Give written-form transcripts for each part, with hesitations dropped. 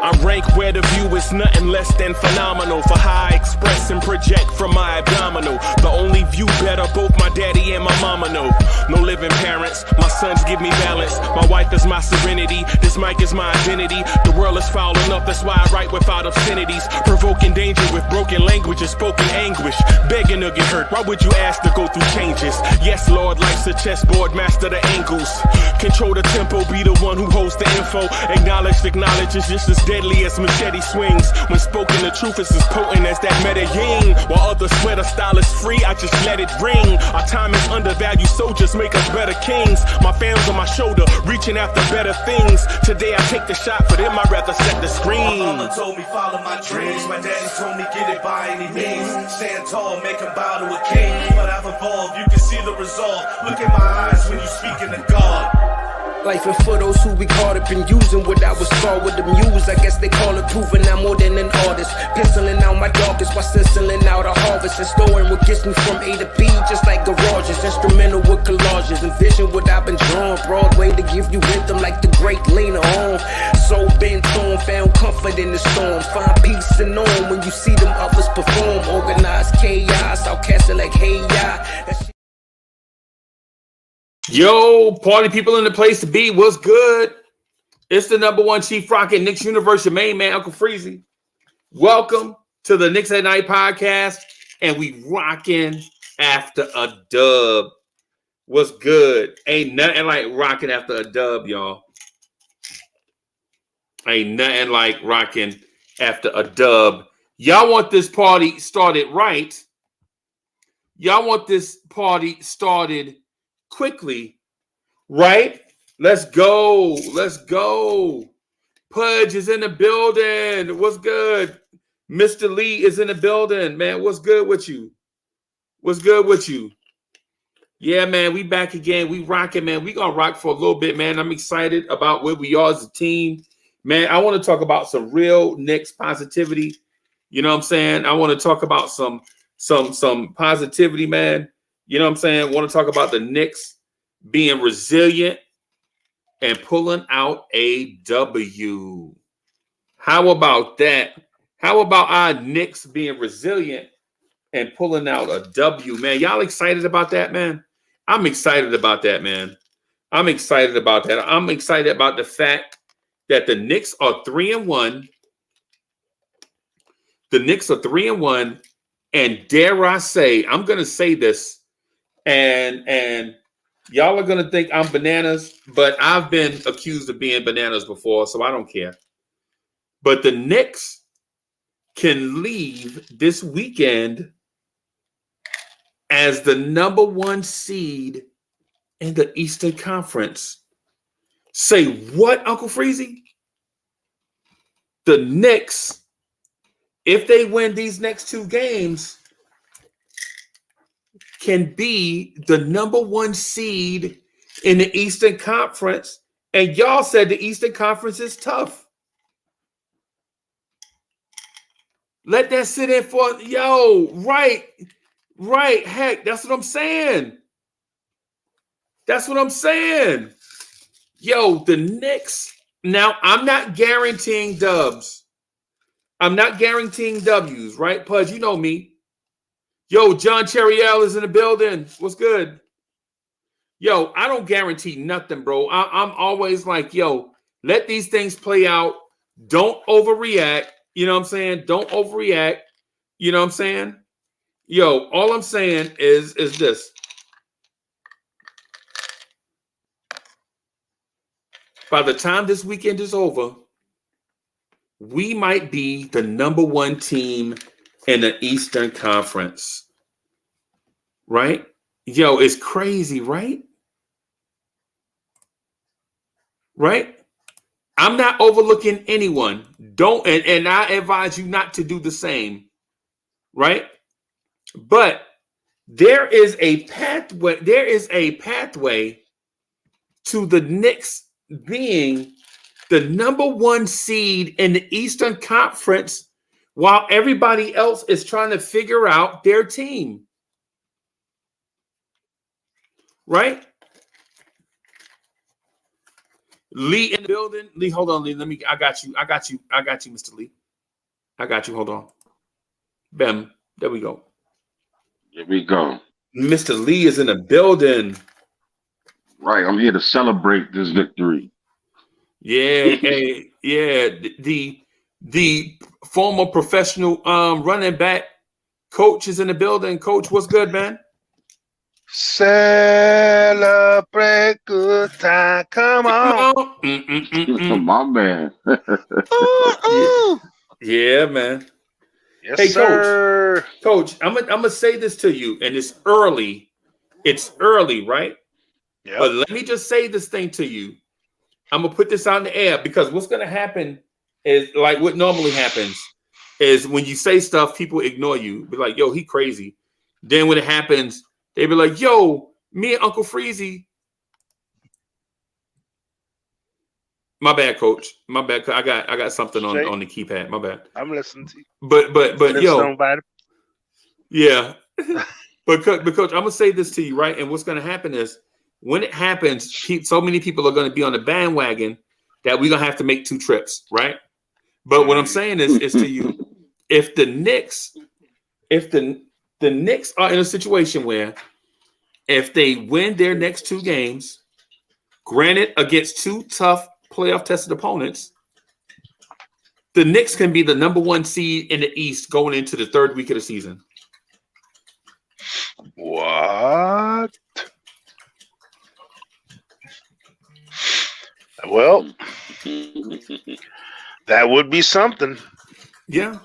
I rank where the view is nothing less than phenomenal. For how I express and project from my abdominal. The only view better, both my daddy and my mama know. No living parents, my sons give me balance. My wife is my serenity, this mic is my identity. The world is foul enough, that's why I write without obscenities. Provoking danger with broken language and spoken anguish. Begging to get hurt, why would you ask to go through changes? Yes, Lord, life's a chessboard, master the angles. Control the tempo, be the one who holds the info. Acknowledge is just as deadly as machete swings. When spoken, the truth is as potent as that Medellin. While others swear the style is free, I just let it ring. Our time is undervalued, soldiers make us better kings. My family's on my shoulder, reaching after better things. Today I take the shot, for them I'd rather set the screen. My mama told me follow my dreams. My daddy told me get it by any means. Stand tall, make him bow to a king. But I've evolved, you can see the result. Look in my eyes when you speaking to God. Life and for those who we caught up in using what I was taught with the muse. I guess they call it proving I'm more than an artist. Penciling out my darkest while stenciling out a harvest. And storing what gets me from A to B just like garages. Instrumental with collages. Envision what I've been drawing. Broadway to give you rhythm like the great Lena on. So bent on, found comfort in the storm. Find peace and on when you see them others perform. Organized chaos, I'll cast it like hey ya. Yo, party people in the place to be. What's good? It's the number one Chief Rocket Knicks Universe, your main man, Uncle Freezy. Welcome to the Knicks at Night podcast, and we rocking after a dub. What's good? Ain't nothing like rocking after a dub, y'all. Ain't nothing like rocking after a dub. Y'all want this party started right. Y'all want this party started quickly, right? Let's go. Let's go. Pudge is in the building. What's good? Mr. Lee is in the building, man. What's good with you? What's good with you? Yeah, man, we back again. We rocking, man. We gonna rock for a little bit, man. I'm excited about where we are as a team. Man, I want to talk about some real Knicks positivity. You know what I'm saying? I want to talk about some positivity, man. You know what I'm saying? I want to talk about the Knicks being resilient and pulling out a W. How about that? How about our Knicks being resilient and pulling out a W, man? Y'all excited about that, man? I'm excited about that, man. I'm excited about that. I'm excited about the fact that the Knicks are 3-1. The Knicks are 3-1. And dare I say, I'm going to say this, and y'all are going to think I'm bananas, but I've been accused of being bananas before, so I don't care. But the Knicks can leave this weekend as the number one seed in the Eastern Conference. Say what, Uncle Freezy? The Knicks, if they win these next two games, can be the number one seed in the Eastern Conference. And y'all said the Eastern Conference is tough. Let that sit in for, right. Heck, that's what I'm saying. That's what I'm saying. Yo, the Knicks. Now, I'm not guaranteeing dubs. I'm not guaranteeing W's, right? Pudge, you know me. Yo, John Cheriel is in the building. What's good? Yo, I don't guarantee nothing, bro. I'm always like, yo, let these things play out. Don't overreact. You know what I'm saying? Don't overreact. You know what I'm saying? Yo, all I'm saying is this. By the time this weekend is over, we might be the number one team in the Eastern Conference. Right? Yo, it's crazy, right? Right? I'm not overlooking anyone. Don't, and I advise you not to do the same. Right? But there is a pathway to the Knicks being the number one seed in the Eastern Conference while everybody else is trying to figure out their team. right? Lee in the building. Lee, hold on, Lee. I got you, Mr. Lee. I got you. Hold on. Bam. There we go. Here we go. Mr. Lee is in the building. Right. I'm here to celebrate this victory. Yeah, yeah. The former professional running back coach is in the building. Coach, what's good, man? Celebrate good time. Come on. My man. Yeah, man. Yes, Hey, sir. Coach, I'm gonna say this to you, and it's early. It's early, right? Yep. But let me just say this thing to you. I'm gonna put this on the air because what's gonna happen is like what normally happens is when you say stuff, people ignore you. Be like, yo, he crazy. Then when it happens, they be like, yo, me and Uncle Freezy. My bad, Coach. My bad. I got something on the keypad. My bad. I'm listening to you. But yo, somebody. Yeah. but Coach, I'm gonna say this to you, right? And what's gonna happen is when it happens, so many people are gonna be on the bandwagon that we're gonna have to make 2 trips, right? But what I'm saying is to you, if the Knicks are in a situation where if they win their next 2 games, granted against 2 tough playoff tested opponents, the Knicks can be the number 1 seed in the East going into the 3rd week of the season. What? Well, that would be something. Yeah.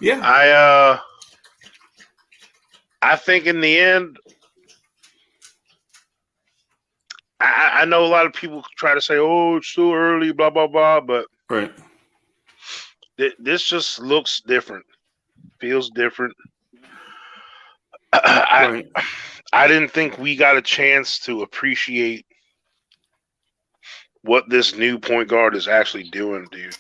Yeah. I think in the end, I know a lot of people try to say, "Oh, it's too early," blah blah blah, but right. This just looks different, feels different. Right. I didn't think we got a chance to appreciate what this new point guard is actually doing, dude.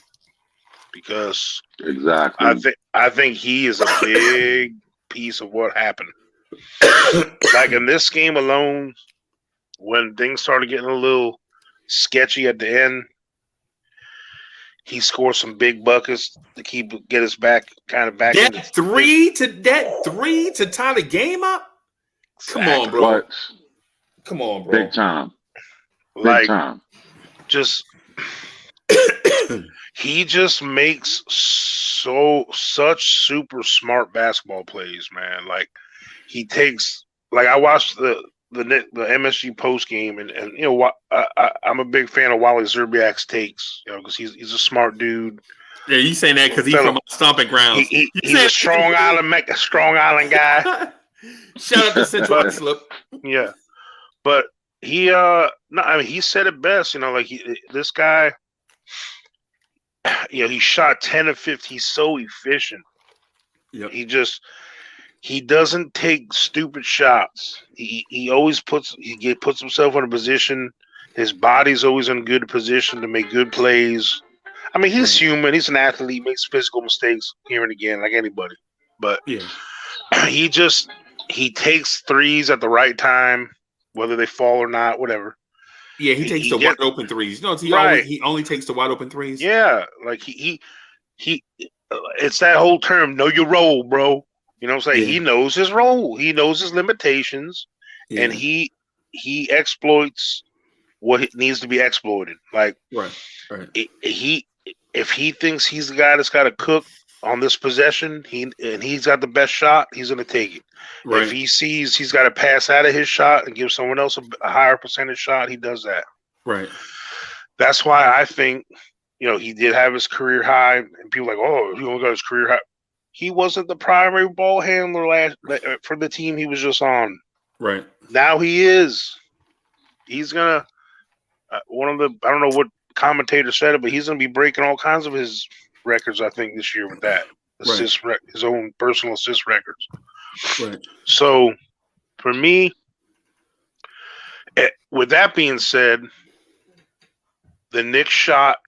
Because exactly, I think he is a big piece of what happened. Like in this game alone, when things started getting a little sketchy at the end, he scored some big buckets to get us back. That three to tie the game up. Come on, bro. What? Come on, bro. Big time. Big time. Just he just makes such super smart basketball plays, man. Like he takes. Like I watched the MSG post game, and you know what? I'm a big fan of Wally Zerbiak's takes, you know, because he's a smart dude. Yeah, you saying that because he's from stomping grounds. He's a Strong Island guy. Shout out to Central Islip. Yeah, but he he said it best. You know, like this guy. You know, he shot 10 of 50. He's so efficient. Yep. He doesn't take stupid shots. He always puts himself in a position. His body's always in a good position to make good plays. I mean, he's human. He's an athlete. He makes physical mistakes here and again, like anybody. But he takes threes at the right time, whether they fall or not, whatever. Yeah, he takes the wide open threes. You know, he only takes the wide open threes. Yeah, like he it's that whole term, know your role, bro. You know what I'm saying? Yeah. He knows his role. He knows his limitations, and he exploits what needs to be exploited. Like, if he thinks he's the guy that's got to cook on this possession, he's got the best shot, he's going to take it. Right. If he sees he's got to pass out of his shot and give someone else a higher percentage shot, he does that. Right. That's why I think, you know, he did have his career high, and people are like, oh, he only got his career high. He wasn't the primary ball handler for the team he was just on. Right. Now he is. He's going to I don't know what commentator said it, but he's going to be breaking all kinds of his records, I think, this year with that. His own personal assist records. Right. So, for me, with that being said, the Knicks shot,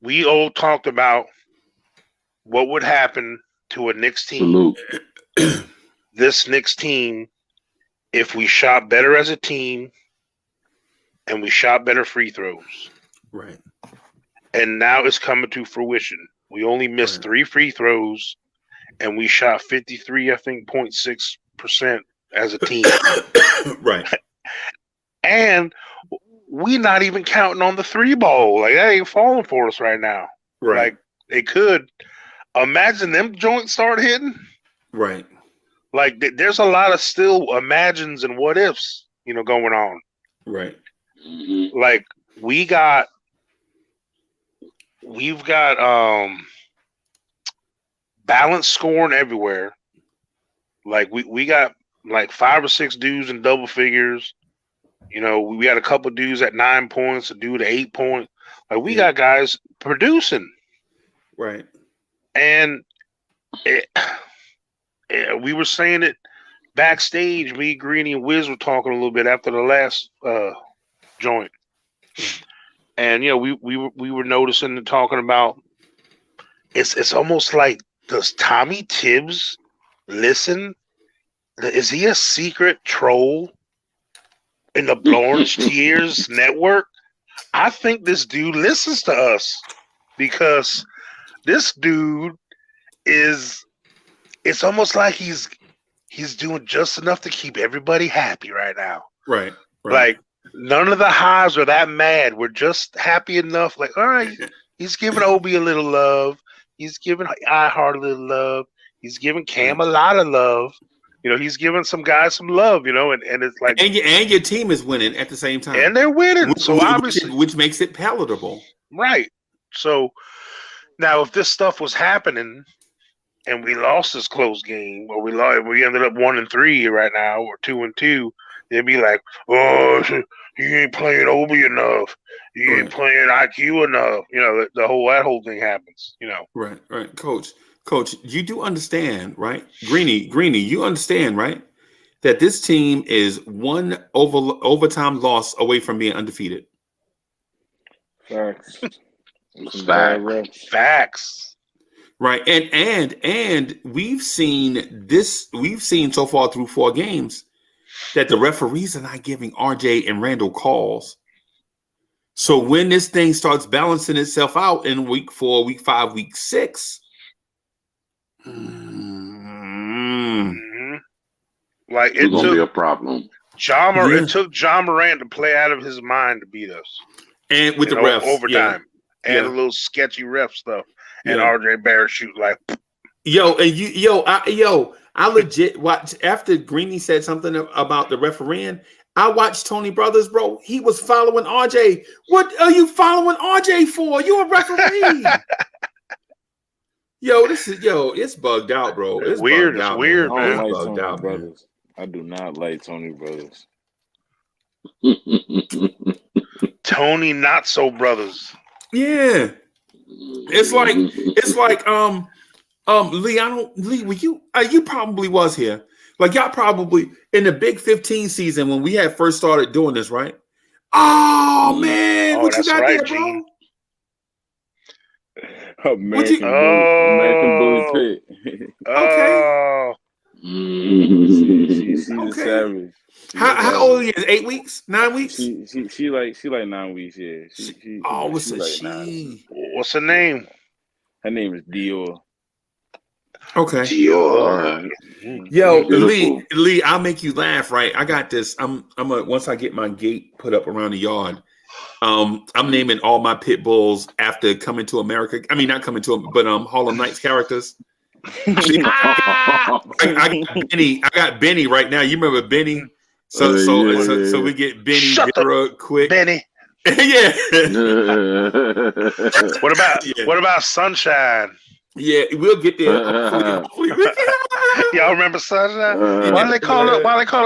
we all talked about what would happen to a Knicks team. This Knicks team, if we shot better as a team and we shot better free throws. Right. And now it's coming to fruition. We only missed 3 free throws and we shot 53, I think, 0.6% as a team. Right. And we not even counting on the 3 ball. Like, that ain't falling for us right now. Right. Like, it could. Imagine them joints start hitting. Right. Like, there's a lot of still imagines and what ifs, going on. Right. Like, we've got balanced scoring everywhere. Like, we got like 5 or 6 dudes in double figures. We got a couple dudes at 9 points, a dude at 8 points. Like, we got guys producing. Right. And we were saying it backstage. Me, Greeny, and Wiz were talking a little bit after the last joint. And, we were noticing and talking about it's almost like, does Tommy Tibbs listen? Is he a secret troll in the Blorange Tears network? I think this dude listens to us because this dude it's almost like he's doing just enough to keep everybody happy right now. Right. Like, none of the highs are that mad. We're just happy enough. Like, all right, he's giving Obi a little love. He's giving iHeart a little love. He's giving Cam a lot of love. He's giving some guys some love, and it's like, and your team is winning at the same time, and they're winning. So obviously, which makes it palatable, right? So now, if this stuff was happening, and we lost this close game, or we ended up 1-3 right now, or 2-2, they'd be like, "Oh, you ain't playing Obi enough. You ain't playing IQ enough." That whole thing happens. Right. Coach, you do understand, right? Greeny, you understand, right? That this team is one overtime loss away from being undefeated. Facts. Facts. Right. And we've seen so far through 4 games that the referees are not giving RJ and Randle calls. So when this thing starts balancing itself out in week 4, week 5, week 6, like, it's gonna be a problem. It took John Morant to play out of his mind to beat us, and with the refs overtime and a little sketchy ref stuff, and RJ Barrett shoot like, I legit watched after Greeny said something about the refereeing. I watched Tony Brothers, bro. He was following RJ. What are you following RJ for? You a referee? It's bugged out, bro. It's weird. Bugged out, weird, man. I man. don't like Tony Brothers. I do not like Tony Brothers. Tony not so brothers. Yeah. It's like Lee, were you probably was here. Like, y'all probably in the Big 15 season when we had first started doing this, right? Oh man, what you got there, bro? American Bully Pit. Okay. She's a savage. How old are you? 8 weeks? 9 weeks? She like 9 weeks. Yeah. What's a she? 9. What's her name? Her name is Dior. Okay. Dior. Yo, Lee, I'll make you laugh, right? I got this. Once I get my gate put up around the yard, I'm naming all my pit bulls after Coming to America. I mean, not Coming to, but Harlem Nights characters. I got Benny right now. You remember Benny? So we get Benny, Vera, Quick, Benny. Yeah. What about Sunshine? Yeah, we'll get there. Hopefully. Y'all remember Sunshine? Why they call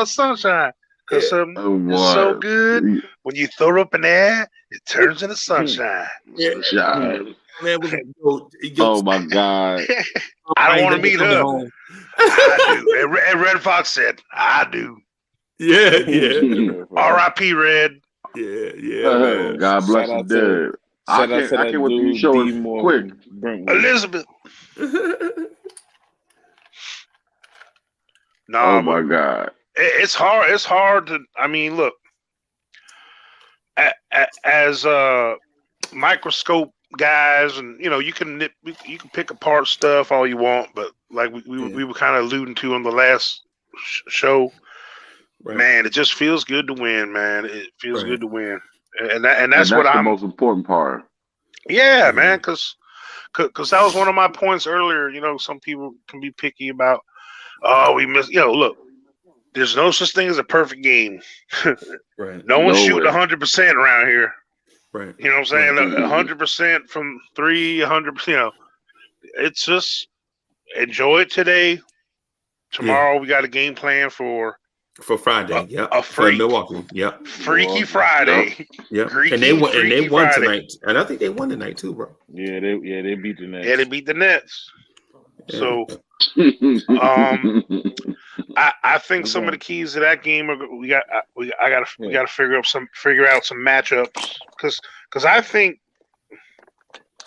it Sunshine? Because it's so good. When you throw it up in the air, it turns into sunshine. Sunshine. Man, oh my God. I don't want to meet her. I do. And Red Fox said, I do. Yeah. R.I.P. Red. Yeah. God bless the dead. I can't wait to show it quick. Elizabeth. Oh my God. It's hard. It's hard to. I mean, look, as microscope guys, and you can pick apart stuff all you want, but like we were kind of alluding to on the last show, right. Man, it just feels good to win, man. It feels good to win, and that's what the most important part. Yeah, man, because that was one of my points earlier. Some people can be picky about, we missed. Look. There's no such thing as a perfect game. Right. No one's shooting 100% around here. Right. You know what I'm saying? 100% from 3, 100%. It's just enjoy it today. Tomorrow we got a game plan for Friday. A freak. For Milwaukee. Yep. Freaky Friday. Yep. And they won tonight. And I think they won tonight too, bro. Yeah, they beat the Nets. Yeah, they beat the Nets. Yeah. So I think some of the keys to that game are we got to figure out some matchups because I think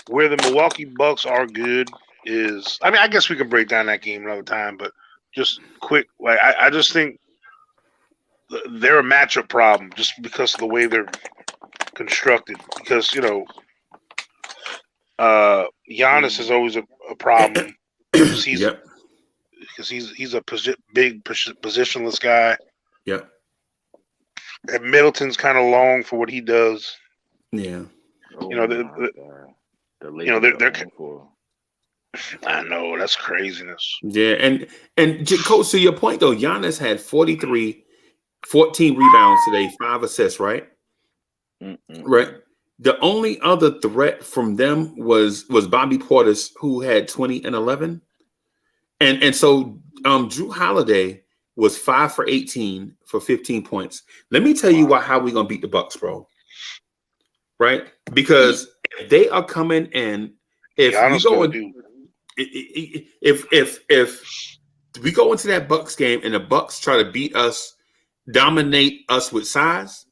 where the Milwaukee Bucks are good is, I mean, I guess we can break down that game another time, but just quick, like I just think they're a matchup problem just because of the way they're constructed. Because Giannis is always a problem. Because he's a big positionless guy. Yep. And Middleton's kind of long for what he does. Yeah. They're I know, that's craziness. Yeah, and Coach, to your point though, Giannis had 14 rebounds today, 5 assists, right? Right. The only other threat from them was Bobby Portis, who had 20 and 11. And so Drew Holiday was 5 for 18 for 15 points. Let me tell you how we're gonna beat the Bucks, bro. Right? Because they are coming in. If we go into that Bucks game and the Bucks try to beat us, dominate us with size,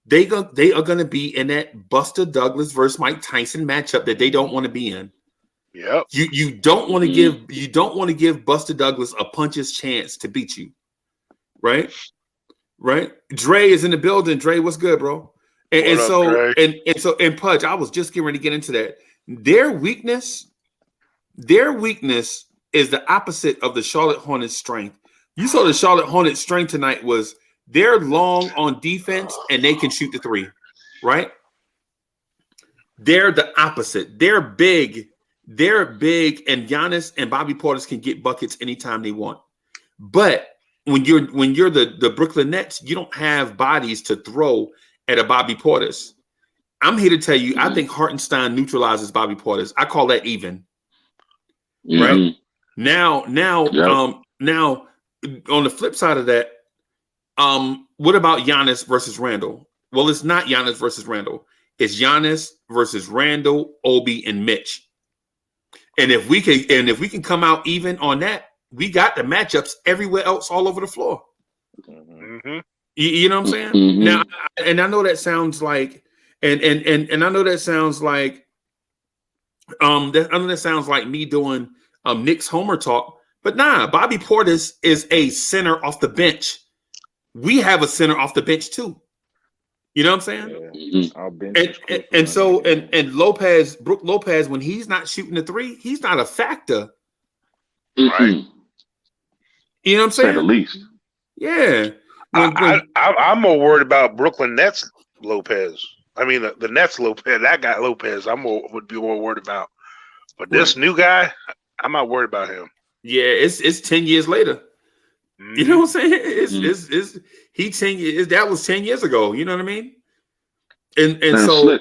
they are going to be in that Buster Douglas versus Mike Tyson matchup that they don't want to be in. Yep. You don't want to give Buster Douglas a puncher's chance to beat you. Right? Right? Dre is in the building. Dre, what's good, bro? And so Pudge, I was just getting ready to get into that. Their weakness is the opposite of the Charlotte Hornets' strength. You saw the Charlotte Hornets' strength tonight was they're long on defense and they can shoot the three, right? They're the opposite. They're big, and Giannis and Bobby Portis can get buckets anytime they want. But when you're the Brooklyn Nets, you don't have bodies to throw at a Bobby Portis. I'm here to tell you, I think Hartenstein neutralizes Bobby Portis. I call that even. Right? Now, on the flip side of that, what about Giannis versus Randle? Well, it's not Giannis versus Randle. It's Giannis versus Randle, Obi, and Mitch. And if we can come out even on that, we got the matchups everywhere else all over the floor. Mm-hmm. You know what I'm saying? Mm-hmm. Now, and I know that sounds like, and I know that sounds like, that sounds like me doing Knicks homer talk, but nah, Bobby Portis is a center off the bench. We have a center off the bench too. You know what I'm saying? Yeah. And Lopez, Brook Lopez, when he's not shooting the three, he's not a factor. Right. You know what I'm saying? At the least. Yeah. I'm more worried about Brooklyn Nets Lopez. I mean, the Nets Lopez, that guy Lopez, would be more worried about. But this new guy, I'm not worried about him. Yeah, it's 10 years later. Mm-hmm. You know what I'm saying? That was 10 years ago. You know what I mean? And so,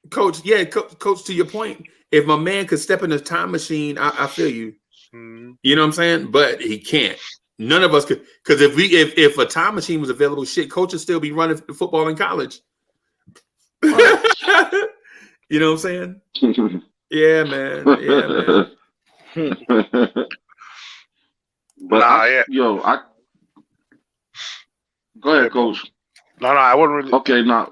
Coach, to your point, if my man could step in a time machine, I feel you. Mm-hmm. You know what I'm saying? But he can't. None of us could, because if a time machine was available, Coach would still be running football in college. You know what I'm saying? Yeah, man. But go ahead, Coach. No, I wouldn't really. Okay, now.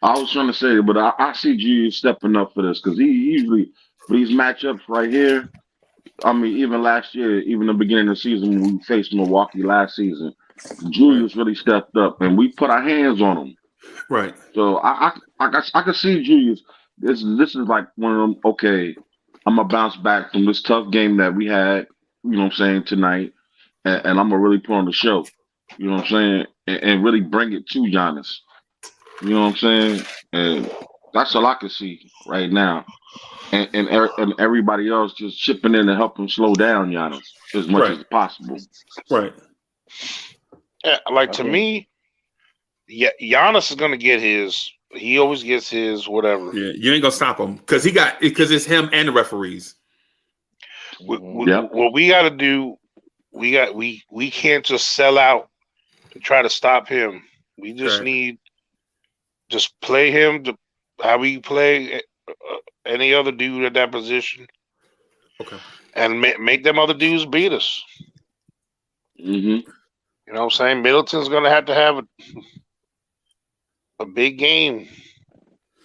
I was trying to say, but I see G stepping up for this because he usually for these matchups right here, I mean, even last year, even the beginning of the season when we faced Milwaukee last season, Julius really stepped up, and we put our hands on him. Right. So I can see Julius. This is like one of them. Okay, I'm gonna bounce back from this tough game that we had. You know what I'm saying tonight, and I'm gonna really put on the show. You know what I'm saying, and really bring it to Giannis. You know what I'm saying, and that's all I can see right now. And everybody else just chipping in to help him slow down Giannis as much as possible. Right. Yeah, like to me, Giannis is gonna get his. He always gets his whatever. Yeah, you ain't gonna stop him because it's him and the referees. What we got to do, we can't just sell out to try to stop him. We just need just play him to how we play any other dude at that position. Okay, and make them other dudes beat us. Mm-hmm. You know what I'm saying? Middleton's gonna have to have a big game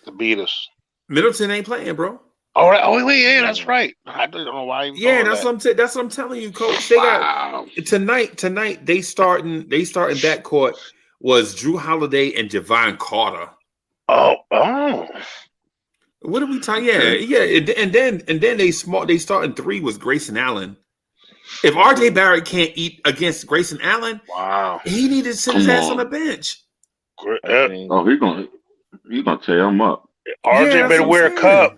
to beat us. Middleton ain't playing, bro. Oh wait, yeah, that's right. I don't know why. Yeah, that's what I'm telling you, Coach. They got tonight. They starting backcourt was Drew Holiday and Javon Carter. Oh. What are we talking? Yeah. And then they starting three was Grayson Allen. If RJ Barrett can't eat against Grayson Allen, wow, he needed to sit his ass on the bench. Oh, he's gonna tear him up. RJ better wear a cup.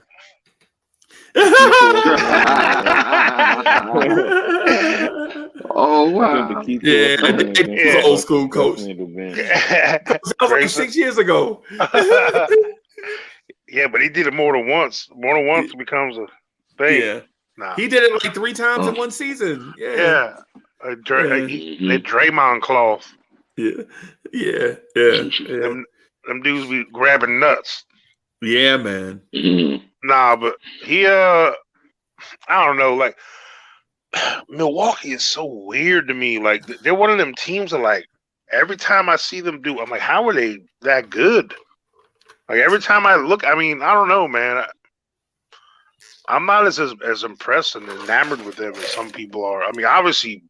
Oh wow! Yeah, old school coach. That was like 6 years ago. Yeah, but he did it more than once. More than once becomes a thing. Yeah, he did it like 3 times in one season. Yeah, the Draymond cloth. Yeah. Them dudes be grabbing nuts. Yeah, man. Nah, but he I don't know, like Milwaukee is so weird to me. Like they're one of them teams that like every time I see them do, I'm like, how are they that good? Like every time I look, I mean, I don't know, man. I'm not as impressed and enamored with them as some people are. I mean, obviously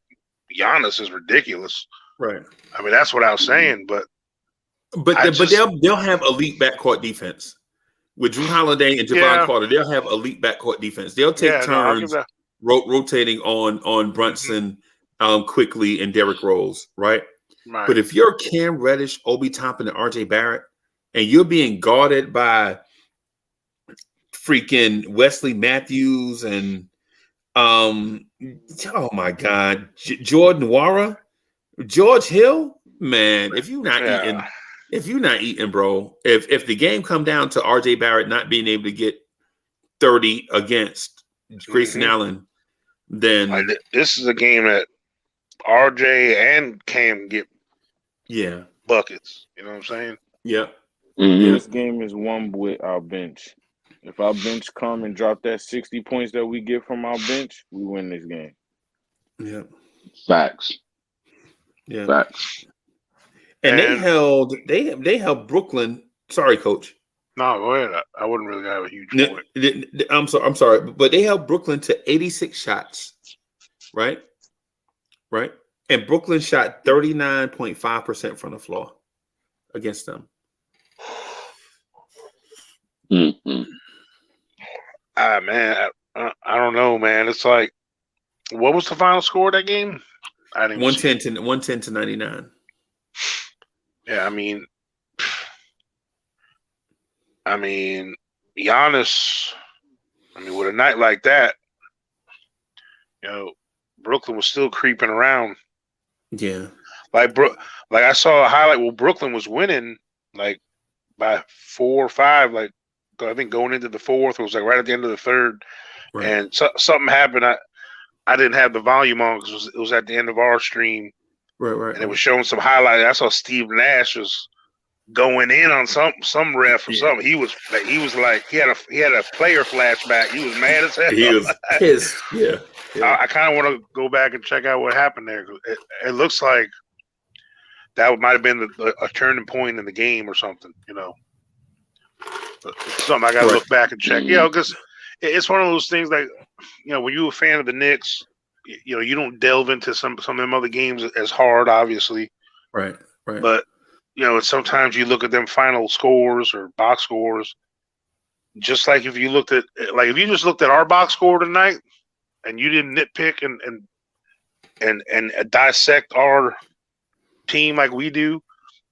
Giannis is ridiculous. Right. I mean, that's what I was saying, but they'll have elite backcourt defense. With Drew Holiday and Javon Carter, they'll have elite backcourt defense. They'll take turns rotating on Brunson quickly and Derrick Rose, right? But if you're Cam Reddish, Obi Toppin, and RJ Barrett, and you're being guarded by freaking Wesley Matthews and oh my God, Jordan Nwora, George Hill, man, if you're not eating, bro, if the game come down to RJ Barrett not being able to get 30 against Grayson Allen, then this is a game that RJ and Cam get buckets. You know what I'm saying? Yeah. Mm-hmm. This game is won with our bench. If our bench come and drop that 60 points that we get from our bench, we win this game. Yeah. Facts. Yeah. Facts. And they held Brooklyn. Sorry, Coach. No, go ahead. I wouldn't really have a huge point. I'm sorry, but they held Brooklyn to 86 shots, right? Right, and Brooklyn shot 39.5% from the floor against them. Mm-hmm. Man, I don't know, man. It's like, what was the final score of that game? I didn't 110 to 99. Yeah, I mean, Giannis. I mean, with a night like that, you know, Brooklyn was still creeping around. Yeah, like I saw a highlight. Well, Brooklyn was winning like by 4 or 5. Like I think going into the fourth, it was like right at the end of the third, right. And something happened. I didn't have the volume on because it was at the end of our stream. Right. And it was showing some highlights. I saw Steve Nash was going in on some ref or something. He was like he had a player flashback. He was mad as hell. He was pissed. Yeah. I kind of want to go back and check out what happened there. It looks like that might have been a turning point in the game or something. You know, something I got to look back and check. You know, because it's one of those things like when you're a fan of the Knicks, you don't delve into some of them other games as hard, obviously. Right. But sometimes you look at them final scores or box scores. Just like if you just looked at our box score tonight, and you didn't nitpick and dissect our team like we do,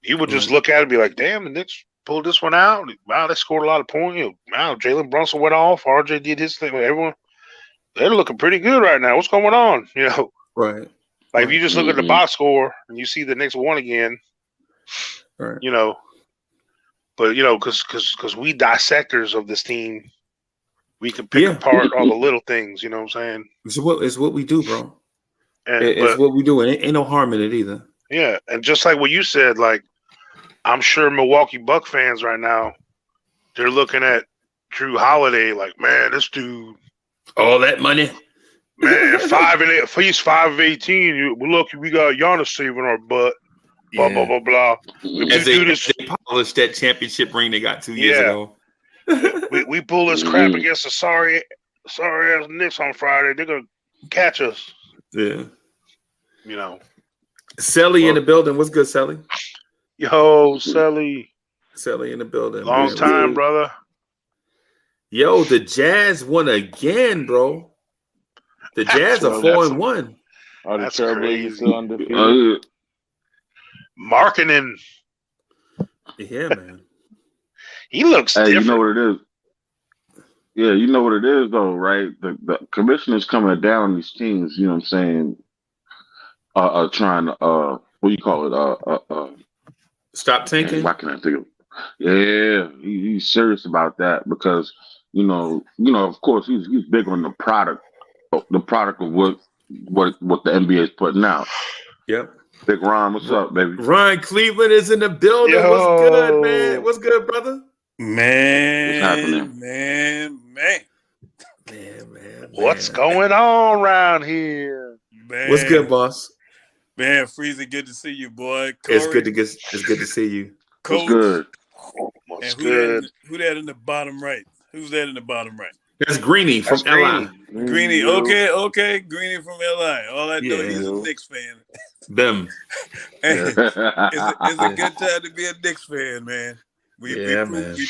you would just look at it and be like, "Damn, the Knicks pulled this one out. Wow, they scored a lot of points. Wow, Jalen Brunson went off. RJ did his thing. Everyone, they're looking pretty good right now. What's going on?" Right. Like if you just look at the box score and you see the Knicks won again, right. But because we dissectors of this team, we can pick apart all the little things. You know what I'm saying? It's what we do, bro. It's what we do. And ain't no harm in it either. Yeah, and just like what you said, like I'm sure Milwaukee Buck fans right now, they're looking at Drew Holiday like, man, this dude, all that money, man, 5 and 8, he's 5 of 18. We're lucky we got Giannis saving our butt. Blah blah blah blah. As they polished that championship ring they got 2 years ago. we pull this crap against the sorry ass Knicks on Friday. They're gonna catch us. Yeah. Selly in the building. What's good, Selly? Yo, Selly in the building. Long time, brother. Yo, the Jazz won again, bro. The Jazz are 4-1. Are the Trailblazers still undefeated? Marketing. Yeah, man. He looks different. You know what it is? Yeah, you know what it is, though, right? The commissioners coming down on these teams, you know what I'm saying, trying to, what do you call it? Stop tanking? Why can I think of? Yeah, he's serious about that because, of course, he's big on the product of what the NBA is putting out. Yep. Big Ron, what's up, baby? Ryan Cleveland is in the building. Yo. What's good, man? What's good, brother? Man, what's happening? Man. What's going on around here? Man. What's good, boss? Man, Freezy, good to see you, boy. Corey, it's good to see you. Coach, what's good? What's good? Who that in the bottom right? Who's that in the bottom right? That's Greeny from LI. Greeny, okay. Greeny from LI. All I know, he's a Knicks fan. Them. It's a good time to be a Knicks fan, man. We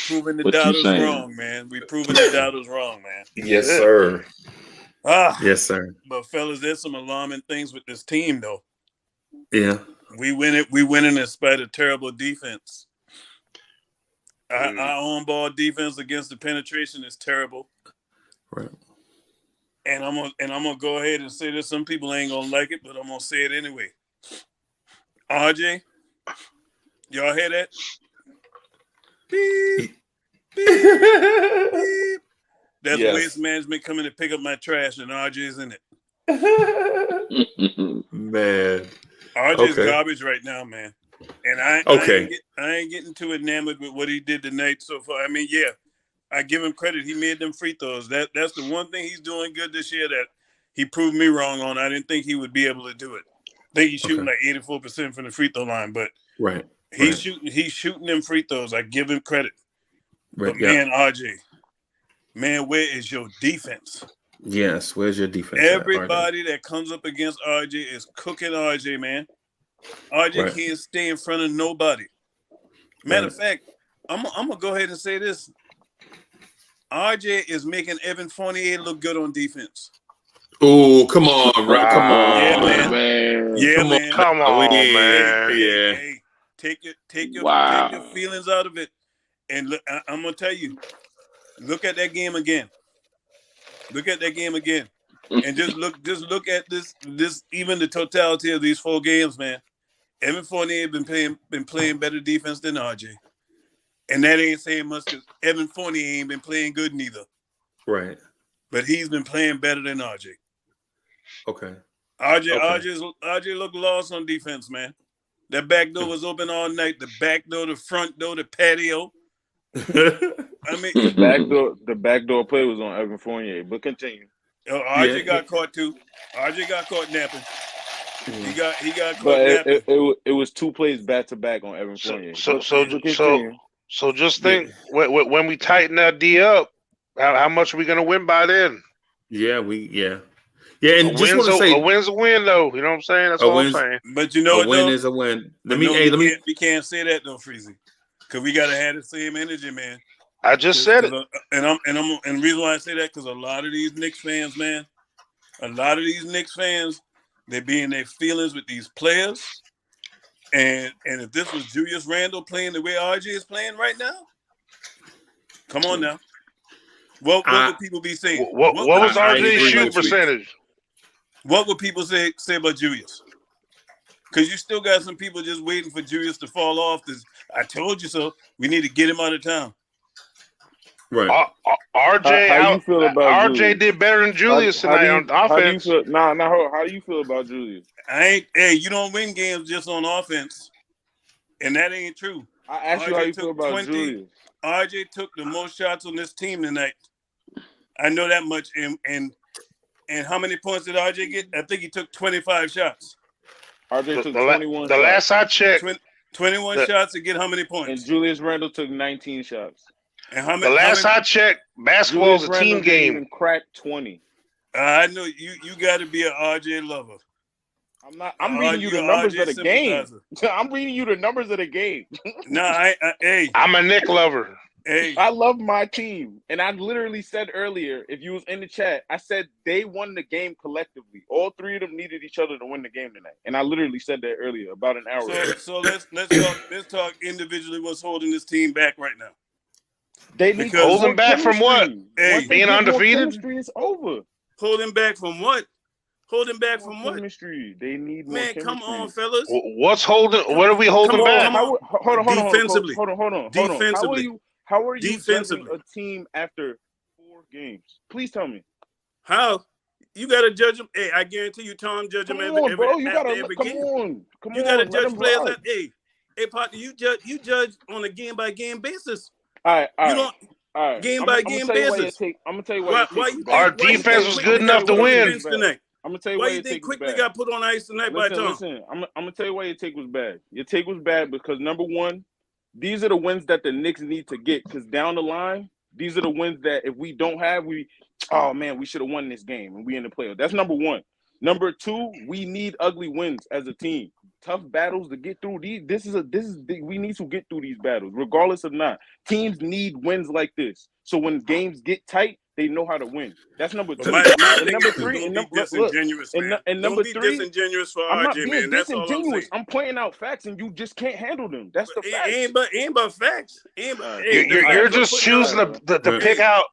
proving the doubters wrong, man. We proving the doubters wrong, man. Yes, sir. Yes, sir. But fellas, there's some alarming things with this team, though. Yeah. We winning in spite of terrible defense. Our on-ball defense against the penetration is terrible. Right. And I'm gonna go ahead and say this. Some people ain't gonna like it, but I'm gonna say it anyway. RJ, y'all hear that? Beep, beep, beep. That's waste management coming to pick up my trash, and RJ's in it. Man, RJ's garbage right now, man. And I ain't getting too enamored with what he did tonight so far. I mean, I give him credit. He made them free throws. That's the one thing he's doing good this year that he proved me wrong on. I didn't think he would be able to do it. I think he's shooting like 84% from the free throw line, but he's shooting them free throws. I give him credit. Right, but man, RJ, man, where is your defense? Yes, where's your defense? Everybody that comes up against RJ is cooking RJ, man. RJ can't stay in front of nobody. Matter of fact, I'm gonna go ahead and say this. RJ is making Evan Fournier look good on defense. Oh, come on, right? Come on, man. Yeah, man. Come on, man. Yeah. Hey, take your feelings out of it. And look, I'm gonna tell you, look at that game again. And just look at this even the totality of these 4 games, man. Evan Fournier been playing better defense than RJ. And that ain't saying much because Evan Fournier ain't been playing good neither. Right. But he's been playing better than RJ. Okay. RJ looked lost on defense, man. That back door was open all night. The back door, the front door, the patio. I mean, the back door play was on Evan Fournier, but continue. RJ got caught too. RJ got caught napping. He got caught napping. It was 2 plays back to back on Evan Fournier. So just think when we tighten that D up, how much are we gonna win by then? Yeah, and A just want to say a win's a win, though. You know what I'm saying? That's all I'm saying. But you know a win is a win. We can't say that though, Freezy, because we gotta have the same energy, man. I just said it, and the reason why I say that because a lot of these Knicks fans, man, they be in their feelings with these players, and if this was Julius Randle playing the way RJ is playing right now, come on now, what would people be saying? What was RJ's shoot percentage? What would people say about Julius? Because you still got some people just waiting for Julius to fall off. I told you so. We need to get him out of town. Right. RJ, how you feel about RJ Julius? did better than Julius tonight on offense. How do you feel about Julius? You don't win games just on offense. And that ain't true. I asked you how you feel about Julius. RJ took the most shots on this team tonight. I know that much. And how many points did RJ get? I think he took 25 shots. RJ took 21 The last I checked. 21 shots to get how many points? And Julius Randle took 19 shots. And how many? The last I checked, basketball is a team game. Even cracked 20. I know you got to be an RJ lover. I'm not. I'm reading you the numbers of the game. I'm reading you the numbers of the game. I'm a Knick lover. Hey, I love my team, and I literally said earlier, if you was in the chat, I said they won the game collectively. All three of them needed each other to win the game tonight, and I literally said that earlier, about an hour ago. So let's talk individually. What's holding this team back right now? They need to hold them back from what? Hey, being undefeated. Chemistry is over. Holding back from what? Holding back from what? Chemistry. They need more chemistry. Come on, fellas. What's holding? What are we holding back? Hold on. Defensively. Hold on. Defensively. How are you judging a team after 4 games? Please tell me. How? You got to judge them. Hey, I guarantee you, Tom, judge them every game. Come on. You got to judge players. Hey, partner, you judge on a game-by-game basis. All right. Game by game basis. I'm gonna tell you why. Our defense was good enough to win. I'm gonna tell you why you think Quickly got put on ice tonight by Tom. Listen, I'm gonna tell you why your take was bad. Your take was bad because number one, these are the wins that the Knicks need to get. Because down the line, these are the wins that if we don't have, we should have won this game and we in the playoffs. That's number one. Number two, we need ugly wins as a team. Tough battles to get through these. We need to get through these battles, regardless of not. Teams need wins like this. So when games get tight, they know how to win. That's number two. And number three, and number three, disingenuous for I'm not RJ, being man. That's all I'm saying. I'm pointing out facts, and you just can't handle them. That's the fact. Ain't about facts. You're just choosing to pick out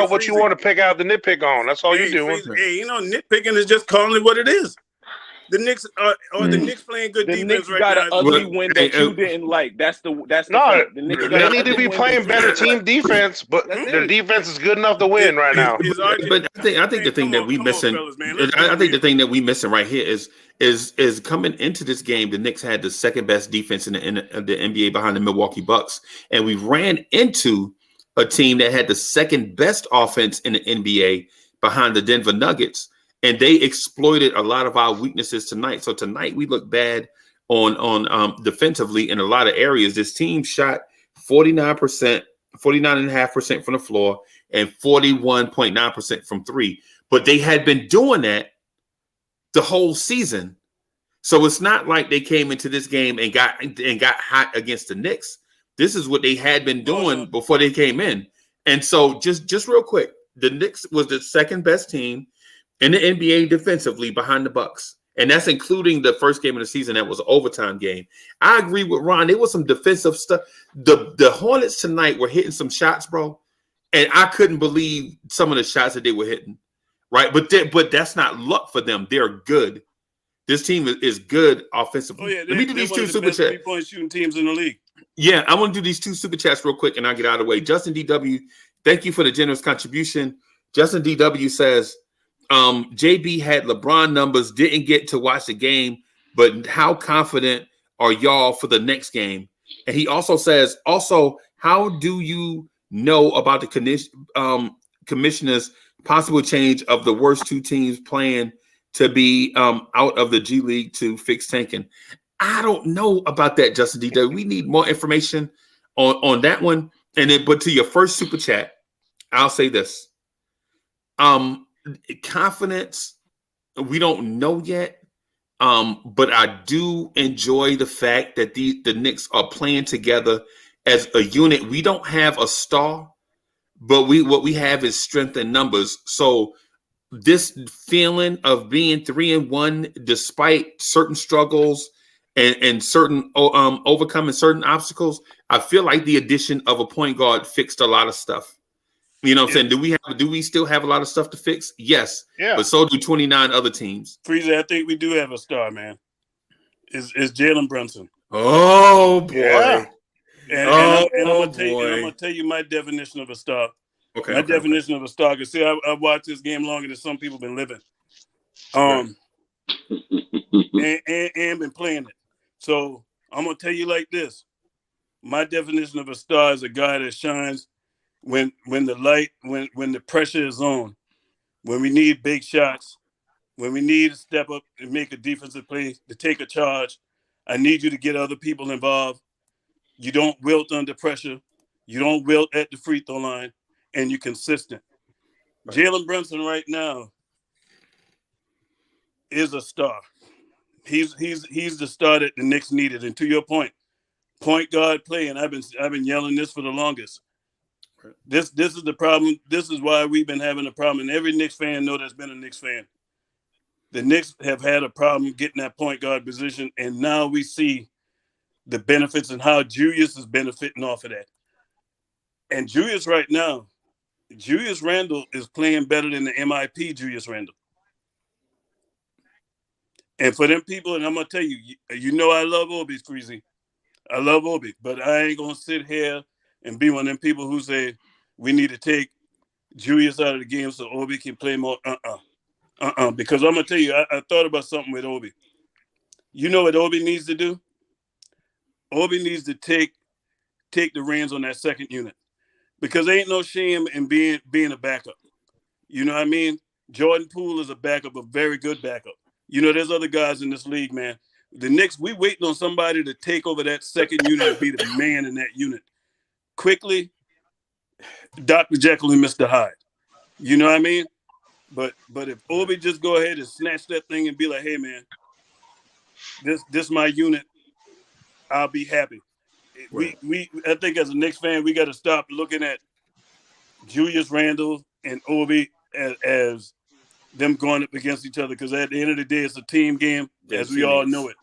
what you want to pick out the nitpick on. That's all you're doing. Hey, nitpicking is just calling it what it is. The Knicks the Knicks playing good defense Knicks right got now. An ugly win that you didn't like. That's the they need to be playing better team defense, but their defense is good enough to win right now. But I think the thing that we missing. I think the thing that we missing right here is coming into this game. The Knicks had the second best defense in the NBA behind the Milwaukee Bucks, and we ran into a team that had the second best offense in the NBA behind the Denver Nuggets. And they exploited a lot of our weaknesses tonight. So tonight we look bad on defensively in a lot of areas. This team shot 49.5% from the floor and 41.9% from three. But they had been doing that the whole season. So it's not like they came into this game and got hot against the Knicks. This is what they had been doing before they came in. And so just real quick, the Knicks was the second best team in the NBA defensively behind the Bucks. And that's including the first game of the season. That was an overtime game. I agree with Ron. There was some defensive stuff. The Hornets tonight were hitting some shots, bro. And I couldn't believe some of the shots that they were hitting. Right. But that's not luck for them. They're good. This team is good offensively. Oh, yeah, Let me do these 2 super chats. 3-point shooting teams in the league. Yeah, I want to do these 2 super chats real quick and I'll get out of the way. Justin DW, thank you for the generous contribution. Justin DW says, JB had LeBron numbers, didn't get to watch the game, but how confident are y'all for the next game? And he also says, how do you know about the commissioner's possible change of the worst 2 teams playing to be out of the G League to fix tanking? I don't know about that, Justin DW. We need more information on that one. And then, but to your first super chat, I'll say this. confidence, we don't know yet. But I do enjoy the fact that the Knicks are playing together as a unit. We don't have a star, but what we have is strength in numbers. So this feeling of being 3-1 despite certain struggles and certain overcoming certain obstacles, I feel like the addition of a point guard fixed a lot of stuff. You know what I'm saying? Do we still have a lot of stuff to fix? Yes. Yeah. But so do 29 other teams. Freezer, I think we do have a star, man. Is Jalen Brunson. Oh boy. Yeah. And I'm gonna tell you my definition of a star. Okay. My definition of a star, because see, I've watched this game longer than some people been living. And been playing it. So I'm gonna tell you like this. My definition of a star is a guy that shines when the pressure is on, when we need big shots, when we need to step up and make a defensive play, to take a charge. I need you to get other people involved. You don't wilt under pressure. You don't wilt at the free throw line, and you're consistent. Right. Jalen Brunson right now is a star. He's the star that the Knicks needed. And to your point guard play, and I've been yelling this for the longest. This is the problem. This is why we've been having a problem. And every Knicks fan knows that's been a Knicks fan. The Knicks have had a problem getting that point guard position, and now we see the benefits and how Julius is benefiting off of that. And Julius right now, Julius Randle is playing better than the MIP Julius Randle. And for them people, and I'm going to tell you, you know I love Obi, Freezy. I love Obi, but I ain't going to sit here and be one of them people who say we need to take Julius out of the game so Obi can play more. Because I'm going to tell you, I thought about something with Obi. You know what Obi needs to do? Obi needs to take the reins on that second unit. Because there ain't no shame in being a backup. You know what I mean? Jordan Poole is a backup, a very good backup. You know, there's other guys in this league, man. The Knicks, we waiting on somebody to take over that second unit and be the man in that unit. Quickly, Dr. Jekyll and Mr. Hyde. You know what I mean? But if Obi just go ahead and snatch that thing and be like, hey, man, this my unit, I'll be happy. Right. I think as a Knicks fan, we got to stop looking at Julius Randle and Obi as them going up against each other, because at the end of the day, it's a team game, as we all know it.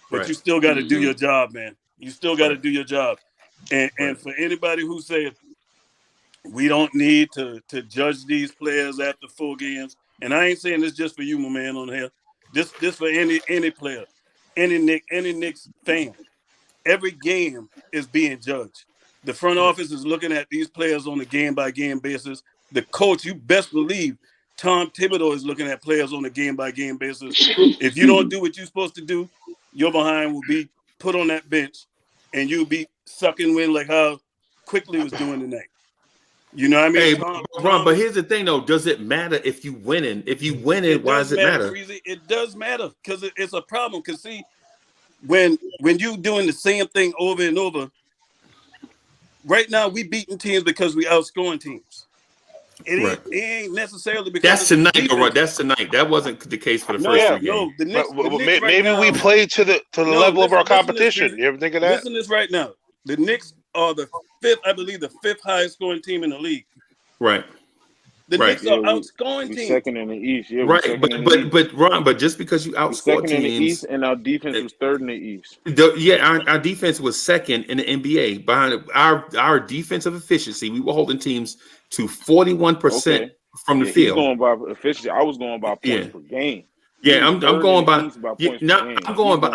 But right. You still got to do your job, man. You still got to do your job. And for anybody who says we don't need to judge these players after 4 games, and I ain't saying this just for you, my man, on here. This for any player, any Knicks fan. Every game is being judged. The front office is looking at these players on a game-by-game basis. The coach, you best believe, Tom Thibodeau is looking at players on a game-by-game basis. If you don't do what you're supposed to do, your behind will be put on that bench, and you'll be sucking wind like how Quickly was doing tonight. You know what I mean? Hey, Ron, but here's the thing, though. Does it matter if you winning? If you winning, why does it matter? Freezy. It does matter, because it's a problem. Because, see, when you doing the same thing over and over, right now we beating teams because we outscoring teams. It ain't necessarily because that's tonight, right? That's tonight. That wasn't the case for the first 3 games. No, the Knicks, maybe we played to the level of our competition. You ever think of that? Listen to this right now. The Knicks are the fifth highest scoring team in the league. Right. The Knicks are outscoring teams. Second in the East. Yeah, right. But Ron, but just because you outscore teams, second in the East, and our defense was third in the East. Our defense was second in the NBA. Behind our defensive efficiency, we were holding teams to 41% from the field. He's going by efficiency. I was going by points per game. Yeah, I'm going by.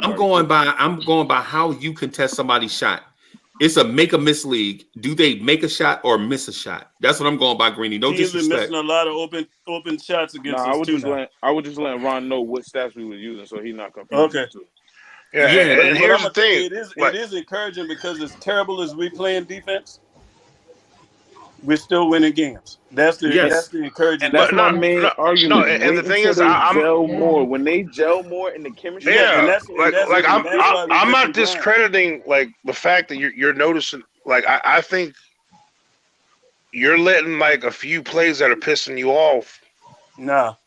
I'm going by how you contest somebody's shot. It's a make or miss league. Do they make a shot or miss a shot? That's what I'm going by, Greeny. No disrespect. He's been missing a lot of open shots against us. I was just letting Ron know what stats we were using, so he's not competing. Okay. Yeah, and here's the thing. It is encouraging, because as terrible as we play in defense, we're still winning games. That's the encouraging. That's my main argument. And the thing is, gel more when they gel more in the chemistry. Yeah, I'm not discrediting like the fact that you're noticing. Like I think you're letting like a few plays that are pissing you off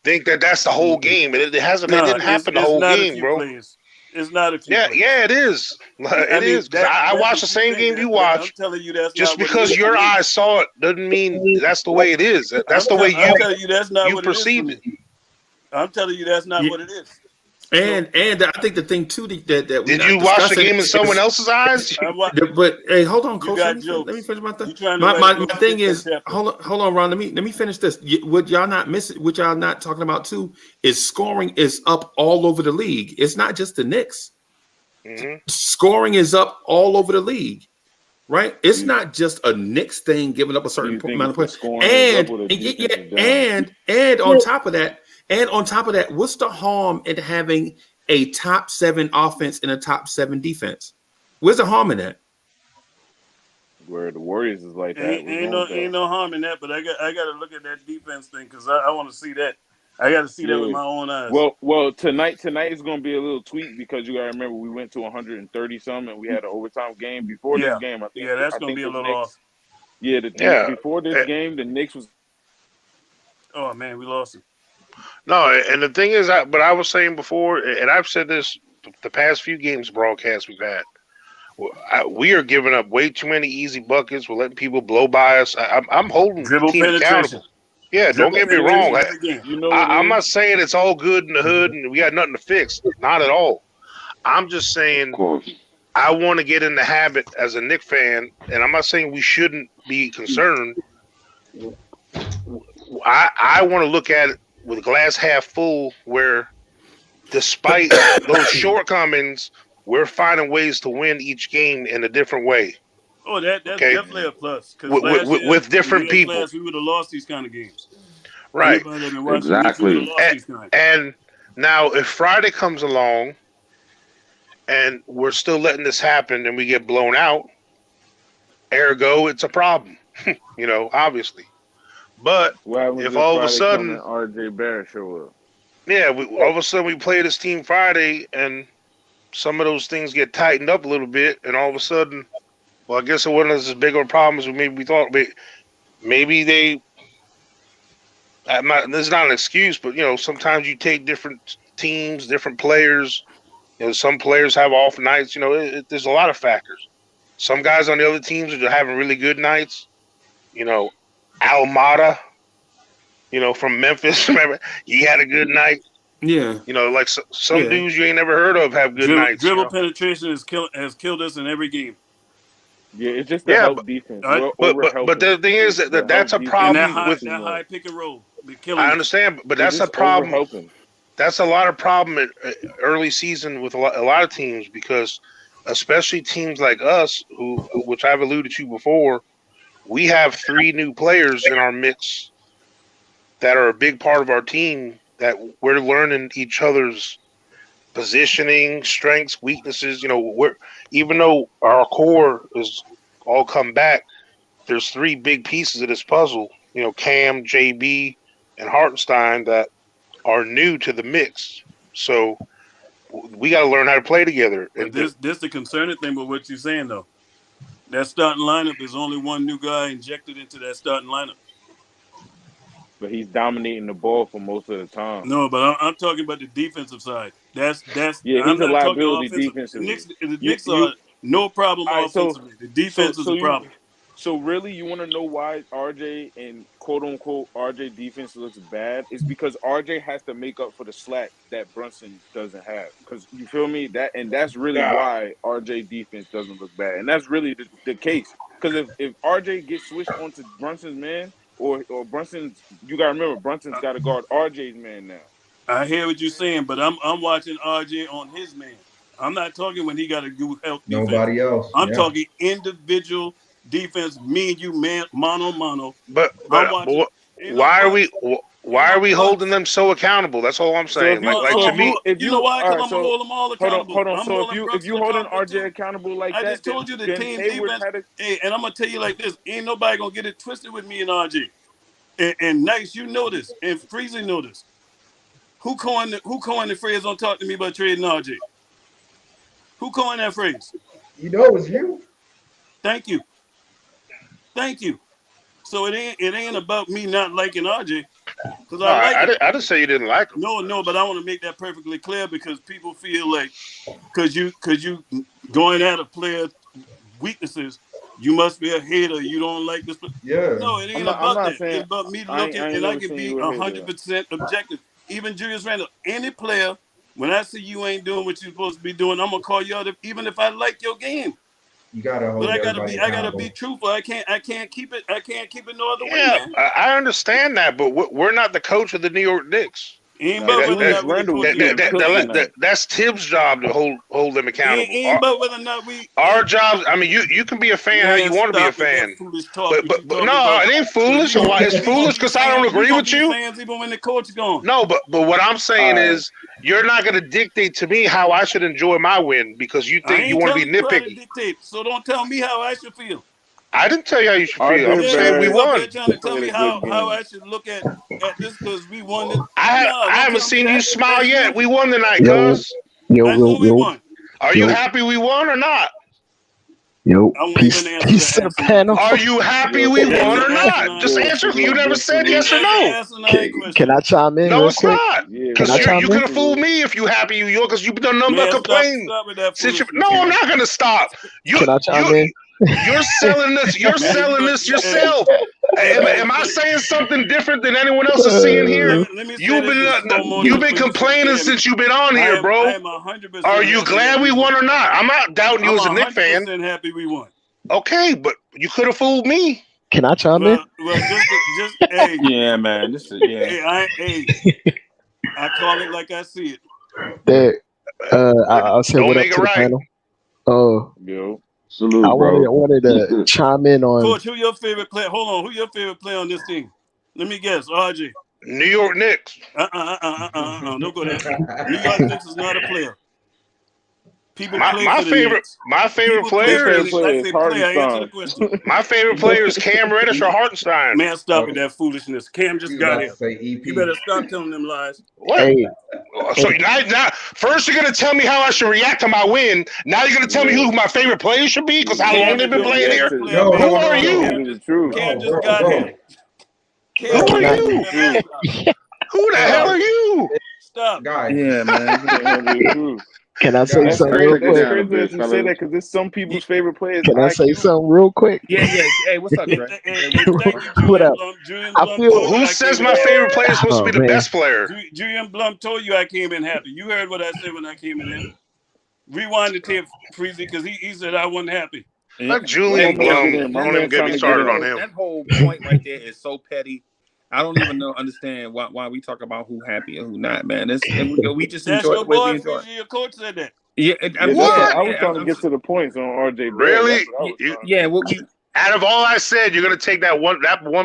think that that's the whole game. It hasn't. It didn't happen the whole game, bro. Players. It's not a few. Yeah, players. Yeah, it is. It is. Because I watched the same game you watched. I'm telling you, that's just not because what your eyes saw it doesn't mean that's the way it is. That's the way I'm telling you that's not you what perceive it. I'm telling you that's not what it is. And I think the thing too that did you watch the game in someone else's eyes? But hey, hold on, Coach. Let me finish my thing. My thing is, hold on, Ron. Let me finish this. What y'all not missing, what y'all not talking about too, is scoring is up all over the league. It's not just the Knicks. Mm-hmm. Scoring is up all over the league, right? It's not just a Knicks thing, giving up a certain amount of points. And on top of that. And on top of that, what's the harm in having a top 7 offense and a top 7 defense? Where's the harm in that? Where the Warriors is like that. Ain't no harm in that, but I got to look at that defense thing because I want to see that. I got to see that with my own eyes. Well, tonight is going to be a little tweak because you got to remember we went to 130 some and we had an overtime game before this game. I think that's going to be a little off. Yeah, before this game, the Knicks was. Oh man, we lost it. No, and the thing is, but I was saying before, and I've said this the past few games broadcasts we've had, we are giving up way too many easy buckets. We're letting people blow by us. I'm holding the team accountable. Yeah, don't get me wrong. I'm not saying it's all good in the hood and we got nothing to fix. Not at all. I'm just saying I want to get in the habit as a Knicks fan, and I'm not saying we shouldn't be concerned. I want to look at it with glass half full, where despite those shortcomings, we're finding ways to win each game in a different way. Oh, that's definitely a plus. With different people. We would have lost these kind of games. Right. Exactly. And now if Friday comes along and we're still letting this happen and we get blown out, ergo, it's a problem, obviously. But if all of a sudden RJ Barrett show up, all of a sudden we play this team Friday and some of those things get tightened up a little bit, and all of a sudden, well, I guess it wasn't as big of a problem as maybe we thought. Maybe they. This is not an excuse, but sometimes you take different teams, different players. Some players have off nights. There's a lot of factors. Some guys on the other teams are having really good nights. Almada, from Memphis. Remember, he had a good night. Yeah. Like some dudes you ain't never heard of have good nights. Dribble penetration has killed us in every game. Yeah, it's just the help defense. But the thing is that's a problem with that high pick and roll. I understand, but that's a problem. That's a lot of problem in early season with a lot of teams, because especially teams like us, which I've alluded to before, we have 3 new players in our mix that are a big part of our team, that we're learning each other's positioning, strengths, weaknesses. Even though our core is all come back, there's 3 big pieces of this puzzle. Cam, JB, and Hartenstein that are new to the mix. So we got to learn how to play together. And this the concerning thing with what you're saying, though. That starting lineup, there's only one new guy injected into that starting lineup. But he's dominating the ball for most of the time. No, but I'm talking about the defensive side. That's he's a liability defensively. The Knicks are no problem offensively. The defense is a problem. So really, you want to know why RJ and quote-unquote RJ defense looks bad? It's because RJ has to make up for the slack that Brunson doesn't have. Because you feel me? That's really why RJ defense doesn't look bad. And that's really the case. Because if RJ gets switched onto Brunson's man, or Brunson's, you got to remember, Brunson's got to guard RJ's man now. I hear what you're saying, but I'm watching RJ on his man. I'm not talking when he got to do help defense. Nobody else. I'm talking individual defense, me and you, man, mano. But why are we holding them so accountable? That's all I'm saying. To me, you know why? Because I'm gonna hold them all accountable. Hold on. So if you holding RJ accountable like that, I just told you the team defense. And I'm gonna tell you like this: ain't nobody gonna get it twisted with me and RJ. And Nice, you know this, and Freezy know this. Who coined the phrase "Don't talk to me about trading RJ"? Who coined that phrase? It's you. Thank you. So it ain't about me not liking RJ. Because No, I like I him. didn't say you didn't like him. No, but I want to make that perfectly clear because people feel like because you going at a player's weaknesses, you must be a hater. You don't like this. Yeah. No, it ain't I'm about not that. saying It's about me I looking, ain't and I never can seen be you a hater. 100% objective. Even Julius Randle, any player, when I see you ain't doing what you're supposed to be doing, I'm gonna call you out, even if I like your game. You gotta hold But I everybody gotta accountable. be truthful. I can't keep it no other way, Yeah, man. I understand that, but we're not the coach of the New York Knicks. Ain't Now, about whether or Julius not we Randle was coach getting cooked tonight. That's Tibbs' job to hold them accountable. Ain't about whether or not we. Our job. I mean, you can be a fan how you want to be a Stop with that fan. foolish talk. But no, it ain't foolish. It's foolish because I don't agree with you. Fans even when the coach gone. No, but what I'm saying is you're not going to dictate to me how I should enjoy my win because you think you want to be nitpicky. Dictate, so don't tell me how I should feel. I didn't tell you how you should feel. RJ I'm saying we Barrett won. Trying to tell played me a how good game. I should look at this because we won this. I haven't seen you smile yet. We won tonight, Yo, cuz. I know we won. Are you happy we won or not? Yo, I won't peace, even answer peace to that. the panel. Are you happy we won or not? Just answer. You never said yes or no. Can I chime in No, real it's quick? not. Yeah, Because Can I chime you in? could have fooled me if you happy you because you've done nothing but complain. Stop with that Since foolishness. no, I'm not gonna stop. Can I chime in? You're selling this. You're selling this yourself. Am I saying something different than anyone else is seeing here? You've been complaining since you've been on here, bro. I am 100%. Are you glad we won or not? I'm not doubting you as a Knicks fan. I'm 100% happy we won. Okay, but you could have fooled me. Can I chime in? Well, just hey. Yeah, man. This is I call it like I see it. I'll say Don't what up make to it the right. panel. Yo. Salute, I bro. wanted to chime in on. Coach, who your favorite player? Hold on, who your favorite player on this team? Let me guess, RJ. New York Knicks. Don't go there. New York Knicks is not a player. People play My for the favorite Knicks. my favorite People player play is for the Knicks. I say player. I answer the question. my favorite player is Cam Reddish or Hartenstein. Man, stop with that foolishness. Cam just got here. Say EP. You better stop telling them lies. What? Hey, So now, first you're gonna tell me how I should react to my win. Now you're gonna tell me who my favorite player should be because how long they've been playing here. No, Who are you? Cam just got here. Who are you? Who the hell are you? Stop. Guy. Yeah, man. can I say That's something crazy. real That's quick? crazy that you say that because it's some people's favorite players. Can I say IQ. something real quick? Yeah. Hey, what's up, Dre? What up? I feel. Who says my favorite player is supposed to be the man. best player? Julian Blum told you I came in happy. You heard what I said when I came in. Rewind the tape, Freezy, because he said I wasn't happy. Not Julian Blum. Don't even get me started on him. That whole point right there is so petty. I don't even understand why we talk about who happy and who not, man. We just That's enjoy your the way we boy, enjoy. Freezy. Your coach said that. Yeah, I was trying to get to the points on RJ. Really? What we Out of all I said, you're gonna take that one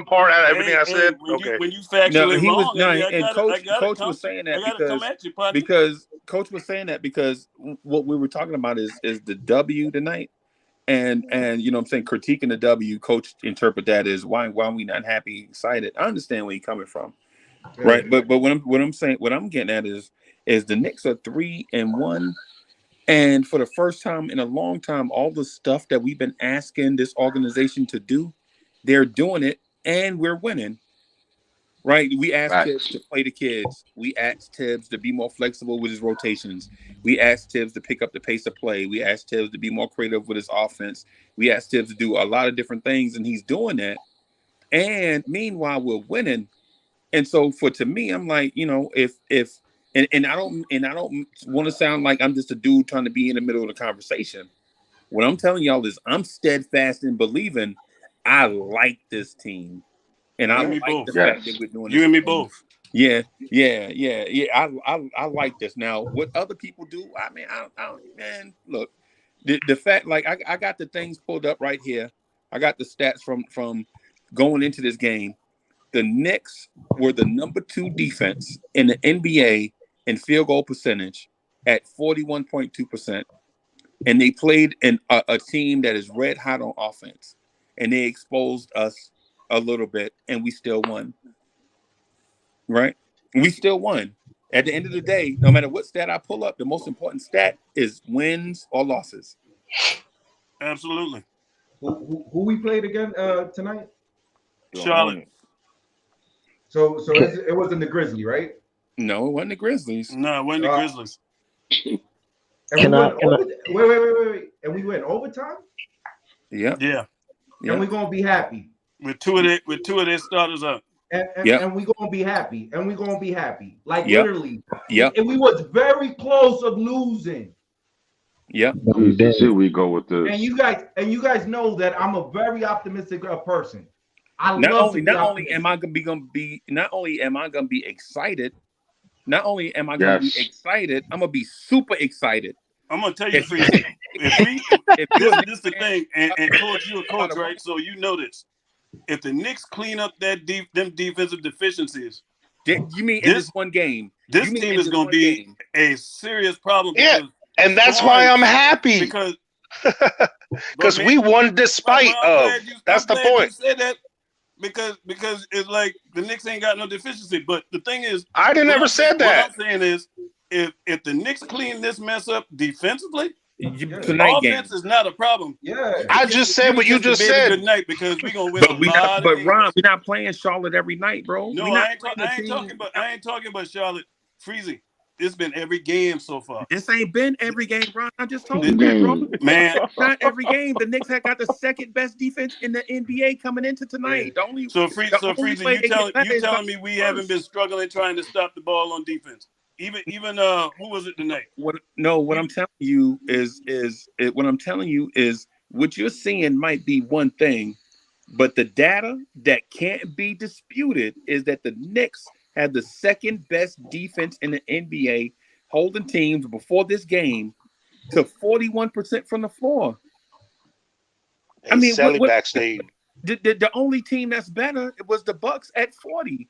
part out of everything I said. Okay. When you factually he was wrong, no, I and gotta coach come, was saying that I gotta come at you, partner. because coach was saying that because what we were talking about is the W tonight, and you know what I'm saying, critiquing the W. Coach interpret that as why are we not happy, excited? I understand where you're coming from, right? But what I'm saying, what I'm getting at is the Knicks are 3-1. And for the first time in a long time, all the stuff that we've been asking this organization to do, they're doing it, and we're winning. Right? We asked Tibbs to play the kids. We asked Tibbs to be more flexible with his rotations. We asked Tibbs to pick up the pace of play. We asked Tibbs to be more creative with his offense. We asked Tibbs to do a lot of different things, and he's doing that. And meanwhile, we're winning. And so to me, I'm like, you know, if I don't want to sound like I'm just a dude trying to be in the middle of the conversation. What I'm telling y'all is I'm steadfast in believing I like this team, and I like the fact that we're doing. You and me both. Yeah. I like this. Now, what other people do? I mean, I don't. Man, look, the fact, like I got the things pulled up right here. I got the stats from going into this game. The Knicks were the number 2 defense in the NBA in field goal percentage at 41.2%. And they played in a team that is red hot on offense. And they exposed us a little bit, and we still won. Right? We still won. At the end of the day, no matter what stat I pull up, the most important stat is wins or losses. Absolutely. Who we played again tonight? Charlotte. So it wasn't the Grizzlies, right? No, it wasn't the Grizzlies. No, it wasn't the Grizzlies. And Can we I? went Can I? wait. And we went overtime? Yeah. Yeah. And we're gonna be happy. With two of their starters up. And we gonna be happy. And we gonna be happy. Like literally. Yeah. And we was very close of losing. Yeah. Here we go with this. And you guys know that I'm a very optimistic person. Not only am I gonna be excited. Not only am I gonna be excited, I'm gonna be super excited. I'm gonna tell you, Freezy. This is the thing, and coach, you're a coach, right? So you know this. If the Knicks clean up them defensive deficiencies, you mean in this one game? This team is gonna be a serious problem. Yeah, and that's why I'm happy because we won despite of. That's the point. You said that because it's like the Knicks ain't got no deficiency. But the thing is, I didn't ever said that. What I'm saying is, if the Knicks clean this mess up defensively, tonight offense is not a problem. Yeah, I just said what you just said. Good night, because we're gonna win a lot. But Ron, we're not playing Charlotte every night, bro. No, I ain't talking about Charlotte. Freezy. It's been every game so far. This ain't been every game, Ron. I just told you, bro. Man, not every game. The Knicks had got the second best defense in the NBA coming into tonight. The only Freezy, you telling me we haven't been struggling trying to stop the ball on defense? Even who was it tonight? What I'm telling you is what you're seeing might be one thing, but the data that can't be disputed is that the Knicks had the second best defense in the NBA, holding teams before this game to 41% from the floor. I mean, backstage. The only team that's better was the Bucks at 40.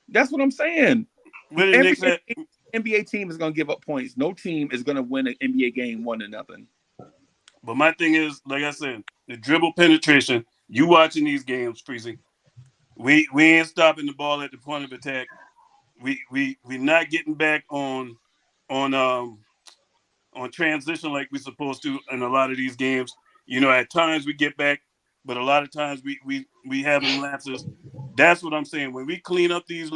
That's what I'm saying. Every NBA team is going to give up points. No team is going to win an NBA game 1-0. But my thing is, like I said, the dribble penetration. You watching these games, Freezy. We ain't stopping the ball at the point of attack. We not getting back on transition like we're supposed to in a lot of these games. You know, at times we get back, but a lot of times we having lapses. That's what I'm saying. When we clean up these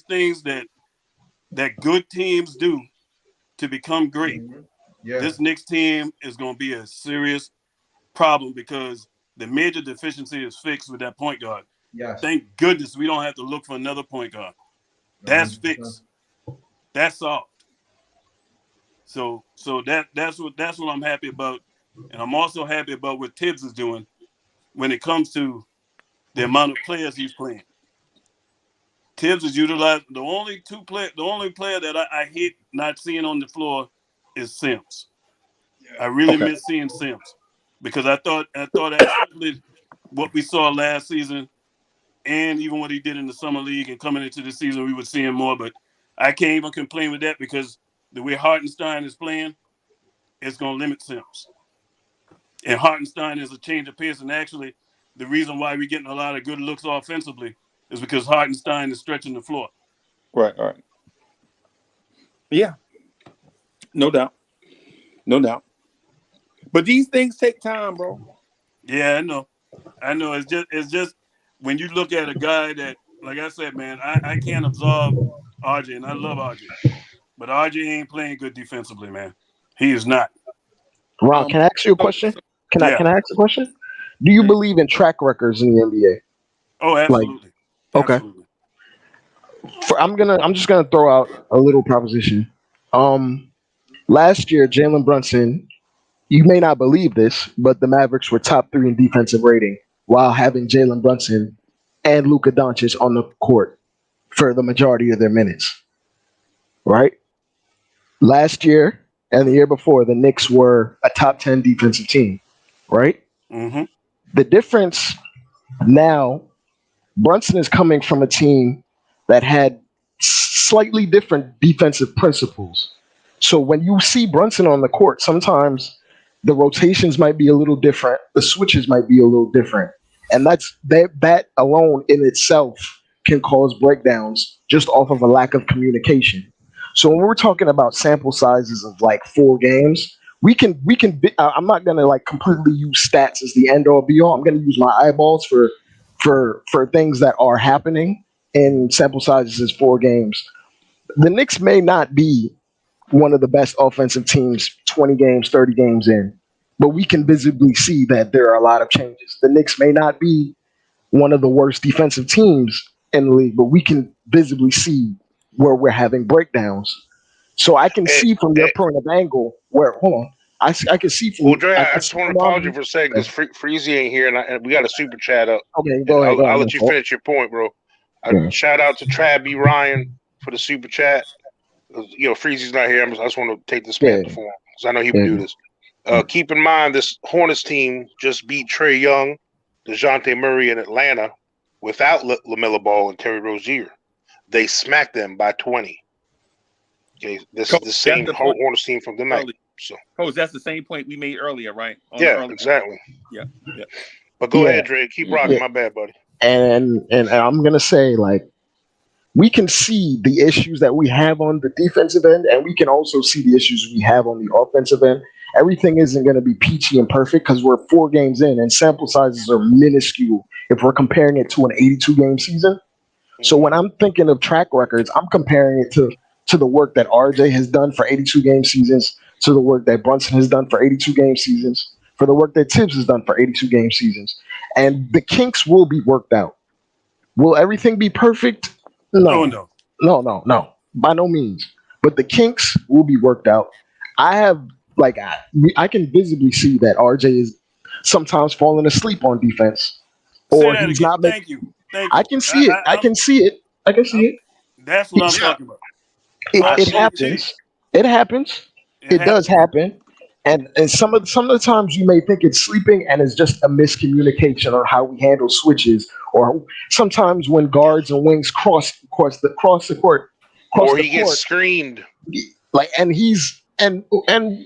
things that good teams do to become great, this Knicks team is going to be a serious problem because the major deficiency is fixed with that point guard. Yes. Thank goodness we don't have to look for another point guard. That's fixed. That's solved. So that's what I'm happy about, and I'm also happy about what Tibbs is doing when it comes to the amount of players he's playing. Tibbs is utilized. The only player that I hate not seeing on the floor is Sims. I really miss seeing Sims because I thought actually what we saw last season and even what he did in the summer league and coming into the season, we would see him more. But I can't even complain with that because the way Hartenstein is playing, it's going to limit Sims. And Hartenstein is a change of pace. And actually, the reason why we're getting a lot of good looks offensively is because Hartenstein is stretching the floor. Right. Yeah. No doubt. But these things take time, bro. Yeah, I know. It's just when you look at a guy that, like I said, man, I can't absorb RJ, and I love RJ. But RJ ain't playing good defensively, man. He is not. Ron, can I ask you a question? Can I ask a question? Do you believe in track records in the NBA? Oh, absolutely. Okay. Absolutely. I'm just gonna throw out a little proposition. Last year, Jalen Brunson, you may not believe this, but the Mavericks were top 3 in defensive rating while having Jalen Brunson and Luka Doncic on the court for the majority of their minutes. Right? Last year and the year before, the Knicks were a top 10 defensive team. Right? Mm-hmm. The difference now, Brunson is coming from a team that had slightly different defensive principles. So when you see Brunson on the court, sometimes the rotations might be a little different. The switches might be a little different. And that alone in itself can cause breakdowns just off of a lack of communication. So when we're talking about sample sizes of like 4 games, I'm not going to like completely use stats as the end all be all. I'm going to use my eyeballs for things that are happening. in sample sizes is 4 games. The Knicks may not be one of the best offensive teams 20 games, 30 games in, but we can visibly see that there are a lot of changes. The Knicks may not be one of the worst defensive teams in the league, but we can visibly see where we're having breakdowns. So I can see from your point of angle where, hold on, I can see from. Well, Dre, I just want to pause you for a second because Freezy ain't here, and we got a super chat up. Okay, go ahead. I'll let you finish your point, bro. Shout out to Trav B. Ryan for the super chat. You know, Freezy's not here. I just want to take this man for him because I know he would do this. Keep in mind, this Hornets team just beat Trae Young, DeJounte Murray in Atlanta without LaMelo Ball and Terry Rozier. They smacked them by 20. Okay, this is the same Hornets team from the night. So, that's the same point we made earlier, right? Exactly. Yeah. But go ahead, Dre. Keep rocking. My bad, buddy. And I'm gonna say, like, we can see the issues that we have on the defensive end, and we can also see the issues we have on the offensive end. Everything isn't going to be peachy and perfect because we're 4 games in, and sample sizes are minuscule if we're comparing it to an 82-game season. So when I'm thinking of track records, I'm comparing it to the work that RJ has done for 82-game seasons, to the work that Brunson has done for 82-game seasons, for the work that Tibbs has done for 82-game seasons. And the kinks will be worked out. Will everything be perfect? No. By no means. But the kinks will be worked out. I can visibly see that RJ is sometimes falling asleep on defense. Or he's not making. Thank you. I can see it. I can see it. That's what I'm talking about. It happens. It happens. It does happen. And some of the times you may think it's sleeping and it's just a miscommunication on how we handle switches, or sometimes when guards and wings cross the court, or he gets screened. Like, and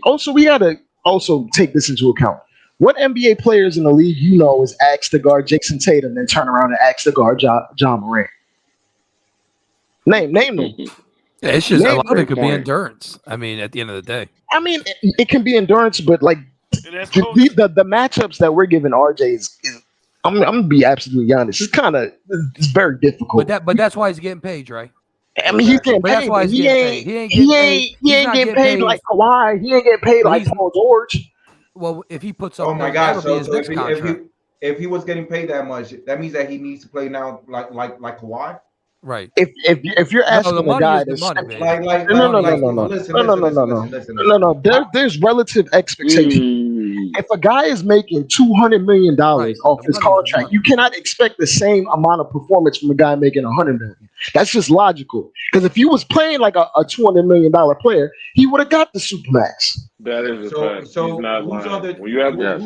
also we gotta also take this into account. What NBA players in the league is asked to guard Jason Tatum, then turn around and ask to guard John Morant? Name them. Yeah, it's just a lot of it could be endurance. I mean, at the end of the day. I mean, it can be endurance, but like the matchups that we're giving RJ is I'm gonna be absolutely honest. It's very difficult. But that's why he's getting paid, right? I mean, he's getting paid. That's why he ain't getting paid like Kawhi. He ain't getting paid like Paul George. Well, if he puts up, oh my God! So if he was getting paid that much, that means that he needs to play now like Kawhi. Right. If you're asking a guy to no, there's relative expectation. If a guy is making $200 million off his contract, you cannot expect the same amount of performance from a guy making $100 million. That's just logical. Because if he was playing like a $200 million player, he would have got the supermax. That is a fact. So he's not lying. When you have a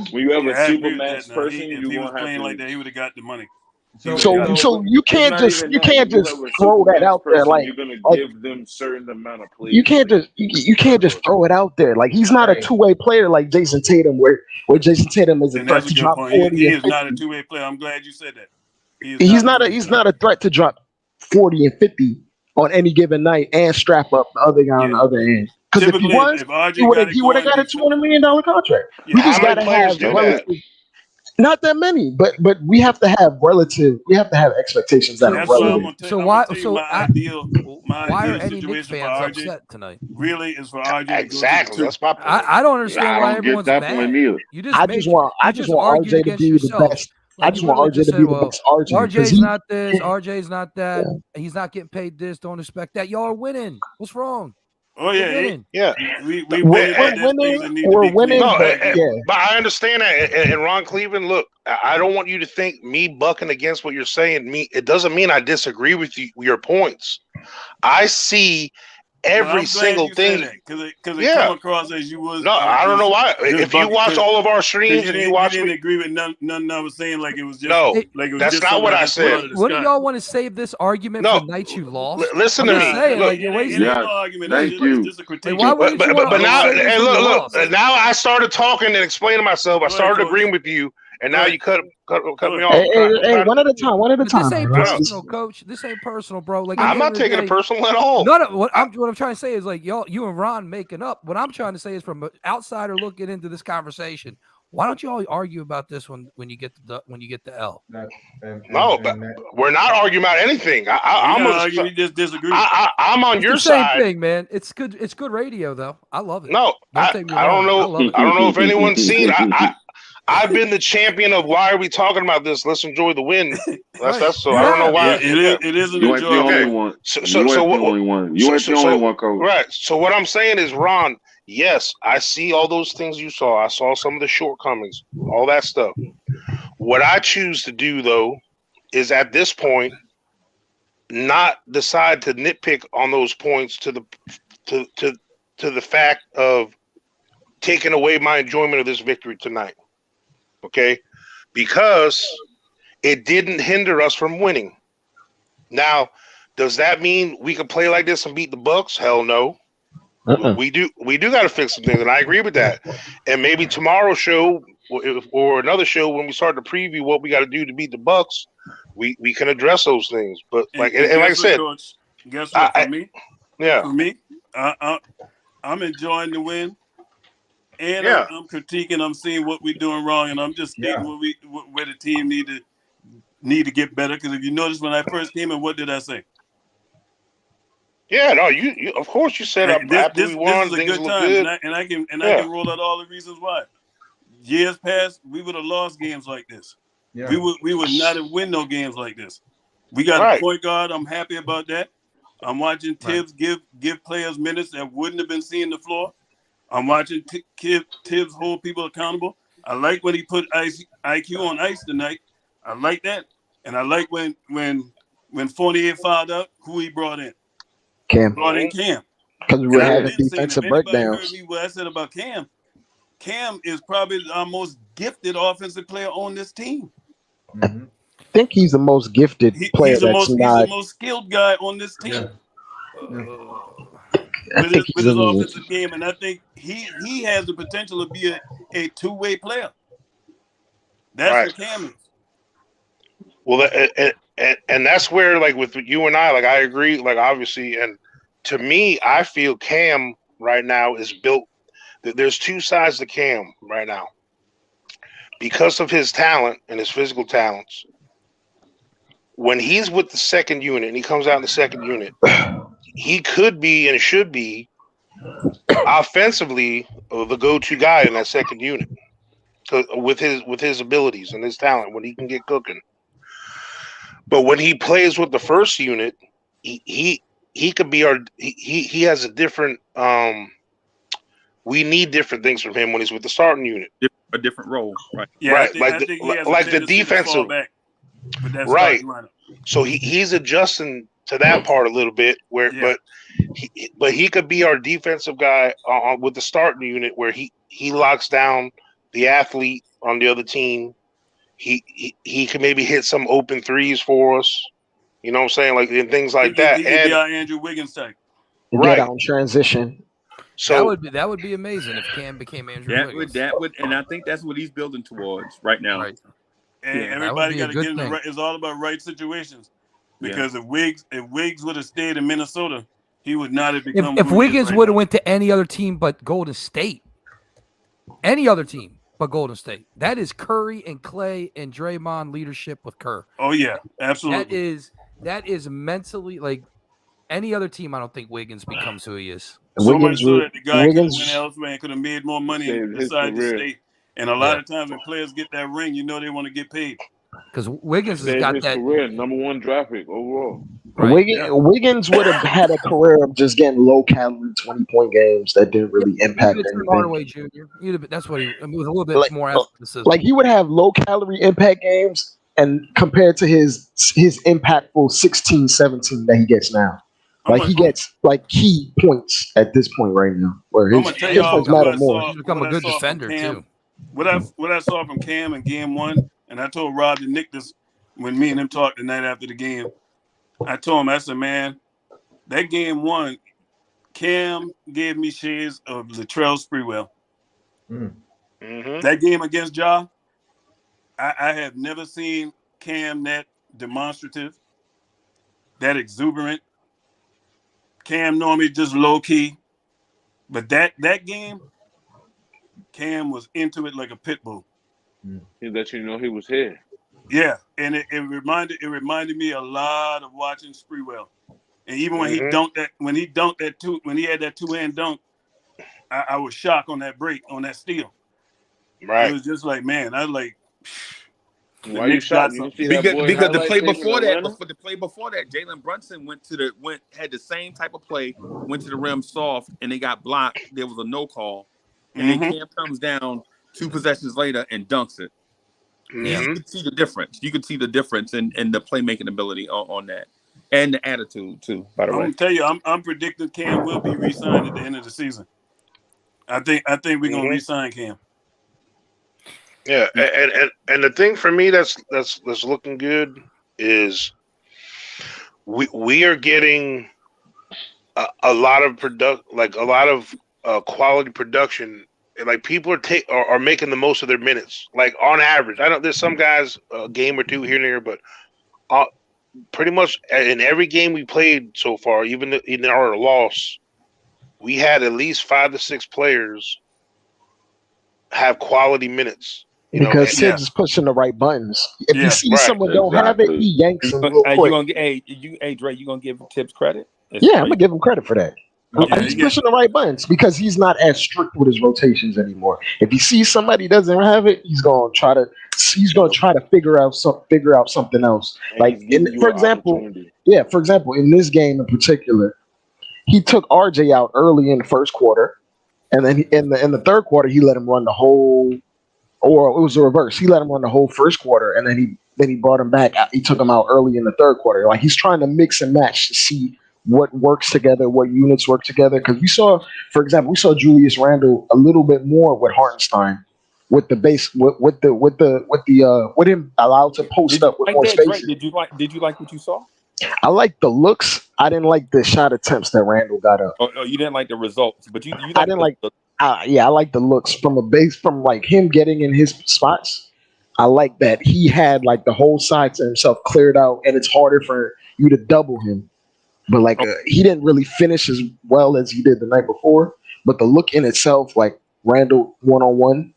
supermax person, if he was playing like that, he would have got the money. So you can't just throw that out there like you're gonna give them certain amount of plays. You can't just throw it out there like he's not a two-way player like Jason Tatum, where Jason Tatum is a threat to drop 40. He is not a two-way player. I'm glad you said that. He's not a threat to drop 40 and 50 on any given night and strap up the other guy on the other end. Because if he was, he would have got a $200 million contract. Yeah, we just gotta have relative. Not that many, but we have to have relative. We have to have expectations that are relevant. So why are any Knicks fans upset tonight? Really, is for RJ. Exactly, that's my point. I don't understand why everyone's mad. I just want RJ to be the best. I just want RJ to be the best. RJ's not this. RJ's not that. He's not getting paid this. Don't expect that. Y'all are winning. What's wrong? Oh yeah, we're winning. But I understand that. And Ron Cleveland, look, I don't want you to think me bucking against what you're saying. It doesn't mean I disagree with you, your points. I see every single thing because it come across as you was. No, I don't know why. If you watch all of our streams and you watch, didn't agree with none I was saying. Like it was just like it was that's not what I said. What do y'all want to save this argument for nights you lost? Listen to me. Thank you. Just a critique. But now, look. Now I started talking and explaining myself. I started agreeing with you. And now you cut me off. Hey, one at a time. This ain't personal, Coach. This ain't personal, bro. Like I'm not taking it personal at all. No. What I'm trying to say is like you and Ron making up. What I'm trying to say is from an outsider looking into this conversation. Why don't you all argue about this when you get the L? We're not arguing about anything. We just disagree. I'm on your same side. thing, man. It's good. It's good radio, though. I love it. No, I don't know. I don't know if anyone's seen. I've been the champion of why are we talking about this? Let's enjoy the win. That's so. I don't know why. It is an enjoyable. You ain't the only one. You ain't the only one. You ain't the only one, Coach. Right. So what I'm saying is, Ron. Yes, I see all those things you saw. I saw some of the shortcomings, all that stuff. What I choose to do, though, is at this point not decide to nitpick on those points to the fact of taking away my enjoyment of this victory tonight. Okay? Because it didn't hinder us from winning. Now, does that mean we can play like this and beat the Bucks? Hell no. We do got to fix some things, and I agree with that. And maybe tomorrow's show or another show when we start to preview what we got to do to beat the Bucks, we can address those things. But like I said, Coach, guess what? For me, yeah, I'm enjoying the win, and I'm critiquing. I'm seeing what we're doing wrong, and I'm just stating where the team need to get better. Because if you notice, when I first came in, what did I say? Yeah, no, you of course you said after we won, things look good, and I can roll out all the reasons why. Years past, we would have lost games like this. Yeah. We would not have win no games like this. We got a point guard. I'm happy about that. I'm watching Tibbs give players minutes that wouldn't have been seeing the floor. I'm watching Tibbs hold people accountable. I like when he put IQ on ice tonight. I like that, and I like when Fournier fouled out who he brought in. Cam. Brought in Cam. Because we were having defensive breakdowns. Heard me what I said about Cam. Cam is probably our most gifted offensive player on this team. Mm-hmm. I think he's the most gifted player. He's the most skilled guy on this team. With his offensive game, and I think he has the potential to be a two-way player. That's what Cam is. Well, and that's where, like, with you and I agree, like, obviously, and to me, I feel Cam right now is built. There's two sides to Cam right now. Because of his talent and his physical talents, when he's with the second unit and he comes out in the second unit, he could be and should be offensively the go-to guy in that second unit with his abilities and his talent when he can get cooking. But when he plays with the first unit, he could be he has a different we need different things from him when he's with the starting unit. A different role, right? Yeah, right. I think the defensive. Right. So he's adjusting to that part a little bit, but he could be our defensive guy with the starting unit where he locks down the athlete on the other team. He can maybe hit some open threes for us. You know what I'm saying? Like, and things like that. He could be our Andrew Wiggins type. Right. On transition. So that would be amazing if Cam became Andrew Wiggins. That would, and I think that's what he's building towards right now. Right. And everybody got to get in the right. It's all about right situations. Because if Wiggs would have stayed in Minnesota, he would not have become. If Wiggins would have went to any other team but Golden State, any other team but Golden State, that is Curry and Clay and Draymond leadership with Kerr. Oh yeah, absolutely. That is mentally like any other team. I don't think Wiggins becomes who he is. So much so that the guy could have went elsewhere, could have made more money and decided to stay. And a lot of times when players get that ring, you know they want to get paid. Because Wiggins has got that career, number one draft pick overall. Right. Wiggins would have had a career of just getting low-calorie 20-point games that didn't really impact anything. Hardaway Jr. That's what with a little bit more athleticism. Like he would have low-calorie impact games, and compared to his impactful 16, 17 that he gets now. Like he gets like key points at this point right now, where his points matter more. He's become a good defender too. What I saw from Cam in game one, and I told Rob to Nick this when me and him talked the night after the game. I told him, I said, man, that game one, Cam gave me shades of Latrell Sprewell. Mm-hmm. That game against Ja, I have never seen Cam that demonstrative, that exuberant. Cam normally just low key, but that game, Cam was into it like a pit bull. He let you know he was here. Yeah, and it reminded me a lot of watching Sprewell. And even when he had that two-hand dunk, I was shocked on that break, on that steal. Right. It was just like, man, I was like, why you shocked? You see that boy because the highlight play tape in before that, Atlanta? Jalen Brunson had the same type of play, went to the rim soft, and they got blocked. There was a no call, and then Cam comes down 2 possessions later and dunks it. Yeah. You could see the difference. You could see the difference in the playmaking ability on that, and the attitude too. By the way, I'm gonna tell you, I'm predicting Cam will be re-signed at the end of the season. I think we're gonna re-sign Cam. Yeah, and the thing for me that's looking good is we are getting a lot of quality production. Like people are making the most of their minutes. Like on average, I know there's some guys a game or two here and there, but pretty much in every game we played so far, even in our loss, we had at least 5 to 6 players have quality minutes. Because Sid's is pushing the right buttons. If you see someone don't have it, he yanks them real quick. Dre, you gonna give Tibbs credit? Yeah, I'm gonna give him credit for that. He's pushing the right buttons because he's not as strict with his rotations anymore. If he sees somebody doesn't have it, he's gonna try to figure out something else. Like for example, in this game in particular, he took RJ out early in the first quarter, and then in the third quarter he let him run the whole, or it was the reverse. He let him run the whole first quarter, and then he brought him back. He took him out early in the third quarter. Like he's trying to mix and match to see what works together, what units work together. Because we saw Julius Randle a little bit more with Hartenstein, with the base, with him allowed to post up with more space. Did you like what you saw? I like the looks. I didn't like the shot attempts that Randle got up. Oh, you didn't like the results, but I didn't like. I like the looks from like him getting in his spots. I like that he had like the whole side to himself cleared out, and it's harder for you to double him. But like he didn't really finish as well as he did the night before. But the look in itself, like Randle 1-on-1,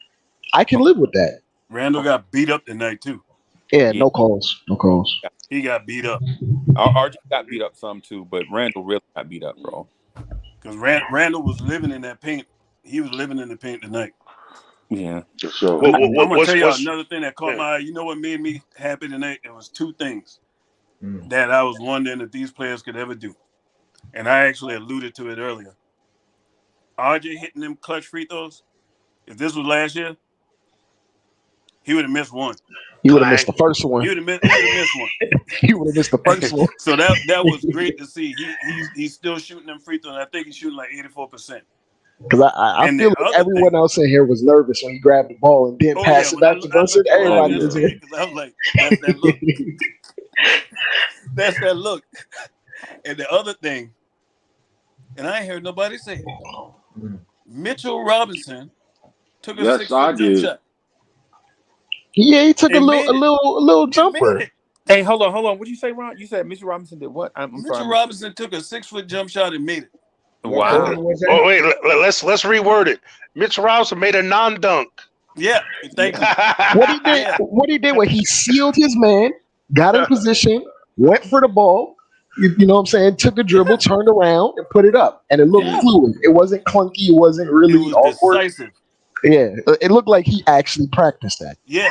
I can live with that. Randle got beat up tonight too. Yeah, no calls. He got beat up. RJ got beat up some too, but Randle really got beat up, bro. Because Randle was living in that paint. He was living in the paint tonight. Yeah. So I'm gonna tell you another thing that caught my eye. You know what made me happy tonight? It was 2 things that I was wondering if these players could ever do. And I actually alluded to it earlier. RJ hitting them clutch free throws. If this was last year, he would have missed one. He would have missed the first one. He would have missed one. He would have missed the first one. So that was great to see. He's still shooting them free throws. I think he's shooting like 84%. Because I feel like everyone else in here was nervous when he grabbed the ball and didn't pass it back to Brunson. Everybody was here. I was like, that's that look. That's that look. And the other thing, and I ain't heard nobody say it, Mitchell Robinson took a 6-foot jump shot. Yeah, he took a little jumper. Hey, hold on. What did you say, Ron? You said Mitchell Robinson did what? Mitchell Robinson took a 6-foot jump shot and made it. Wow. Oh wait, let's reword it. Mitchell Robinson made a non-dunk. Yeah, thank you. What he did was he sealed his man, got in position, went for the ball. You know what I'm saying? Took a dribble, turned around, and put it up, and it looked fluid. It wasn't clunky. It wasn't really awkward. Decisive. Yeah, it looked like he actually practiced that. Yeah.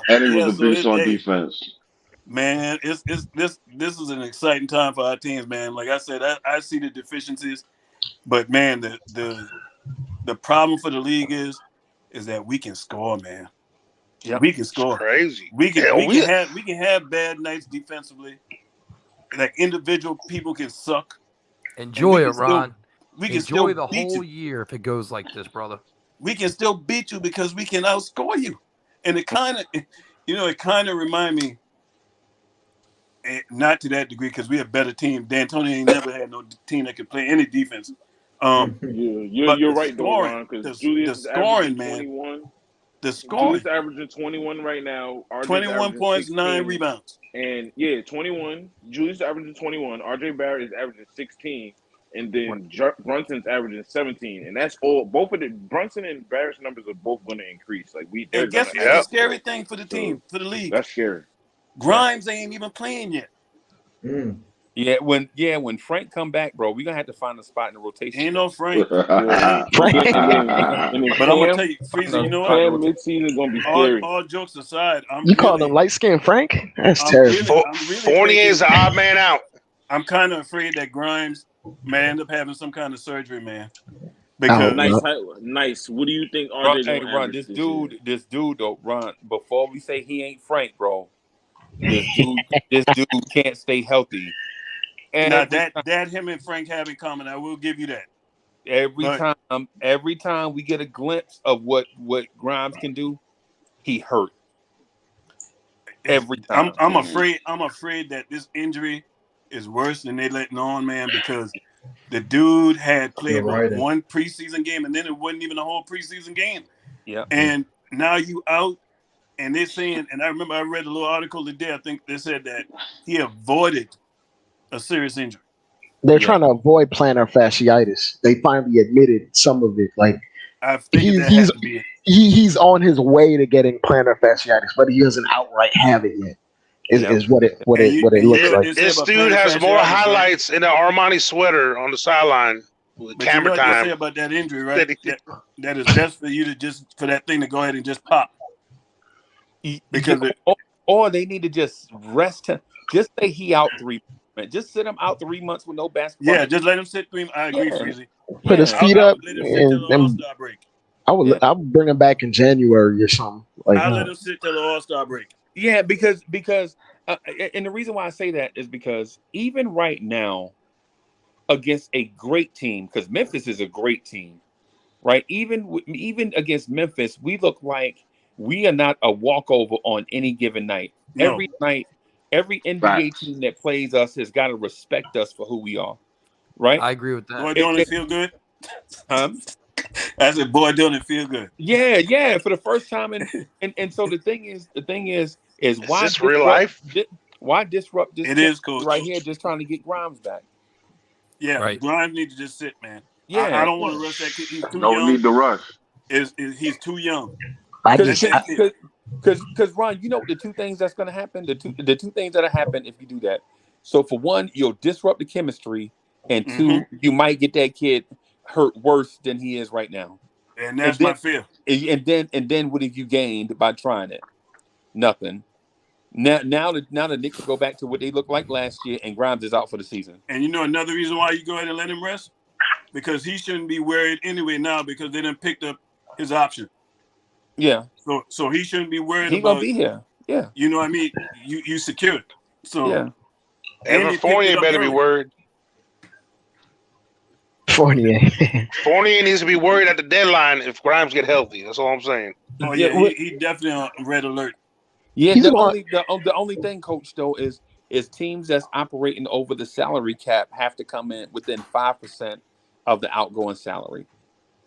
And he was a beast on defense. Man, this is an exciting time for our teams, man. Like I said, I see the deficiencies, but man, the problem for the league is that we can score, man. Yeah, we can score. It's crazy. We can have bad nights defensively. Like individual people can suck. Enjoy it, Ron. We can enjoy still the beat whole you. year if it goes like this, brother. We can still beat you because we can outscore you. And it kind of remind me, not to that degree because we're a better team. D'Antoni ain't never had no team that could play any defense. You're right, though, Ron, because Julius is scoring, man. 21. The scoring. Julius averaging 21 right now. 21 points, 9 rebounds. And 21. Julius averaging 21. RJ Barrett is averaging 16. and then Brunson's averaging 17, and that's all. Both of the Brunson and Barrett's numbers are both going to increase. Like they're And guess going what's to the scary thing for the team, for the league? That's scary. Grimes ain't even playing yet. Yeah, when Frank come back, bro, we're gonna have to find a spot in the rotation. Ain't no Frank. But I'm gonna tell you, Freezer, you know what? Cam mid-season gonna be scary. All jokes aside, You call him light skinned Frank? That's terrible. Fournier's the odd man out. I'm kind of afraid that Grimes may end up having some kind of surgery, man. Because nice. What do you think? RJ This dude though, Ron. Before we say he ain't Frank, bro, this dude can't stay healthy. And now that him and Frank have in common, I will give you that. Every time we get a glimpse of what Grimes can do, he hurt. Every time. I'm afraid that this injury is worse than they letting on, man, because the dude had played one preseason game, and then it wasn't even a whole preseason game. Yeah. And now you out, and they're saying, and I remember I read a little article today, I think they said that he avoided a serious injury. They're trying to avoid plantar fasciitis. They finally admitted some of it. Like I figured that had to be it. He's on his way to getting plantar fasciitis, but he doesn't outright have it yet. Is what it looks like. This dude has more highlights in an Armani sweater on the sideline with camera time. What you say about that injury, right? that is best for you to for that thing to go ahead and just pop. Because or they need to just rest him. Just say he out 3 months. Just sit him out 3 months with no basketball. Yeah, just let him sit 3 months. I agree, Freezy. Put his feet up. Let him sit till the All-Star break. I'll bring him back in January or something. I'll let him sit till the All-Star break. Yeah, because and the reason why I say that is because even right now, against a great team, because Memphis is a great team, right? Even against Memphis, we look like we are not a walkover on any given night. No. Every night, every NBA team that plays us has got to respect us for who we are, right? I agree with that. Boy, don't it feel good? I said, boy, don't it feel good? Yeah, for the first time, and so the thing is why this real life? Why disrupt this? It is cool right here, just trying to get Grimes back. Yeah, right. Grimes needs to just sit, man. Yeah, I don't want to rush that kid. He's too No young. need to rush. He's too young. Because Ron, you know the two things that's going to happen. The two things that'll happen if you do that. So for one, you'll disrupt the chemistry, and two, you might get that kid hurt worse than he is right now. And that's my fear. And then what have you gained by trying it? Nothing. Now the Knicks go back to what they looked like last year, and Grimes is out for the season. And you know another reason why you go ahead and let him rest? Because he shouldn't be worried anyway now because they done picked up his option. Yeah. So he shouldn't be worried He about. gonna be here. Yeah. You know what I mean? You secured. So yeah. Evan Fournier better be worried. Fournier needs to be worried at the deadline if Grimes get healthy. That's all I'm saying. Oh yeah, he definitely on red alert. Yeah, the only thing, Coach, though, is teams that's operating over the salary cap have to come in within 5% of the outgoing salary.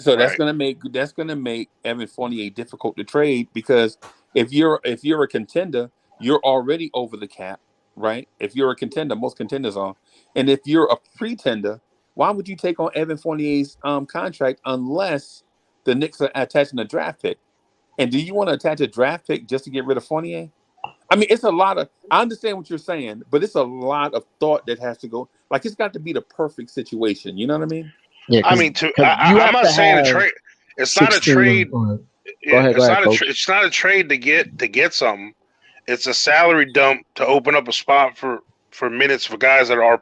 So that's gonna make Evan Fournier difficult to trade because if you're a contender, you're already over the cap, right? If you're a contender, most contenders are, and if you're a pretender, why would you take on Evan Fournier's contract unless the Knicks are attaching a draft pick? And do you want to attach a draft pick just to get rid of Fournier? I mean, it's a lot of. I understand what you're saying, but it's a lot of thought that has to go. Like it's got to be the perfect situation. You know what I mean? Yeah. I mean, I'm not saying a trade. It's not a trade. It's not a trade to get something. It's a salary dump to open up a spot for minutes for guys that are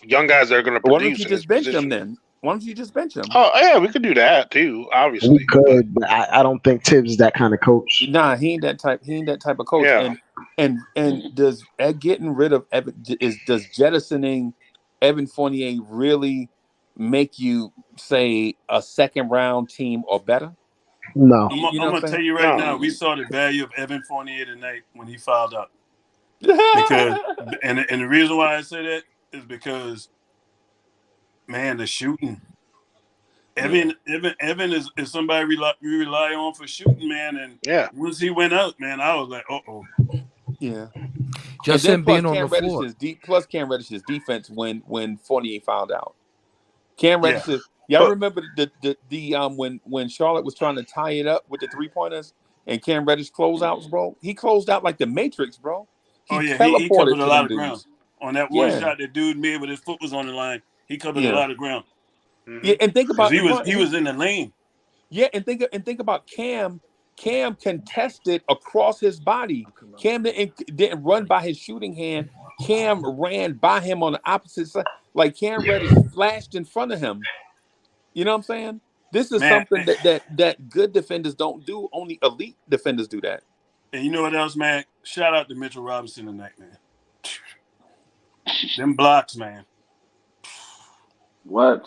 young guys that are going to produce. Why don't you just bench them then? Why don't you just bench him? Oh yeah, we could do that too. Obviously, we could, but I don't think Tibbs is that kind of coach. Nah, he ain't that type. He ain't that type of coach. Yeah. And does getting rid of does jettisoning Evan Fournier really make you say a second round team or better? No. I'm gonna tell you right now. We saw the value of Evan Fournier tonight when he fouled out. Because and the reason why I say that is because. Man, the shooting. Evan is somebody we rely on for shooting, man. And once he went out, man, I was like, yeah. Just him being on the floor. Plus Cam Reddish's defense when Fournier fouled out. Cam Reddish. Yeah. Y'all remember the when Charlotte was trying to tie it up with the 3-pointers and Cam Reddish closeouts, bro? He closed out like the Matrix, bro. He he covered teleported a to lot them of ground dudes. on that one shot that dude made with his foot was on the line. He covered a lot of ground. Mm-hmm. Yeah, and think about he was in the lane. Yeah, and think about Cam. Cam contested across his body. Cam didn't run by his shooting hand. Cam ran by him on the opposite side. Like Cam Reddish flashed in front of him. You know what I'm saying? This is something that good defenders don't do. Only elite defenders do that. And you know what else, man? Shout out to Mitchell Robinson tonight, man. Them blocks, man. What?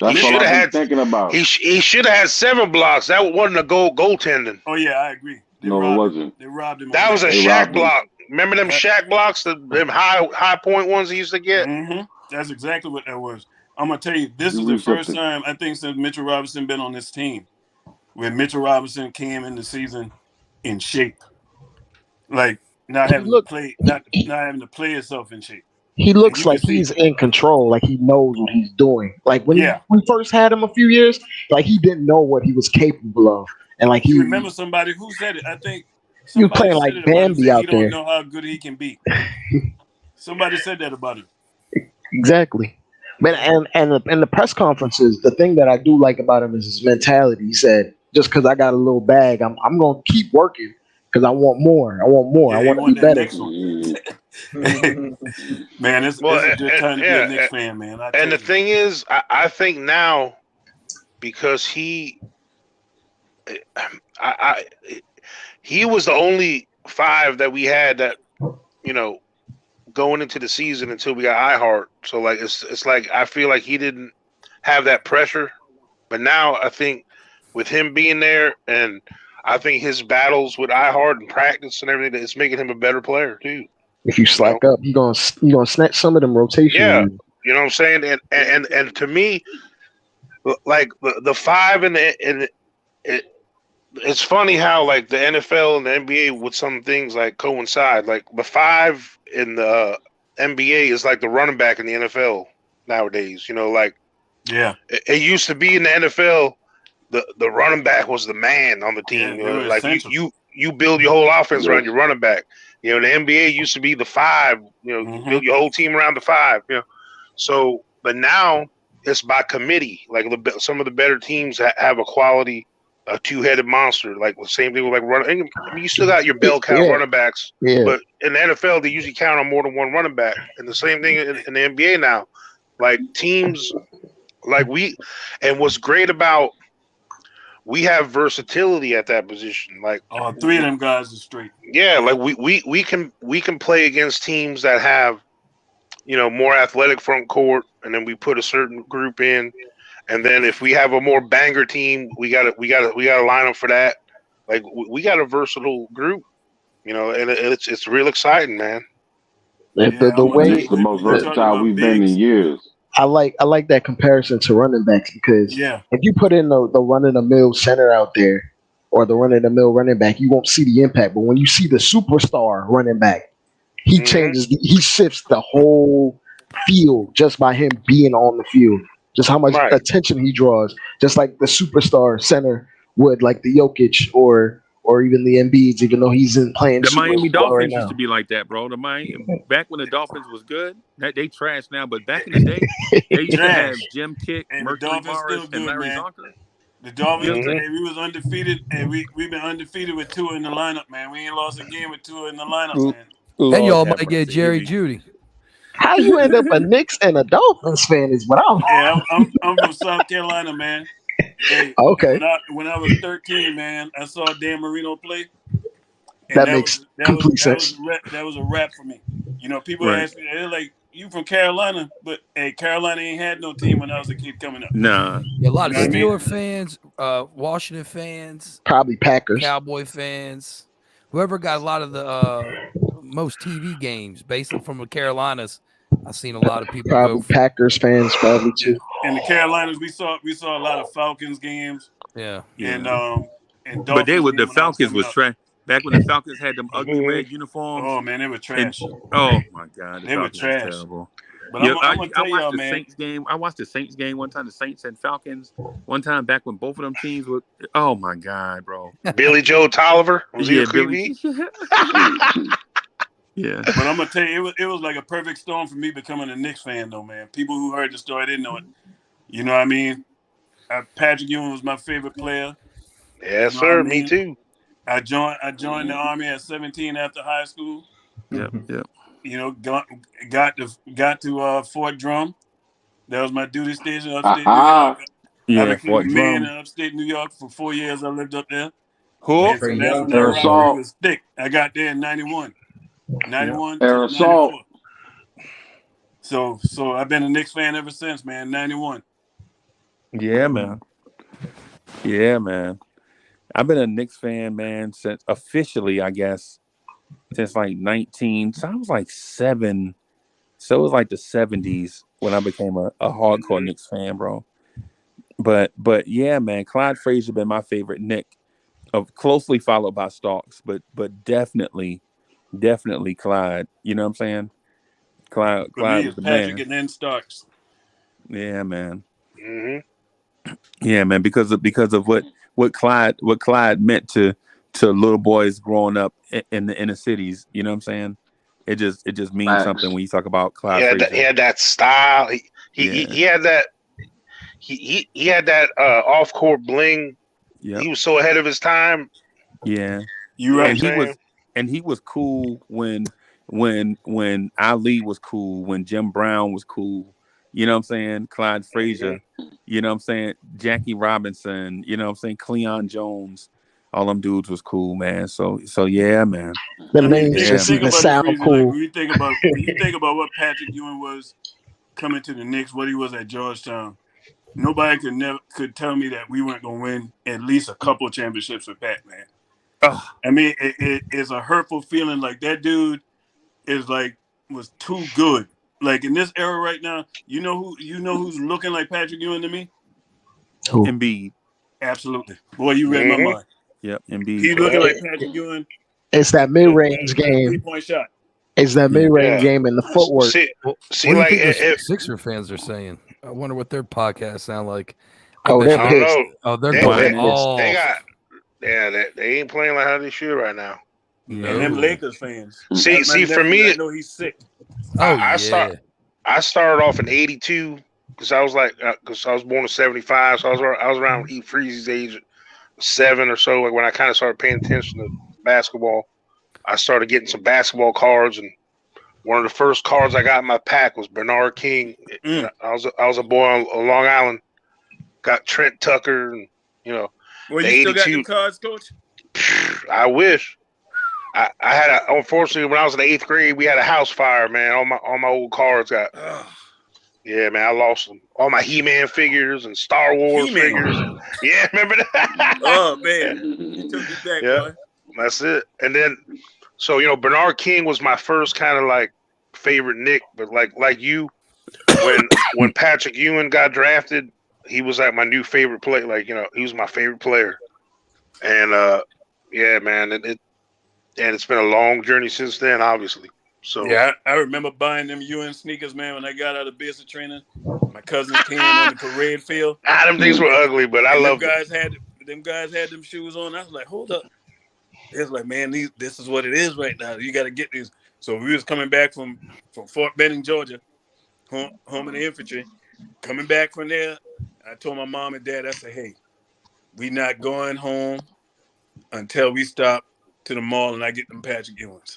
That's what I've been thinking about. He should have had 7 blocks. That wasn't a goaltending. Oh yeah, I agree. It wasn't. They robbed him. That was a Shaq block. Remember them Shaq blocks, them high point ones he used to get? Mm-hmm. That's exactly what that was. I'm gonna tell you, this is the first time I think since Mitchell Robinson been on this team, where Mitchell Robinson came in the season in shape, like not having to play himself in shape. He looks like he's in control, like he knows what he's doing. Like when we first had him a few years, like he didn't know what he was capable of, and like you remember somebody who said it. I think he was playing like Bambi out there. He don't know how good he can be. Somebody said that about him. Exactly. But and in the press conferences, the thing that I do like about him is his mentality. He said, "Just because I got a little bag, I'm gonna keep working because I want more. I want more. I want to be better." Man, this is a good time to be a Knicks fan, man. And the thing is, I think now because he was the only 5 that we had that going into the season until we got iHeart. So like it's like I feel like he didn't have that pressure, but now I think with him being there, and I think his battles with iHeart and practice and everything, it's making him a better player too. If you slack up, you gonna snatch some of them rotations. Yeah, you know what I'm saying. And to me, like the 5 it's funny how like the NFL and the NBA with some things like coincide. Like the 5 in the NBA is like the running back in the NFL nowadays. Like it used to be in the NFL, the running back was the man on the team. Like you build your whole offense around your running back. The NBA used to be the 5. Build your whole team around the 5. So, but now it's by committee. Like some of the better teams have a quality. A 2-headed monster, like the same thing with like running. I mean, you still got your bell count running backs, but in the NFL they usually count on more than one running back. And the same thing in the NBA now, like teams, like what's great about we have versatility at that position. Like 3 of them guys are straight. Yeah, like we can play against teams that have more athletic front court, and then we put a certain group in. And then if we have a more banger team, we gotta line up for that. Like we got a versatile group, and it's real exciting, man. The way it's the most versatile we've been in years. I like that comparison to running backs because if you put in the run of the mill center out there or the run of the mill running back, you won't see the impact. But when you see the superstar running back, he changes, he shifts the whole field just by him being on the field. Just how much attention he draws, just like the superstar center would, like the Jokic or even the Embiids, even though he's in playing. The Miami Dolphins right used to be like that, bro. Back when the Dolphins was good, they trashed now, but back in the day, they used to have Jim Kick, Mercury Morris, and Larry Zonker. The Dolphins, we was undefeated, and we've been undefeated with 2 in the lineup, man. We ain't lost a game with 2 in the lineup, man. And y'all might get Jerry Jeudy. How you end up a Knicks and a Dolphins fan is what I'm. Yeah, I'm from South Carolina, man. Hey, okay. When I was 13, man, I saw Dan Marino play. That makes complete sense. That was a wrap for me. People ask me, they're like, "You from Carolina?" But hey, Carolina ain't had no team when I was a kid coming up. Nah, a lot of Steeler fans, Washington fans, probably Packers, Cowboy fans, whoever got a lot of the most TV games based from the Carolinas. I've seen a lot of people probably Packers fans probably too. In the Carolinas, we saw a lot of Falcons games. Yeah. And but the Falcons was trash. Back when the Falcons had them ugly red uniforms. Oh man, they were trash. Oh my God, they were trash. Terrible. But Yeah, I'm gonna tell I watched y'all, the man. Saints game. I watched the Saints game one time. The Saints and Falcons one time back when both of them teams were. Oh my God, bro! Billy Joe Tolliver was he a Billy. QB? Yeah. But I'm gonna tell you, it was like a perfect storm for me becoming a Knicks fan, though, man. People who heard the story didn't know it. You know what I mean? Patrick Ewing was my favorite player. Yes, You know what I sir. mean? Me too. I joined the Army at 17 after high school. Yep. You know, got to Fort Drum. That was my duty station, upstate New York. I became Fort a mayor in Drum. upstate New York for 4 years. I lived up there. Who? And so that's when that rivalry was thick. I got there in 91. 91 to 94. So I've been a Knicks fan ever since, man. 91. Yeah, man. Yeah, man. I've been a Knicks fan, man, since officially, I guess, since like 19. So I was like 7. So it was like the 70s when I became a hardcore Knicks fan, bro. But yeah, man, Clyde Frazier been my favorite Knick, closely followed by Starks, but definitely Clyde. You know what I'm saying? Clyde For me, was it's the Patrick man. and then Starks. Yeah, man. Mm-hmm. Yeah, man. Because of what Clyde meant to little boys growing up in the inner cities. You know what I'm saying? It just means something when you talk about Clyde Frazier. He had that style. He had that. He had that off court bling. Yeah, he was so ahead of his time. Yeah, you right. And he was cool when Ali was cool, when Jim Brown was cool. You know what I'm saying? Clyde Frazier. You know what I'm saying? Jackie Robinson. You know what I'm saying? Cleon Jones. All them dudes was cool, man. So yeah, man. The names just even sound cool. Like, when you think about what Patrick Ewing was coming to the Knicks, what he was at Georgetown, nobody could tell me that we weren't going to win at least a couple of championships with Pat, man. I mean, it's a hurtful feeling. Like, that dude was too good. Like, in this era right now, you know who's looking like Patrick Ewing to me? Who? Embiid. Absolutely. Boy, you read my mind. Yep, Embiid. He's looking like Patrick Ewing. It's that mid-range game. 3-point shot. It's that mid-range game and the footwork. What do you think the Sixer fans are saying? I wonder what their podcast sound like. They're I pissed. don't know. Oh, they're going off. They ain't playing like how they should right now. And them Lakers fans. See, for me, I know he's sick. I started off in '82 because I was born in '75, so I was around E. Freeze's age 7 or so. Like when I kind of started paying attention to basketball, I started getting some basketball cards, and one of the first cards I got in my pack was Bernard King. I was a boy on Long Island. Got Trent Tucker, and Well, you still got the cards, Coach? I wish. I had unfortunately when I was in the 8th grade, we had a house fire, man. All my old cards got. Yeah, man, I lost them. All my He-Man figures and Star Wars figures. Yeah, remember that? Oh man, you took it back, boy. That's it. And then, so Bernard King was my first kind of like favorite Knick, but like you, when Patrick Ewing got drafted, he was like my new favorite player. Like he was my favorite player. And yeah, man, it's been a long journey since then, obviously. So yeah, I remember buying them UN sneakers, man, when I got out of basic training. My cousins came on the parade field. Them things were ugly, but I loved them. Them guys had them shoes on. I was like, hold up. It's like, man, this is what it is right now. You got to get these. So we was coming back from Fort Benning, Georgia, home in the infantry. Coming back from there, I told my mom and dad, I said, hey, we not going home until we stop to the mall and I get them Patrick Ewings.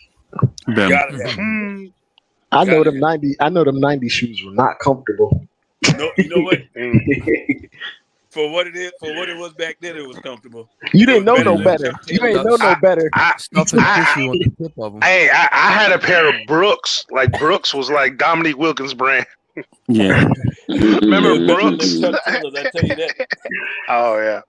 I know them 90 shoes were not comfortable. No, you know what? For what it was back then, it was comfortable. You didn't know no better. You ain't know no better. I had a pair of Brooks. Like Brooks was like Dominique Wilkins' brand. Yeah. Remember Brooks? I tell you that. Oh yeah.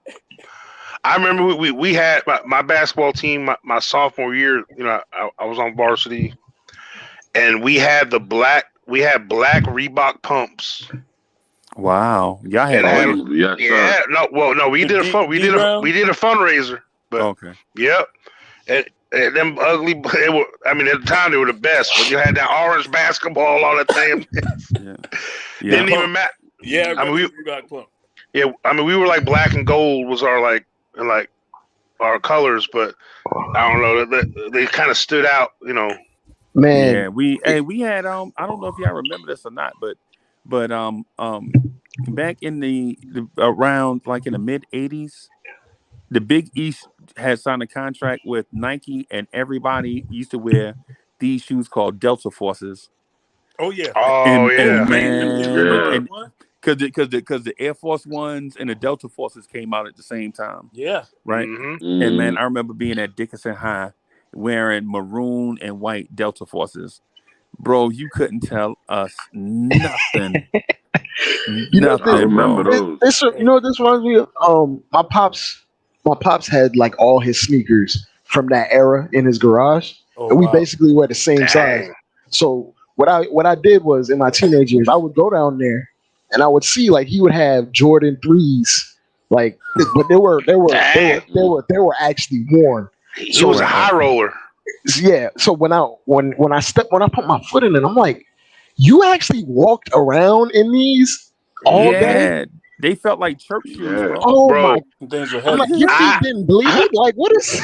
I remember we had my basketball team my sophomore year. I was on varsity, and we had black Reebok pumps. Wow, y'all had no, we did a fundraiser. But okay, yep, them ugly. They were, I mean, at the time they were the best. But you had that orange basketball, all that thing. Didn't even matter. Yeah, I mean, we were like black and gold was our like our colors, but I don't know. They kind of stood out, you know. Man, yeah, we had I don't know if y'all remember this or not, but back in the around like in the mid '80s, the Big East had signed a contract with Nike, and everybody used to wear these shoes called Delta Forces. Oh yeah. Oh yeah. And man, What? because the Air Force Ones and the Delta Forces came out at the same time. Yeah. Right. Mm-hmm. And man, I remember being at Dickinson High wearing maroon and white Delta Forces. Bro, you couldn't tell us nothing. Nothing, I remember bro. those. This reminds me of my pops had like all his sneakers from that era in his garage. Oh, and we wow. basically were the same size. So what I did was in my teenage years, I would go down there and I would see like he would have Jordan 3s, like, but they were actually worn. He was a high roller. Yeah. So when I put my foot in it, I'm like, you actually walked around in these all day? They felt like church shoes, bro. Oh Bro, my! Things are I'm heavy. like, your feet didn't bleed? Like, what is?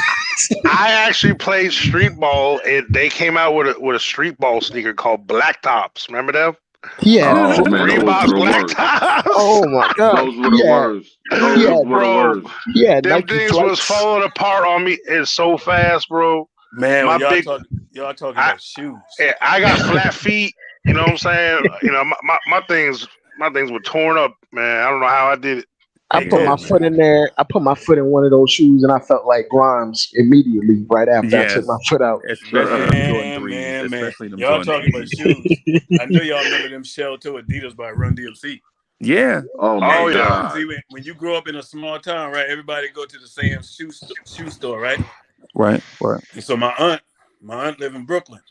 I actually played street ball, and they came out with a street ball sneaker called Black Tops. Remember them? Yeah. Oh man, those Reebok were the Black worst. Tops. Oh my god. Those were the worst. Those were the bro. worst. Yeah, Them Nike things was Flights. falling apart on me. It's so fast, bro. Man, My y'all big- talking about shoes. Yeah, I got flat feet. You know what I'm saying? You know, my things were torn up, man. I don't know how I did it. I put my foot in there. I put my foot in one of those shoes, and I felt like Grimes immediately right after I took my foot out. Especially them Jordan 3s. Man. Especially them Y'all Jordan talking about shoes. I know y'all remember them shell toe Adidas by Run DMC. Yeah. Oh my Oh, yeah. god. See, when you grow up in a small town, right? Everybody go to the same shoe store, right? Right. And so my aunt lived in Brooklyn,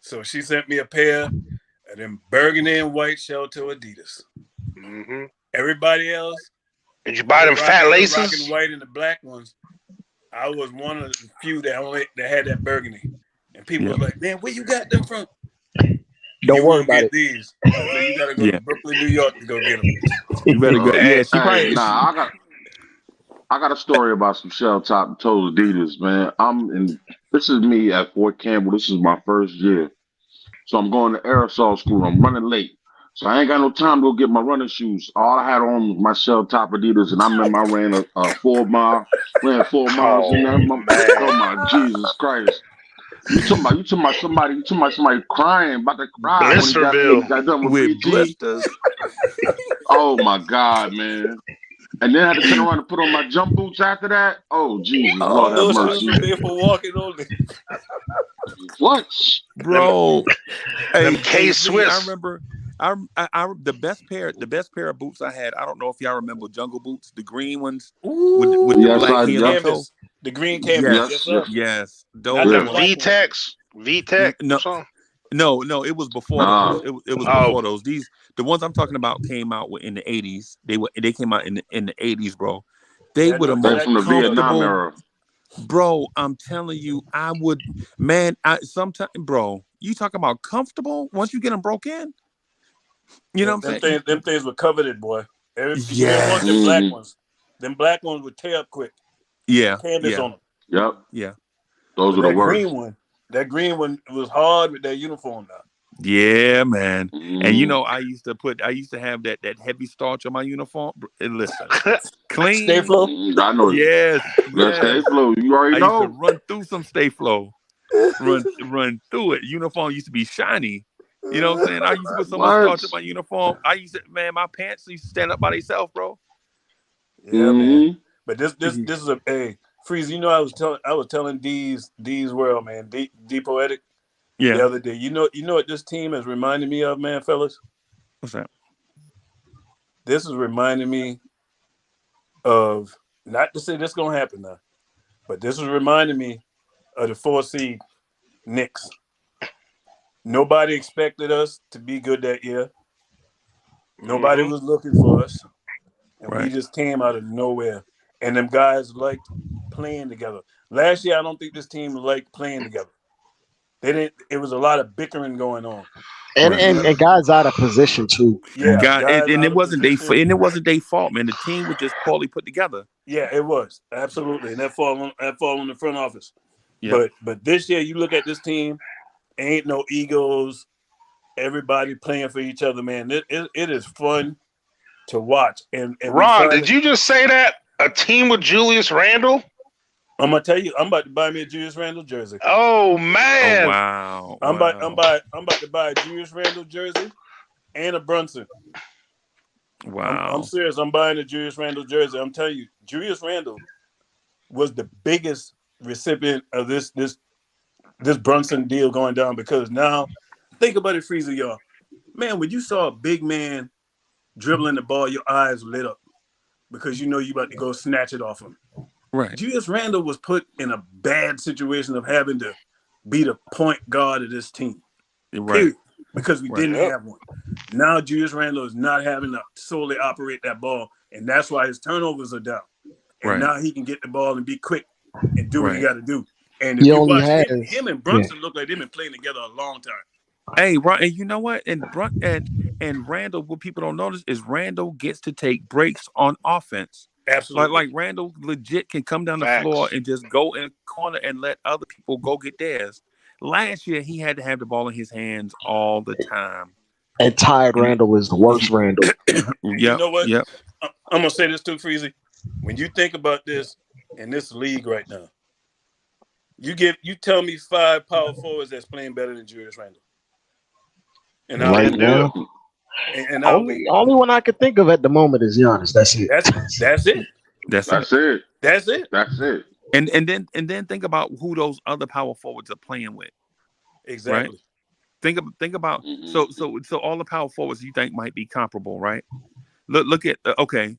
so she sent me a pair of them burgundy and white shell toe Adidas. Mm-hmm. Everybody else, Did you buy them fat laces? rocking white and the black ones. I was one of the few that had that burgundy, and people was like, "Man, where you got them from?" Don't worry about it. These. So you gotta go to Brooklyn, New York to go get them. You better go. Yeah, she Hey, probably. nah, I got a story about some shell top toe Adidas, man. This is me at Fort Campbell. This is my first year. So I'm going to aerosol school. I'm running late. So I ain't got no time to go get my running shoes. All I had on was my shell top Adidas, and I remember I ran a 4 mile, ran 4 miles in that. Oh my Jesus Christ! You talking about somebody crying, about to cry when he got done with PT. blisters. Oh my God, man! And then I had to turn around and put on my jump boots after that. Oh Jesus, Lord have Those mercy. shoes are there for walking only. What, Bro? Them K-Swiss. I remember. I the best pair of boots I had. I don't know if y'all remember Jungle Boots, the green ones with the Yes, black I heel on do. toe. The green canvas. Yes, Yes, Yes, Not those them were- VTEC. No, it was before Nah. those. It was before those. The ones I'm talking about came out in the 80s. They came out in the 80s, bro. They were the That's most from the Vietnam comfortable. era. Bro, I'm telling you, sometimes, bro, you talking about comfortable once you get them broke in? You know what I'm saying? Them things were coveted, boy. You didn't Yeah. want them black ones. Them black ones would tear up quick. Yeah. Canvas on them. Yep. Yeah. Those But are the worst. that green one was hard with that uniform now. Yeah, man. Mhm. And you know, I used to have that heavy starch on my uniform. And listen, clean. Stay flow. I know. Yes. Let's stay flow. You already I know. used to run through some Stay Flow. Run through it. Uniform used to be shiny. You know what I'm saying? I used to put so much starch in my uniform. My pants used to stand up by themselves, bro. Yeah, man. But this is a Freeze. You know, I was telling D's World, man, D Poetic, the other day. You know what this team has reminded me of, man, fellas? What's that? This is reminding me of, not to say this gonna happen now, but this is reminding me of the 4 seed Knicks. Nobody expected us to be good that year. Nobody was looking for us. And we just came out of nowhere. And them guys liked playing together. Last year, I don't think this team liked playing together. They didn't. It was a lot of bickering going on. And guys out of position too. Yeah, and it wasn't their fault, man. The team was just poorly put together. Yeah, it was absolutely, and that fall on the front office. Yeah. But this year, you look at this team, ain't no egos. Everybody playing for each other, man. It is fun to watch. And Ron, did you just say that a team with Julius Randle? I'm gonna tell you, I'm about to buy me a Julius Randle jersey. Oh man! Oh, wow! I'm about to buy a Julius Randle jersey and a Brunson. Wow! I'm serious. I'm buying a Julius Randle jersey. I'm telling you, Julius Randle was the biggest recipient of this Brunson deal going down, because now think about it, Freezer, y'all. Man, when you saw a big man dribbling the ball, your eyes lit up because you know you about to go snatch it off him. Right. Julius Randle was put in a bad situation of having to be the point guard of this team. Right. Period. Because we didn't have one. Now Julius Randle is not having to solely operate that ball, and that's why his turnovers are down. And now he can get the ball and be quick and do what he got to do. And if you watch him and Brunson look like they've been playing together a long time. Hey, Ron, and you know what? And Randle, what people don't notice is Randle gets to take breaks on offense. Absolutely. Like Randle legit can come down the floor and just go in the corner and let other people go get theirs. Last year, he had to have the ball in his hands all the time. And tired Randle was the worst Randle. You know what? Yep. I'm going to say this too, Freezy. When you think about this in this league right now, you tell me 5 power forwards that's playing better than Julius Randle. And right now, only one I could think of at the moment is Giannis. That's it. That's it. And then think about who those other power forwards are playing with. Exactly. Right? Think about so all the power forwards you think might be comparable, right? Look at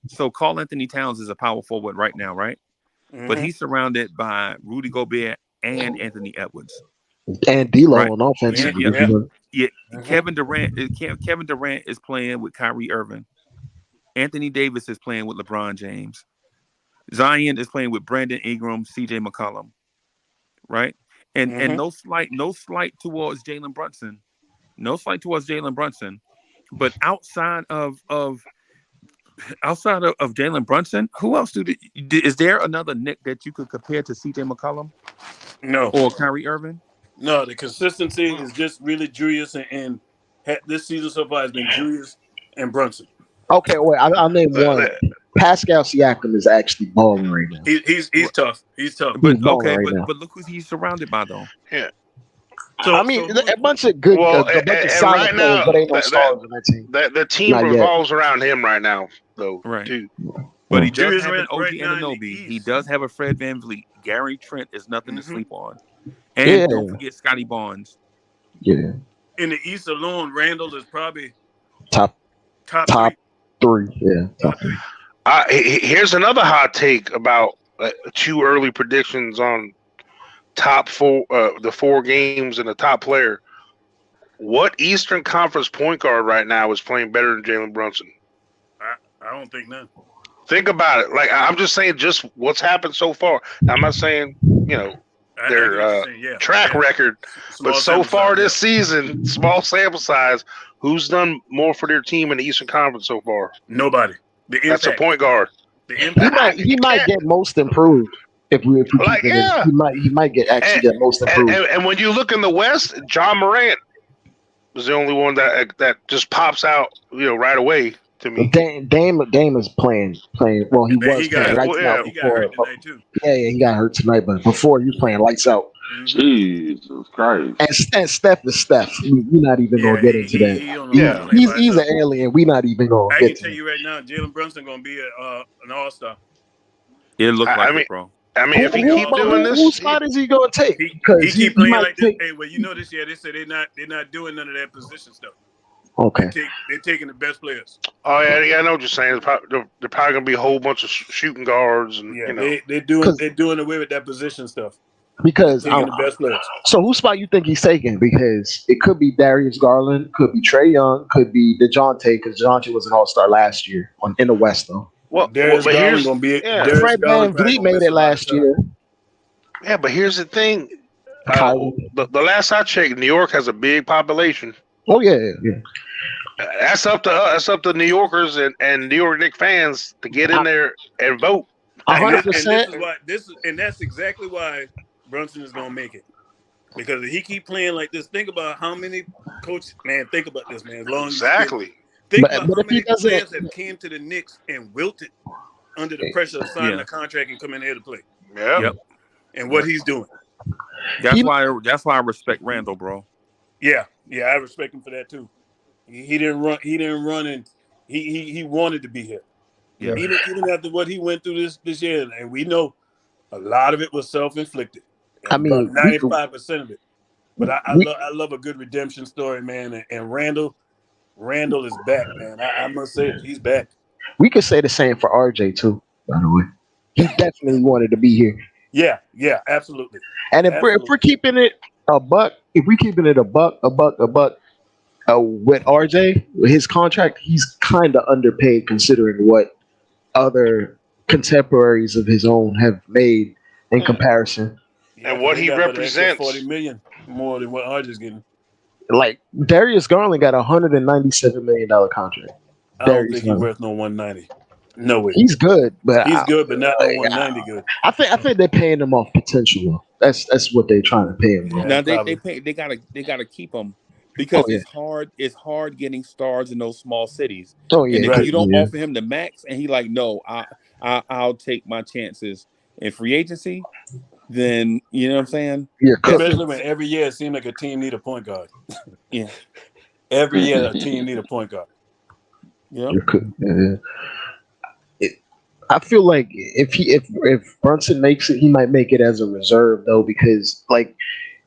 so Karl Anthony Towns is a power forward right now, right? Mm-hmm. But he's surrounded by Rudy Gobert and Anthony Edwards. And D'Lo on offense. Yeah. Kevin Durant is playing with Kyrie Irving. Anthony Davis is playing with LeBron James. Zion is playing with Brandon Ingram, CJ McCollum. Right? And no slight towards Jalen Brunson. No slight towards Jalen Brunson. But outside of Jalen Brunson, who else is there another Knick that you could compare to CJ McCollum? No. Or Kyrie Irving? No, the consistency is just really Julius and this season so far has been Julius and Brunson. Okay, wait, I'll name one. Pascal Siakam is actually balling right now. He's tough. He's tough. But look who he's surrounded by though. Yeah. So a bunch of good, a bunch of solid right now, players, but ain't no stars in that team. The team revolves around him right now, though. Right. Too. But he does have an OG Anunoby. He does have a Fred VanVleet. Gary Trent is nothing to sleep on. And don't forget Scotty Barnes. Yeah. In the East alone, Randle is probably top three. Yeah. Top 3. Here's another hot take about 2 early predictions on top 4, the 4 games and the top player. What Eastern Conference point guard right now is playing better than Jalen Brunson? I don't think none. Think about it. Like, I'm just saying, just what's happened so far. I'm not saying, their track record, but so far this season, small sample size, who's done more for their team in the Eastern Conference so far? Nobody. That's a point guard. He might get most improved. If we he might get most improved. And when you look in the West, John Morant was the only one that just pops out, right away to me. Dame is playing. Well, he was playing lights out. He got hurt tonight too. Yeah, he got hurt tonight, but before he was playing lights out. Jesus Christ! And Steph is Steph. We're not even gonna get into that. He's an alien. We're not even gonna. I can tell you right now, Jalen Brunson gonna be an all-star. It looks like it, bro. I mean, if he keep doing this, whose spot is he gonna take? He keep playing like this. Hey, well, this year they said they're not doing none of that position stuff. Okay. They're taking the best players. Oh yeah, I know what you're saying. They're probably gonna be a whole bunch of shooting guards, and they're doing away with that position stuff. Because taking the best players. So whose spot you think he's taking? Because it could be Darius Garland, could be Trae Young, could be DeJounte, because DeJounte was an all-star last year in the West though. Darius but Garland here's gonna be yeah. Darius Fred Garland Van probably Vliet gonna made miss it a lot of last time. year. Yeah, but here's the thing. Kyrie. The last I checked, New York has a big population. Oh yeah. That's up to us. That's up to New Yorkers and New York Knicks fans to get in there and vote. And this 100%. is why that's exactly why Brunson is gonna make it. Because if he keep playing like this, think about how many coaches, man, think about this, man. As long as Exactly. think But about how if he many doesn't, players have came to the Knicks and wilted under the pressure of signing a contract and coming here to play. Yeah. Yep. And what he's doing. That's why I respect Randle, bro. Yeah, I respect him for that too. He didn't run and he wanted to be here. Yeah. Even after what he went through this year, and we know a lot of it was self-inflicted. I mean, about 95% of it. But I love a good redemption story, man. And Randle is back, man. I must say it. He's back. we could say the same for RJ too. By the way, he definitely wanted to be here. Yeah, absolutely. And if we're keeping it a buck, with RJ, with his contract, he's kind of underpaid considering what other contemporaries of his own have made in comparison. And what he represents. $40 million more than what RJ's getting. Like Darius Garland got a $197 million contract. I don't think he's worth no 190. No way. He's good, but he's good, but not no 190 good. I think they're paying him off potential though. That's what they're trying to pay him. Yeah, now they gotta keep him because it's hard getting stars in those small cities. Oh yeah, and if you don't offer him the max, and he like, no, I'll take my chances in free agency. Then you know what I'm saying? Yeah, especially when every year it seems like a team need a point guard. Yeah, every year a team need a point guard. Yeah. I feel like if Brunson makes it, he might make it as a reserve though, because like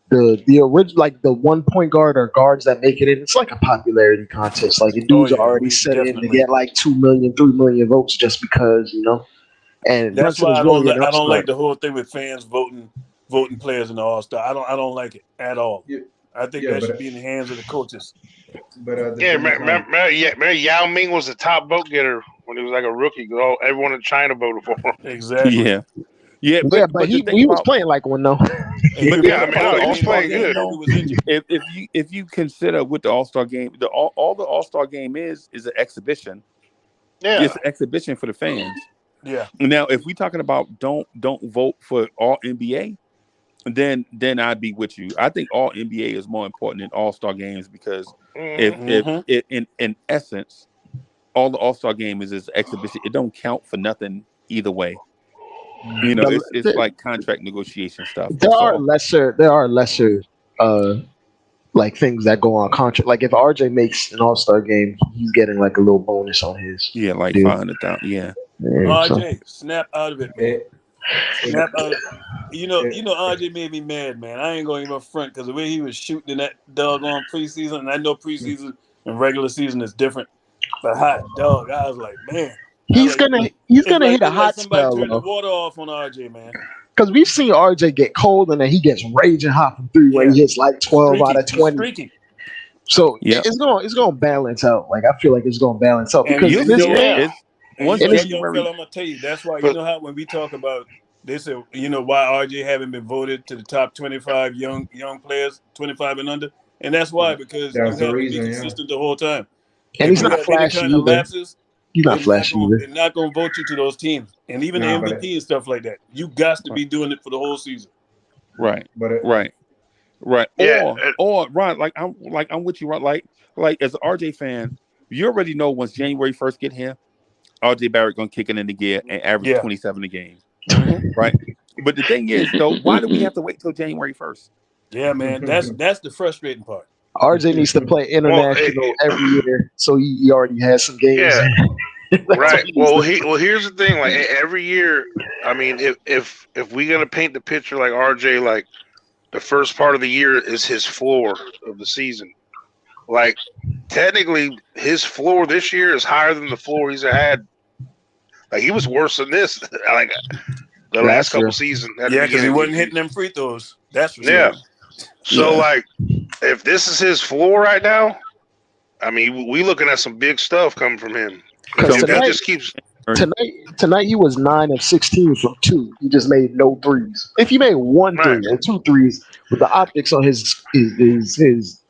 the original, like the 1 point guard or guards that make it in, it's like a popularity contest. Like the dudes are already set in to get like 2 million, 3 million votes just because, you know. And that's Brunson why really I don't like the whole thing with fans voting players in the All-Star. I don't like it at all. Yeah. I think that should be in the hands of the coaches. But remember Yao Ming was the top vote getter when he was like a rookie. Everyone in China voted for him. Exactly. Yeah, but he was playing like one though. He was playing good. If you consider what the All-Star game, all the All-Star game is an exhibition. Yeah, it's an exhibition for the fans. Yeah. Now, if we're talking about don't vote for all NBA, then I'd be with you. I think all NBA is more important than All-Star games because if in essence, all the All-Star game is exhibition. It don't count for nothing either way. You know, it's like contract negotiation stuff. There are lesser like things that go on contract. Like if RJ makes an All-Star game, he's getting like a little bonus on his. Yeah, like 500,000. Yeah. RJ, snap out of it, man. Snap out of it. You know, RJ made me mad, man. I ain't going to even front because the way he was shooting in that doggone preseason, and I know preseason and regular season is different, but hot dog, I was like, man. He's gonna hit a hot spell. Turn the water off on RJ, man. Because we've seen RJ get cold and then he gets raging hot from three where he hits like 12 out of 20. So it's gonna balance out. Like I feel like it's gonna balance out because I'm gonna tell you that's why you know how when we talk about they say why RJ haven't been voted to the top 25 young players 25 and under, and that's why because you have to be consistent the whole time. And he's not flashy either. Lapses, he's not flashy either. They're not gonna vote you to those teams, and even the MVP and stuff like that. You got to be doing it for the whole season. Right. Right. Yeah. Or Ron, like I'm with you, Ron. Like as an RJ fan, you already know once January 1st get here, RJ Barrett gonna kick it into gear and average 27 a game. Right. But the thing is, though, why do we have to wait till January 1st? Yeah, man, that's the frustrating part. RJ needs to play international every year, so he already has some games. Yeah. Right. Well, here's the thing. Like every year, I mean, if we're gonna paint the picture like RJ, like the first part of the year is his floor of the season. Like technically, his floor this year is higher than the floor he's had. Like he was worse than this. Like the last couple seasons. Yeah, because he wasn't hitting them free throws. That's for sure. Yeah. So like, if this is his floor right now, I mean, we looking at some big stuff coming from him. If that just keeps Tonight he was 9 of 16 from 2. He just made no threes. If he made one three or 2 threes, with the optics on his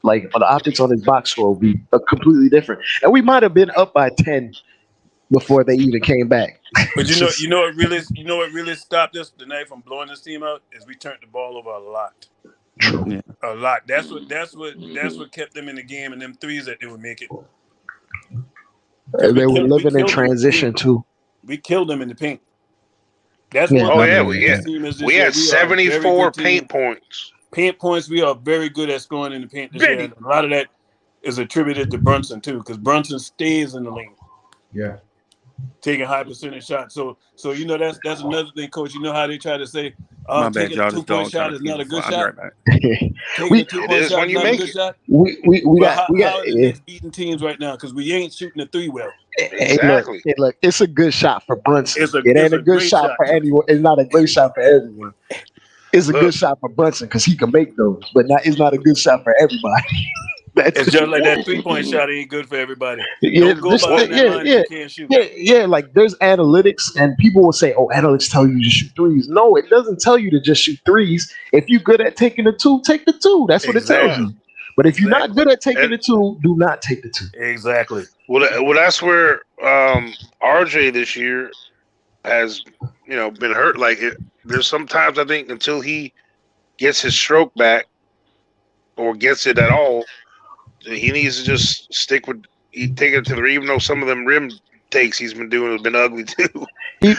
like the optics on his box score would be completely different. And we might have been up by 10 before they even came back. But you know what really stopped us tonight from blowing this team out is we turned the ball over a lot. True. Yeah. A lot. That's what kept them in the game, and them threes that they were making. And they were living in transition too. We killed them in the paint. That's Yeah. one. We had 74 paint points. Paint points. We are very good at scoring in the paint this year. And a lot of that is attributed to Brunson too, because Brunson stays in the lane. Yeah. Taking high percentage shots. So you know that's another thing, Coach. You know how they try to say, My bad, taking a y'all. This 2-point dog shot is not a good I'll be shot. right back. Taking a 2-point shot when is you not a make good it. shot. We got How are the Knicks beating teams right now? Because we ain't shooting the 3 well. Exactly. Hey, look, it's a good shot for Brunson. It Ain't a good shot for anyone. It's not a great shot for everyone. It's a good shot for Brunson because he can make those, but it's not a good shot for everybody. It's just like that 3-point shot ain't good for everybody. Yeah, Don't go behind that line if you can't shoot. Yeah. Like there's analytics, and people will say, "Oh, analytics tell you to shoot threes." No, it doesn't tell you to just shoot threes. If you're good at taking the 2, take the 2. That's what it tells you. But if you're not good at taking the 2, do not take the 2. Exactly. Well, that's where RJ this year has, been hurt. Like there's sometimes I think until he gets his stroke back or gets it at all, he needs to just stick with take it to the, even though some of them rim takes he's been doing have been ugly too. He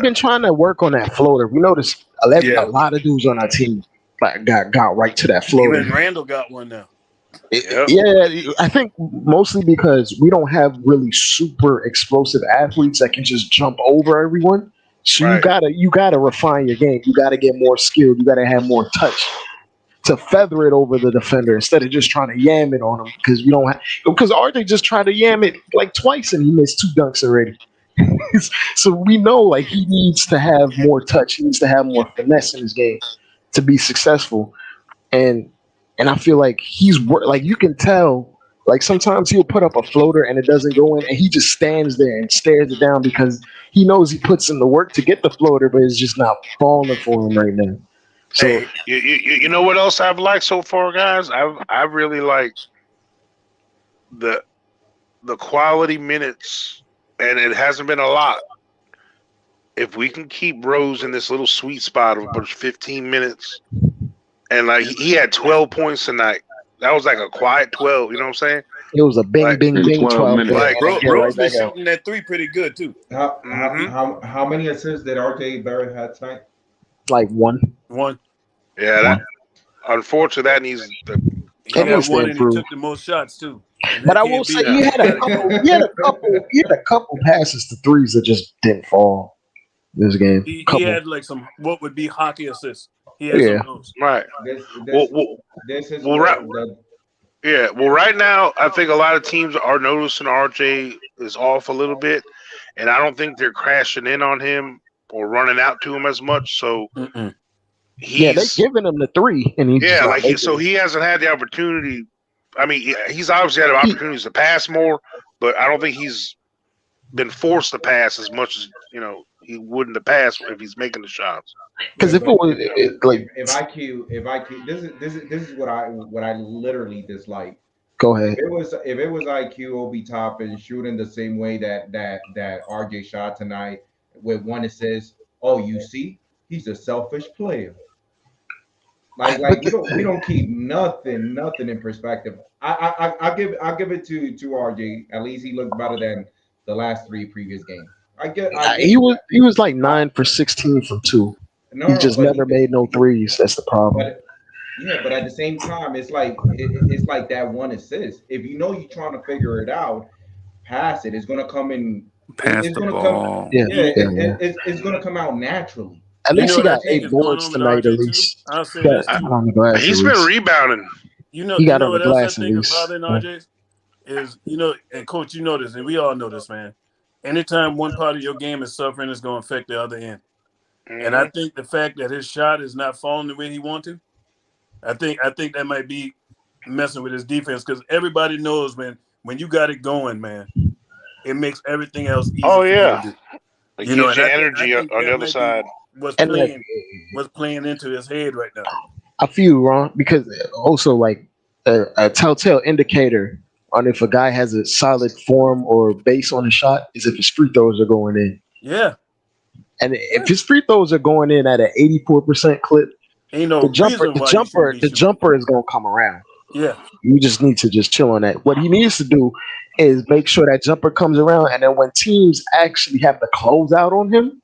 been trying to work on that floater. We noticed a lot of dudes on our team got right to that floater. Even Randle got one now. Yeah, I think mostly because we don't have really super explosive athletes that can just jump over everyone. So you gotta refine your game. You gotta get more skilled. You gotta have more touch to feather it over the defender instead of just trying to yam it on him, because we don't have, because RJ just tried to yam it like twice and he missed 2 dunks already. So we know like he needs to have more touch. He needs to have more finesse in his game to be successful. And I feel like like you can tell, like sometimes he'll put up a floater and it doesn't go in, and he just stands there and stares it down because he knows he puts in the work to get the floater, but it's just not falling for him right now. So hey, you know what else I've liked so far, guys? I really like the quality minutes, and it hasn't been a lot. If we can keep Rose in this little sweet spot of about 15 minutes, and like he had 12 points tonight. That was like a quiet 12. You know what I'm saying? It was a bing, bing, bing 12 minutes. Like Rose been shooting that 3 pretty good too. How many assists did RJ Barrett have tonight? Like one. Yeah, that unfortunately that needs to. He had one and he took the most shots too. But I will say he had a couple passes to threes that just didn't fall this game. He had like some what would be hockey assists. He had some of those. Right. Well, right now I think a lot of teams are noticing RJ is off a little bit, and I don't think they're crashing in on him or running out to him as much. So they're giving him the 3, and he hasn't had the opportunity. I mean, he's obviously had opportunities to pass more, but I don't think he's been forced to pass as much as he wouldn't have passed if he's making the shots. Because if it was if IQ, this is what I literally dislike. Go ahead. If it was IQ, Obi Toppin shooting the same way that RJ shot tonight with 1 assist. Oh, you see, he's a selfish player. Like we don't keep nothing in perspective. I'll give it to RJ. At least he looked better than the last 3 previous games. He was like 9 for 16 from 2. He just never made no threes. That's the problem. But at the same time, it's like that 1 assist. If you know you're trying to figure it out, pass it. It's gonna come in. Pass the ball. It's gonna come out naturally. At least he got 8 boards tonight. At least he's been rebounding. He got on the glass at least. RJ is and Coach, you know this, and we all know this, man. Anytime one part of your game is suffering, it's going to affect the other end. Mm-hmm. And I think the fact that his shot is not falling the way he wants to, I think that might be messing with his defense, because everybody knows when you got it going, man, it makes everything else easy. Oh yeah, It You know, gives and you I energy think on the that other may side. be And like, what's playing into his head right now. I feel you, Ron, because also like a telltale indicator on if a guy has a solid form or base on a shot is if his free throws are going in. Yeah, And if his free throws are going in at an 84% clip, ain't no reason why you shouldn't be the shooting. jumper is gonna come around. Yeah, You just need to just chill on that. What he needs to do is make sure that jumper comes around, and then when teams actually have to close out on him,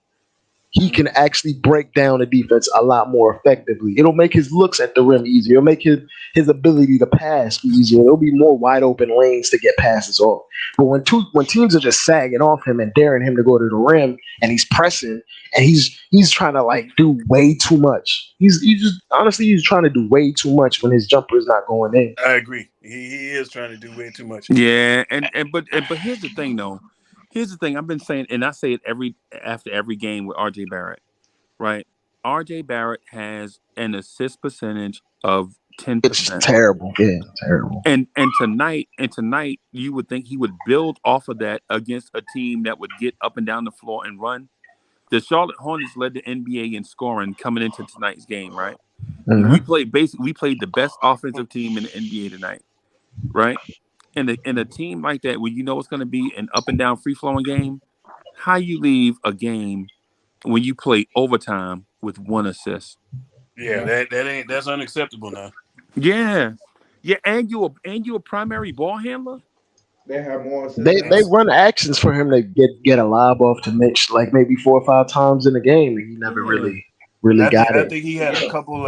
he can actually break down the defense a lot more effectively. It'll make his looks at the rim easier. It'll make his ability to pass be easier. There'll be more wide open lanes to get passes off. But when teams are just sagging off him and daring him to go to the rim, and he's pressing, and he's trying to like do way too much. He's trying to do way too much when his jumper is not going in. I agree. He is trying to do way too much. Yeah, but here's the thing though. Here's the thing I've been saying, and I say it after every game with RJ Barrett, right? RJ Barrett has an assist percentage of 10%. It's terrible. Yeah, terrible. And tonight you would think he would build off of that against a team that would get up and down the floor and run. The Charlotte Hornets led the NBA in scoring coming into tonight's game, right? Mm-hmm. We played the best offensive team in the NBA tonight, right? And a team like that, where you know it's going to be an up and down free flowing game, how you leave a game when you play overtime with one assist? Yeah, that's unacceptable now. Yeah, and you a primary ball handler. They have more. They run actions for him to get a lob off to Mitch like maybe 4 or 5 times in the game, and he never really got it. I think he had a couple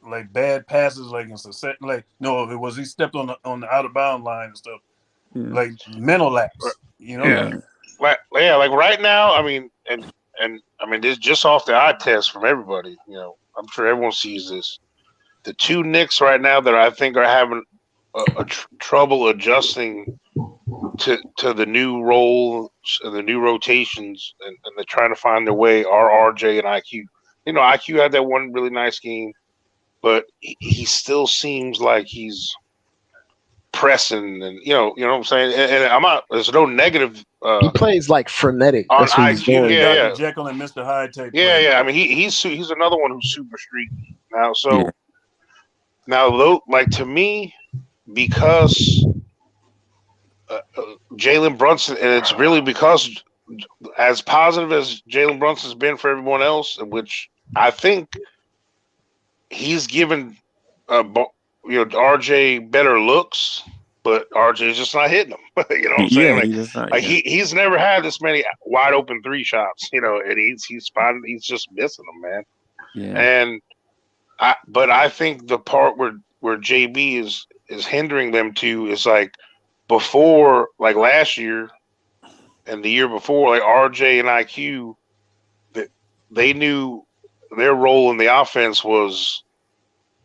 like bad passes, like in set, like no, it was he stepped on the out of bound line and stuff, like mental lapse, you know. Yeah. Like right now, I mean, and I mean, this just off the eye test from everybody. You know, I'm sure everyone sees this. The two Knicks right now that I think are having trouble adjusting to the new role and the new rotations, and they're trying to find their way are RJ and IQ. You know, IQ had that one really nice game, but he still seems like he's pressing, and you know what I'm saying. And I'm not. There's no negative. He plays like frenetic. On That's what he's IQ, doing. yeah. Jekyll and Mr. Hyde type. Yeah. I mean, he's another one who's super streaky now. So now, though, like to me, because Jalen Brunson, and it's really because as positive as Jalen Brunson's been for everyone else, which I think he's given RJ better looks, but RJ's just not hitting them. You know what I'm saying? Like he's never had this many wide open 3 shots, you know, and he's just missing them, man. Yeah. And I think the part where JB is hindering them to is like before, like last year and the year before, like RJ and IQ, that they knew their role in the offense was,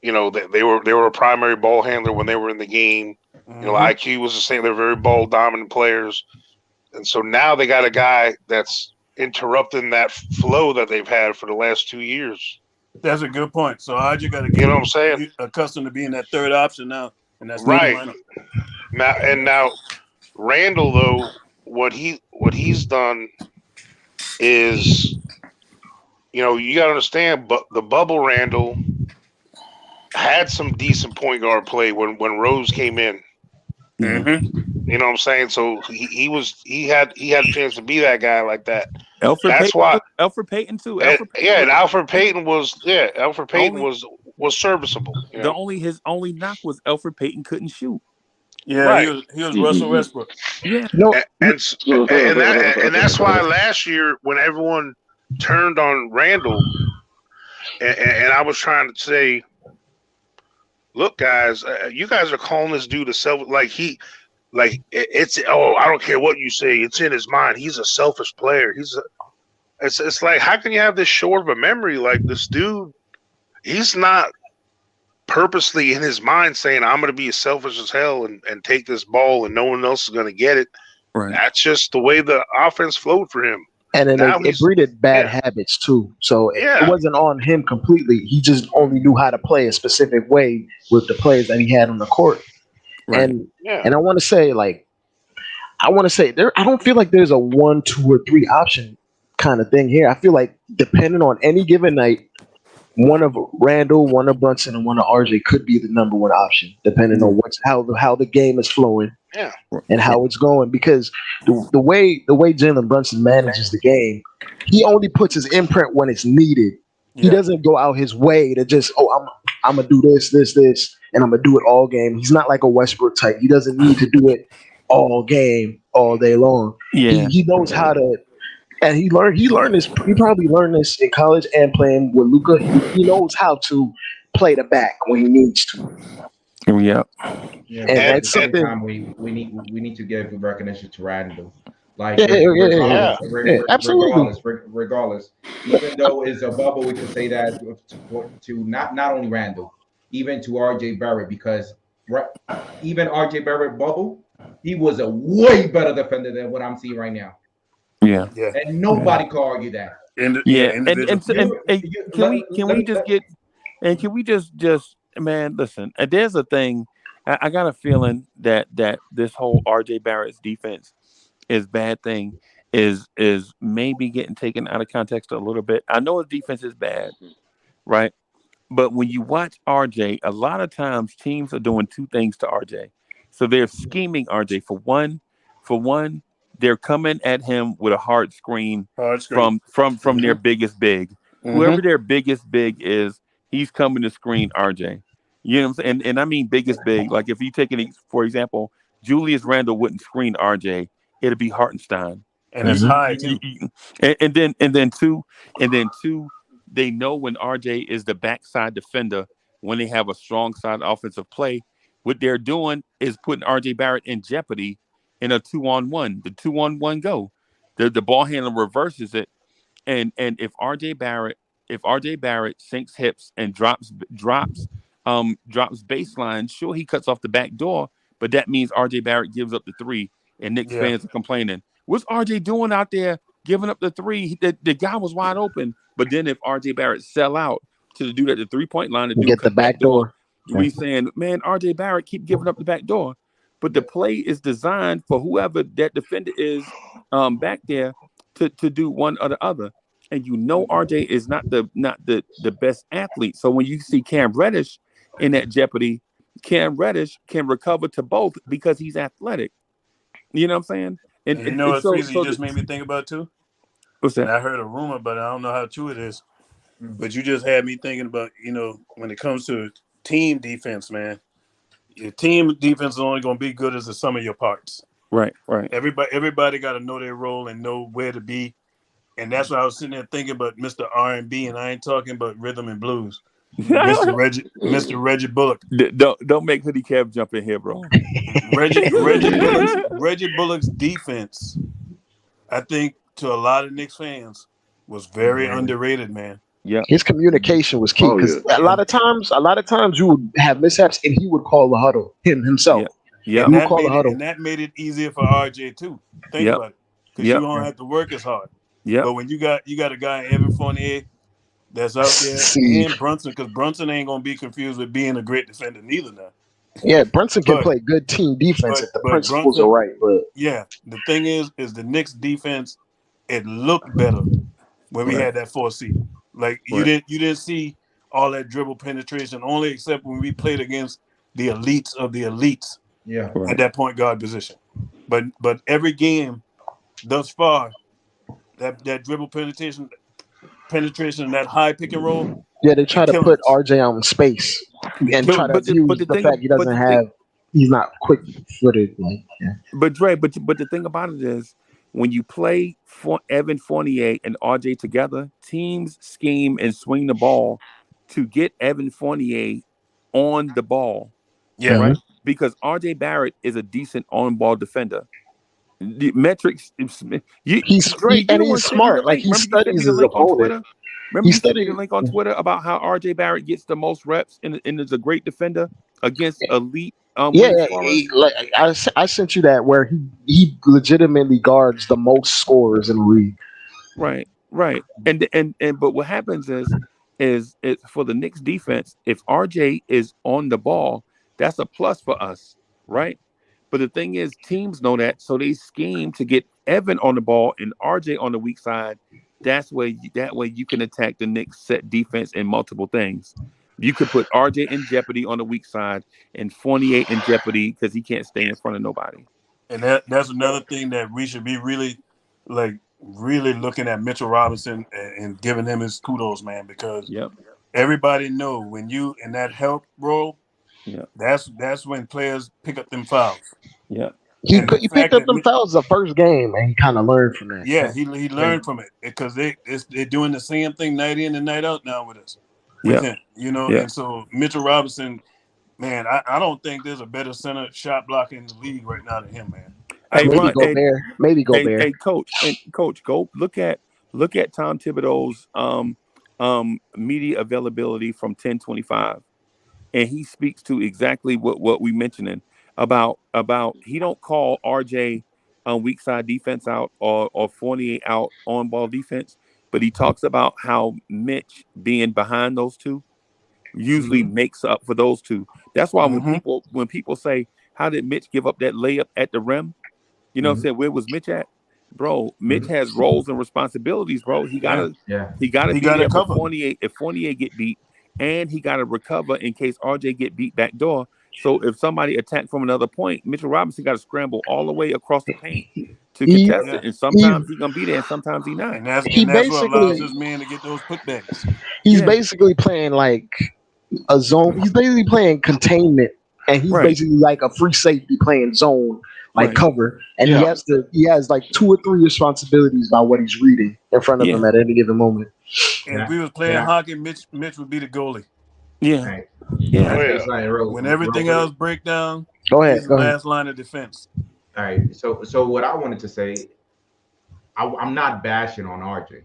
you know, they were a primary ball handler when they were in the game. You know, IQ was the same. They're very ball dominant players, and so now they got a guy that's interrupting that flow that they've had for the last 2 years. That's a good point. So I just got to get what I'm saying, accustomed to being that third option now, and that's right. Now Randle, though, what he's done is, you know, you got to understand, but the bubble Randle had some decent point guard play when Rose came in. Mm-hmm. You know what I'm saying? So he had a chance to be that guy like that. Alfred Payton too. And Alfred Payton was serviceable. You know? His only knock was Alfred Payton couldn't shoot. Yeah, right. he was Russell Westbrook. Yeah, and that's why last year when everyone turned on Randle, and I was trying to say, look, guys, you guys are calling this dude a self it's I don't care what you say, it's in his mind. He's a selfish player. It's like, how can you have this short of a memory? Like this dude, he's not purposely in his mind saying I'm going to be as selfish as hell and take this ball and no one else is going to get it. Right. That's just the way the offense flowed for him. And then it breeded bad habits too. So it wasn't on him completely. He just only knew how to play a specific way with the players that he had on the court. Right. And I want to say, I don't feel like there's a 1, 2, or 3 option kind of thing here. I feel like depending on any given night, one of Randle, one of Brunson, and one of RJ could be the number one option, depending on how the game is flowing Yeah. and how it's going. Because the way Jalen Brunson manages the game, he only puts his imprint when it's needed. He doesn't go out his way to just I'm gonna do this, and I'm gonna do it all game. He's not like a Westbrook type. He doesn't need to do it all game, all day long. Yeah. He knows how to. And he learned this. He probably learned this in college and playing with Luka. He knows how to play the back when he needs to. Yeah. Yeah, And but at the that's same something. time, we need to give recognition to Randall. Like Yeah. Absolutely. regardless, even though it's a bubble, we can say that to not only Randall, even to RJ Barrett, because even RJ Barrett bubble, he was a way better defender than what I'm seeing right now. Yeah. And nobody can argue that. And can we just man, listen, there's a thing. I got a feeling that this whole RJ Barrett's defense is bad thing is maybe getting taken out of context a little bit. I know his defense is bad, right? But when you watch RJ, a lot of times teams are doing two things to RJ. So they're scheming RJ for one, they're coming at him with a hard screen from their biggest big. Whoever their biggest big is, he's coming to screen RJ. You know what I'm saying? And I mean biggest big. Like if you take any, for example, Julius Randle wouldn't screen RJ, it'd be Hartenstein. And it's high too. And then two, they know when RJ is the backside defender, when they have a strong side offensive play, what they're doing is putting RJ Barrett in jeopardy in a 2-on-1. The 2-on-1 go. The ball handler reverses it. And if RJ Barrett sinks hips and drops baseline, sure, he cuts off the back door, but that means RJ Barrett gives up the three, and Knicks fans are complaining. What's RJ doing out there giving up the three? The guy was wide open. But then if RJ Barrett sell out to do that the 3-point line to Get the back door, we saying, man, RJ Barrett keep giving up the back door. But the play is designed for whoever that defender is back there to do one or the other. And you know RJ is not the best athlete. So when you see Cam Reddish in that jeopardy, Cam Reddish can recover to both because he's athletic. You know what I'm saying? And you know what, Freezy, you just made me think about too? What's that? And I heard a rumor, but I don't know how true it is. But you just had me thinking about, when it comes to team defense, man, your team defense is only going to be good as the sum of your parts. Right. Everybody got to know their role and know where to be. And that's what I was sitting there thinking about Mr. R&B, and I ain't talking about rhythm and blues. Mr. Reggie Bullock. Don't make Hoodie Kev jump in here, bro. Reggie Bullock's defense, I think, to a lot of Knicks fans, was very underrated, man. Yeah, his communication was key because a lot of times you would have mishaps and he would call the huddle himself. Yeah, and that made it easier for RJ too. Think about it, because you don't have to work as hard. Yeah, but when you got a guy Evan Fournier that's out there and Brunson, because Brunson ain't gonna be confused with being a great defender neither now. Yeah, Brunson can play good team defense if the principles Brunson, are right. But yeah, the thing is the Knicks defense, it looked better when we had that 4 seed. Like you didn't see all that dribble penetration, only except when we played against the elites of the elites. Yeah, at that point guard position. But every game thus far, that dribble penetration, and that high pick and roll. Yeah, they try to put RJ out in space and try to use the fact he doesn't have. He's not quick footed. Like, yeah. But Dre, but the thing about it is, when you play Evan Fournier and RJ together, teams scheme and swing the ball to get Evan Fournier on the ball. Yeah, right. Because RJ Barrett is a decent on-ball defender. The metrics, he's smart. Like he studies his opponent. Remember you sent me the link on Twitter about how RJ Barrett gets the most reps and is a great defender against elite. I sent you that where he legitimately guards the most scorers in the league. Right. And but what happens is for the Knicks defense, if RJ is on the ball, that's a plus for us, right? But the thing is, teams know that, so they scheme to get Evan on the ball and RJ on the weak side that way you can attack the Knicks set defense in multiple things. You could put RJ in jeopardy on the weak side and Fournier in jeopardy because he can't stay in front of nobody. And that's another thing that we should be really looking at Mitchell Robinson and giving him his kudos, man, because everybody know when you in that help role, that's when players pick up them fouls. Yeah. He picked up them fouls the first game, and he kind of learned from that. Yeah, he learned from it because they're doing the same thing night in and night out now with us. With him, and so Mitchell Robinson, man, I don't think there's a better center shot blocker in the league right now than him, man. Maybe go there. Hey, coach, go look at Tom Thibodeau's media availability from 10/25, and he speaks to exactly what we mentioning about he don't call RJ weak side defense out or Fournier out on ball defense, but he talks about how Mitch being behind those two usually makes up for those two. That's why when people say, how did Mitch give up that layup at the rim? You know what I'm saying? Where was Mitch at? Bro, Mitch has roles and responsibilities, bro. He gotta be there for Fournier if Fournier get beat, and he gotta recover in case RJ get beat back door. So if somebody attacked from another point, Mitchell Robinson got to scramble all the way across the paint to contest it. And sometimes he's gonna be there, and sometimes he's not. And that's what allows this man to get those putbacks. He's basically playing like a zone. He's basically playing containment, and he's basically like a free safety playing zone, like cover. And he has like 2 or 3 responsibilities by what he's reading in front of him at any given moment. And if we was playing hockey, Mitch would be the goalie. Yeah. When everything else break down, go ahead. Last line of defense. All right. So what I wanted to say, I'm not bashing on RJ.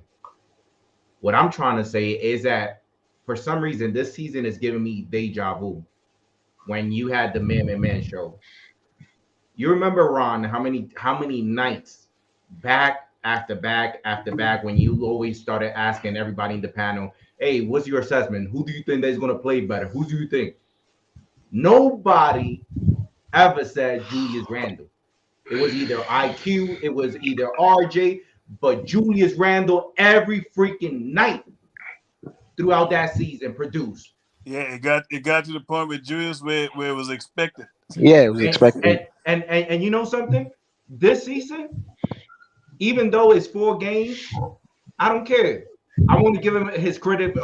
What I'm trying to say is that for some reason this season is giving me deja vu. When you had the man show, you remember, Ron, how many nights back after back after back when you always started asking everybody in the panel, hey, what's your assessment? Who do you think is going to play better? Who do you think? Nobody ever said Julius Randle. It was either IQ, it was either RJ, but Julius Randle every freaking night throughout that season produced. Yeah, it got to the point with Julius where it was expected. Yeah, it was expected. And you know something? This season, even though it's 4 games, I don't care. I want to give him his credit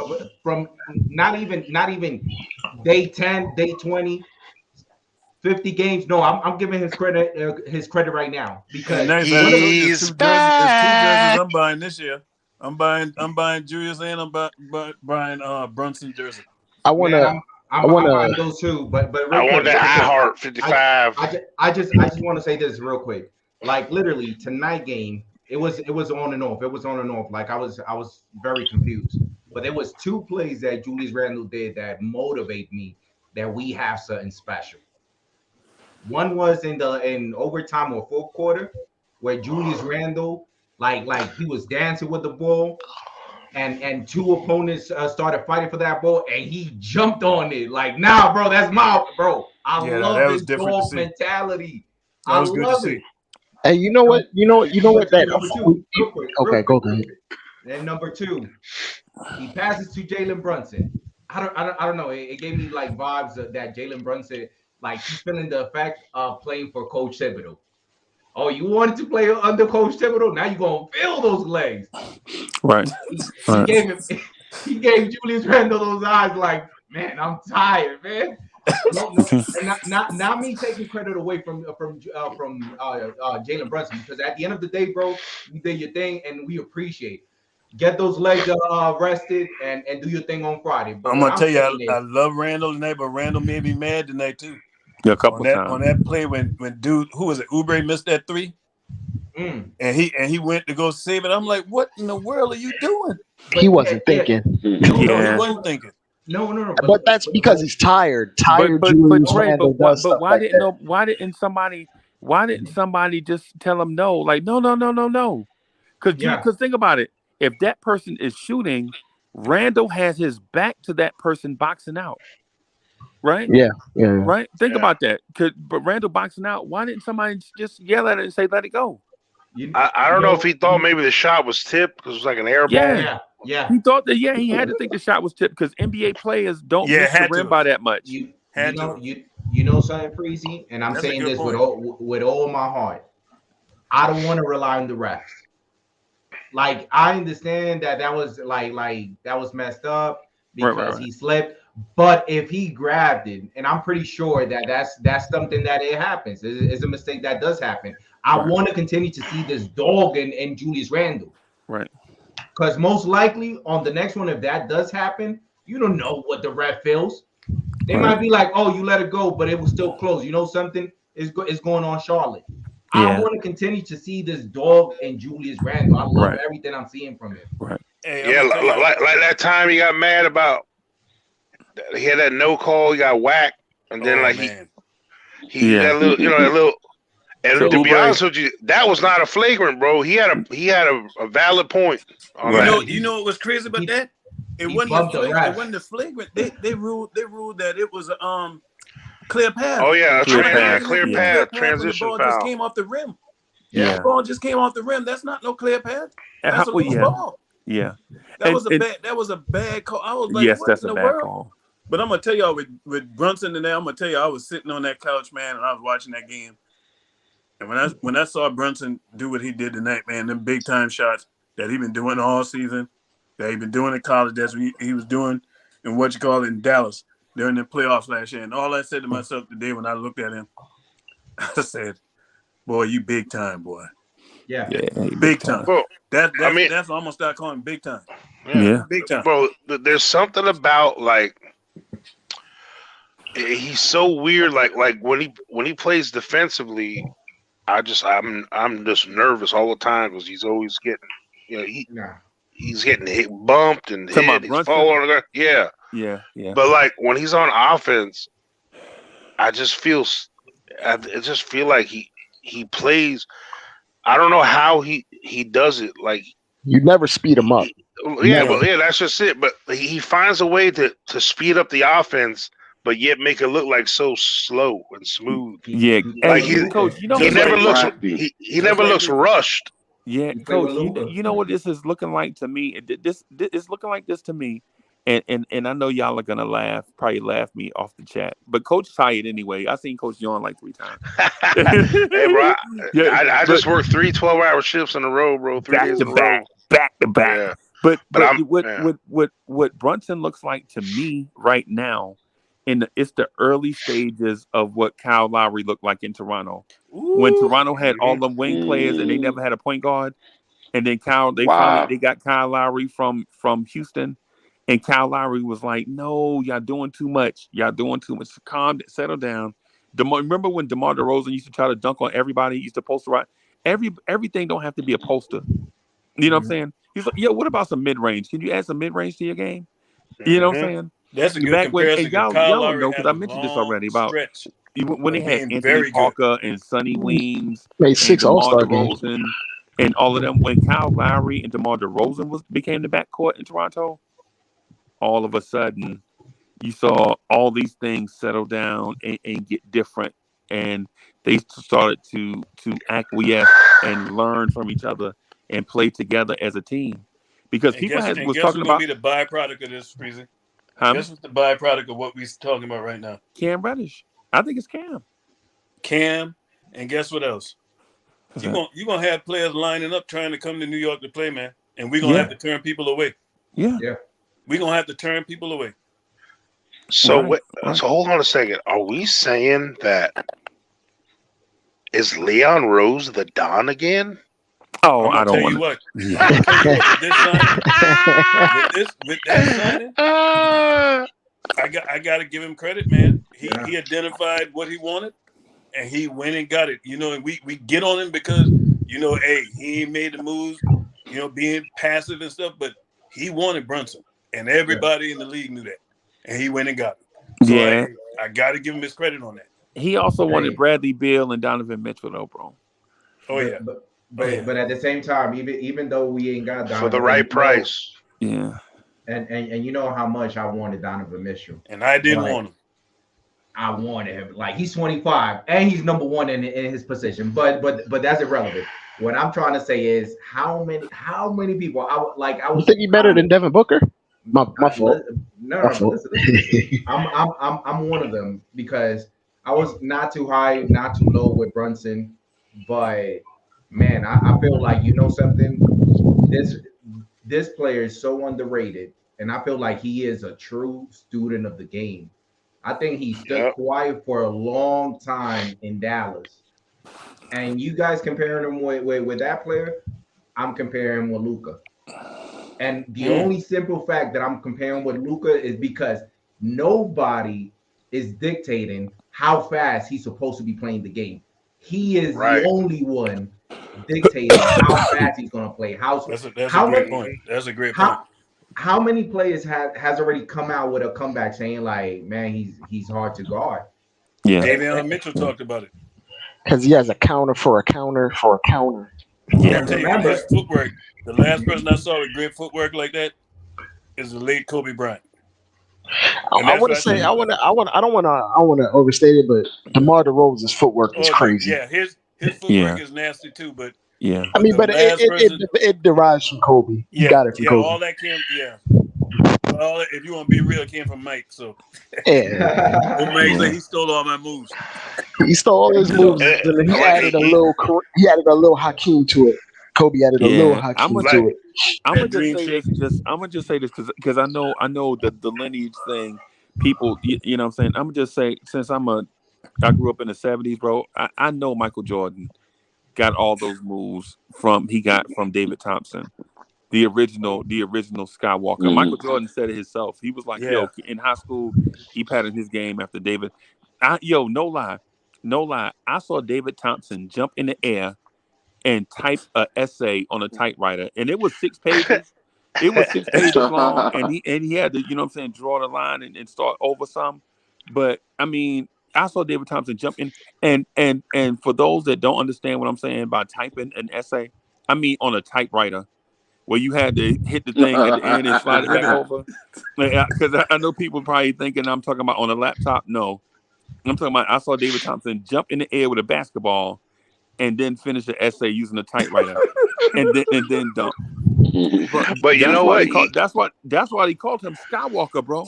from not even day 10, day 20, 50 games. No, I'm giving his credit right now because he's back. 2 jerseys I'm buying this year. I'm buying Julius and I'm buying Brunson jersey. I'm buying those too, but I want that iHeart 55. I just want to say this real quick. Like literally tonight game, it was on and off. It was on and off. Like I was very confused. But there was 2 plays that Julius Randle did that motivate me that we have something special. One was in overtime or 4th quarter where Julius Randle like he was dancing with the ball. And 2 opponents started fighting for that ball, and he jumped on it. Like, nah, bro, that's my bro. I love his dog mentality. That was good to see. And you know what? You know what? That okay, go ahead. Then number 2, he passes to Jalen Brunson. I don't know. It gave me like vibes of that Jalen Brunson, like he's feeling the effect of playing for Coach Thibodeau. Oh, you wanted to play under Coach Thibodeau? Now you're gonna feel those legs. Right. He gave Julius Randle those eyes like, man, I'm tired, man. No, and not me taking credit away from Jalen Brunson, because at the end of the day, bro, you did your thing and we appreciate it. Get those legs rested and do your thing on Friday. But I'm gonna tell you, I love Randle tonight, but Randle made me mad tonight too. Yeah, a couple times on that play when dude, who was it? Oubre missed that 3, and he went to go save it. I'm like, what in the world are you doing? He wasn't thinking. No, he wasn't thinking. No. But that's because he's tired. But why didn't somebody just tell him no? Like no. Because think about it. If that person is shooting, Randle has his back to that person boxing out. Right? Yeah. Right? Think about that. But Randle boxing out, why didn't somebody just yell at it and say, let it go? I don't know if he thought maybe the shot was tipped because it was like an air ball. Yeah. He thought that. Yeah, he had to think the shot was tipped because NBA players don't miss the rim by that much. You know something, Freezy, and I'm saying this with all my heart. I don't want to rely on the refs. Like, I understand that was like that was messed up because he slipped. But if he grabbed it, and I'm pretty sure that's something that it happens. It's a mistake that does happen. I want to continue to see this dog in Julius Randle. Right. Because most likely on the next one, if that does happen, you don't know what the ref feels. They might be like, "Oh, you let it go, but it was still close." You know something is going on, Charlotte. I want to continue to see this dog and Julius Randle. I love everything I'm seeing from him. Right. Hey, like that time he got mad about. He had that no call. He got whacked, and then he had a little, And so to be honest with you, that was not a flagrant, bro. He had a valid point. You know what was crazy about that? It wasn't the flagrant. They ruled that it was a clear pass. Oh yeah, clear pass, transition foul. The ball just came off the rim. Yeah, the ball just came off the rim. That's not no clear pass. That's a loose ball. Yeah, that was a bad call. I was like, yes, what that's in a the bad world? call. But I'm gonna tell y'all with Brunson and I'm gonna tell you, I was sitting on that couch, man, and I was watching that game. And when I saw Brunson do what he did tonight, man, them big time shots that he been doing all season, that he been doing in college, that's what he was doing in Dallas during the playoffs last year. And all I said to myself today when I looked at him, I said, "Boy, you big time, boy." Yeah, big time. Bro, that's almost start calling him big time. Yeah, big time, bro. There's something about like he's so weird. Like when he plays defensively. I'm just nervous all the time because he's always getting, he's getting hit, bumped and hit. He's falling on the ground. Yeah. But like when he's on offense, I just feel like he plays. I don't know how he does it. Like you never speed him up. That's just it. But he finds a way to speed up the offense. But yet make it look like so slow and smooth. Yeah, like Coach, he never looks rushed. Yeah, Coach, you know what this is looking like to me. This is looking like this to me, and I know y'all are gonna probably laugh me off the chat. But Coach tired anyway. I seen Coach yawn like 3 times. Hey, bro, I just worked 3 12-hour shifts in a row, bro. 3 days in a row, back to back. Yeah. But what Brunson looks like to me right now. It's the early stages of what Kyle Lowry looked like in Toronto. When Toronto had all the wing players and they never had a point guard, and then finally got Kyle Lowry from Houston, and Kyle Lowry was like, "No, y'all doing too much. Settle down." Remember when DeMar DeRozan used to try to dunk on everybody? He used to posterize. Everything don't have to be a poster. You know what I'm saying? He's like, "Yo, what about some mid range? Can you add some mid range to your game?" You know what I'm saying? That's a good comparison. Y'all know because I mentioned this already about when they had Anthony Parker and Sonny Weems, made 6 All-Star games, and all of them. When Kyle Lowry and DeMar DeRozan became the backcourt in Toronto, all of a sudden you saw all these things settle down and get different, and they started to acquiesce and learn from each other and play together as a team. Because people was talking about be the byproduct of this, Freezy. Guess what's the byproduct of what we're talking about right now? Cam Reddish. I think it's Cam. Cam, and guess what else? You're gonna have players lining up trying to come to New York to play, man. And we're gonna have to turn people away. Yeah. We're gonna have to turn people away. So so hold on a second. Are we saying that is Leon Rose the Don again? Oh, I don't want to. With that signing, I got to give him credit, man. He identified what he wanted, and he went and got it. You know, and we get on him because hey, he ain't made the moves. Being passive and stuff, but he wanted Brunson, and everybody in the league knew that, and he went and got it. So I got to give him his credit on that. He also wanted Bradley Beal and Donovan Mitchell, though, bro. Oh yeah. But at the same time, even though we ain't got Donovan for the right price, and you know how much I wanted Donovan Mitchell, and I didn't want him. I wanted him. Like he's 25 and he's number 1 in his position, but that's irrelevant. What I'm trying to say is how many people You think he better than Devin Booker? My fault. No, but listen. I'm one of them because I was not too high, not too low with Brunson, but man, I feel like something. This player is so underrated, and I feel like he is a true student of the game. I think he stood quiet for a long time in Dallas, and you guys comparing him with that player, I'm comparing him with Luka. And the only simple fact that I'm comparing with Luka is because nobody is dictating how fast he's supposed to be playing the game. He is the only one dictating how fast he's going to play. That's a great point. That's a great point. How many players has already come out with a comeback saying like, man, he's hard to guard? Yeah, Davion Mitchell talked about it because he has a counter for a counter for a counter. Yeah, his footwork. The last person I saw with great footwork like that is the late Kobe Bryant. I want to say I don't want to overstate it, but DeMar DeRozan's footwork is crazy. Yeah, his footwork is nasty too, but I mean, but it derives from Kobe. You got it from Kobe. All that came. Yeah, all if you want to be real, it came from Mike. So Mike said he stole all my moves. He stole all his moves, and then he added a little Hakeem to it. Kobe added a little Hakeem to it. I'm gonna just say this because I know that the lineage thing, people, you know what I'm saying. I'm gonna just say since I grew up in the 70s, bro. I know Michael Jordan got all those moves from David Thompson, the original Skywalker. Michael Jordan said it himself. He was like, yo, in high school, he patterned his game after David. No lie. I saw David Thompson jump in the air and type an essay on a typewriter, and it was 6 pages. It was 6 pages long, and he had to, you know what I'm saying, draw the line and start over some. But I mean, I saw David Thompson jump in, and for those that don't understand what I'm saying by typing an essay, I mean on a typewriter, where you had to hit the thing at the end and slide it back over. Because I know people probably thinking I'm talking about on a laptop. No, I'm talking about I saw David Thompson jump in the air with a basketball and then finish the essay using a typewriter and then dunk. But you know what? That's why he called him Skywalker, bro.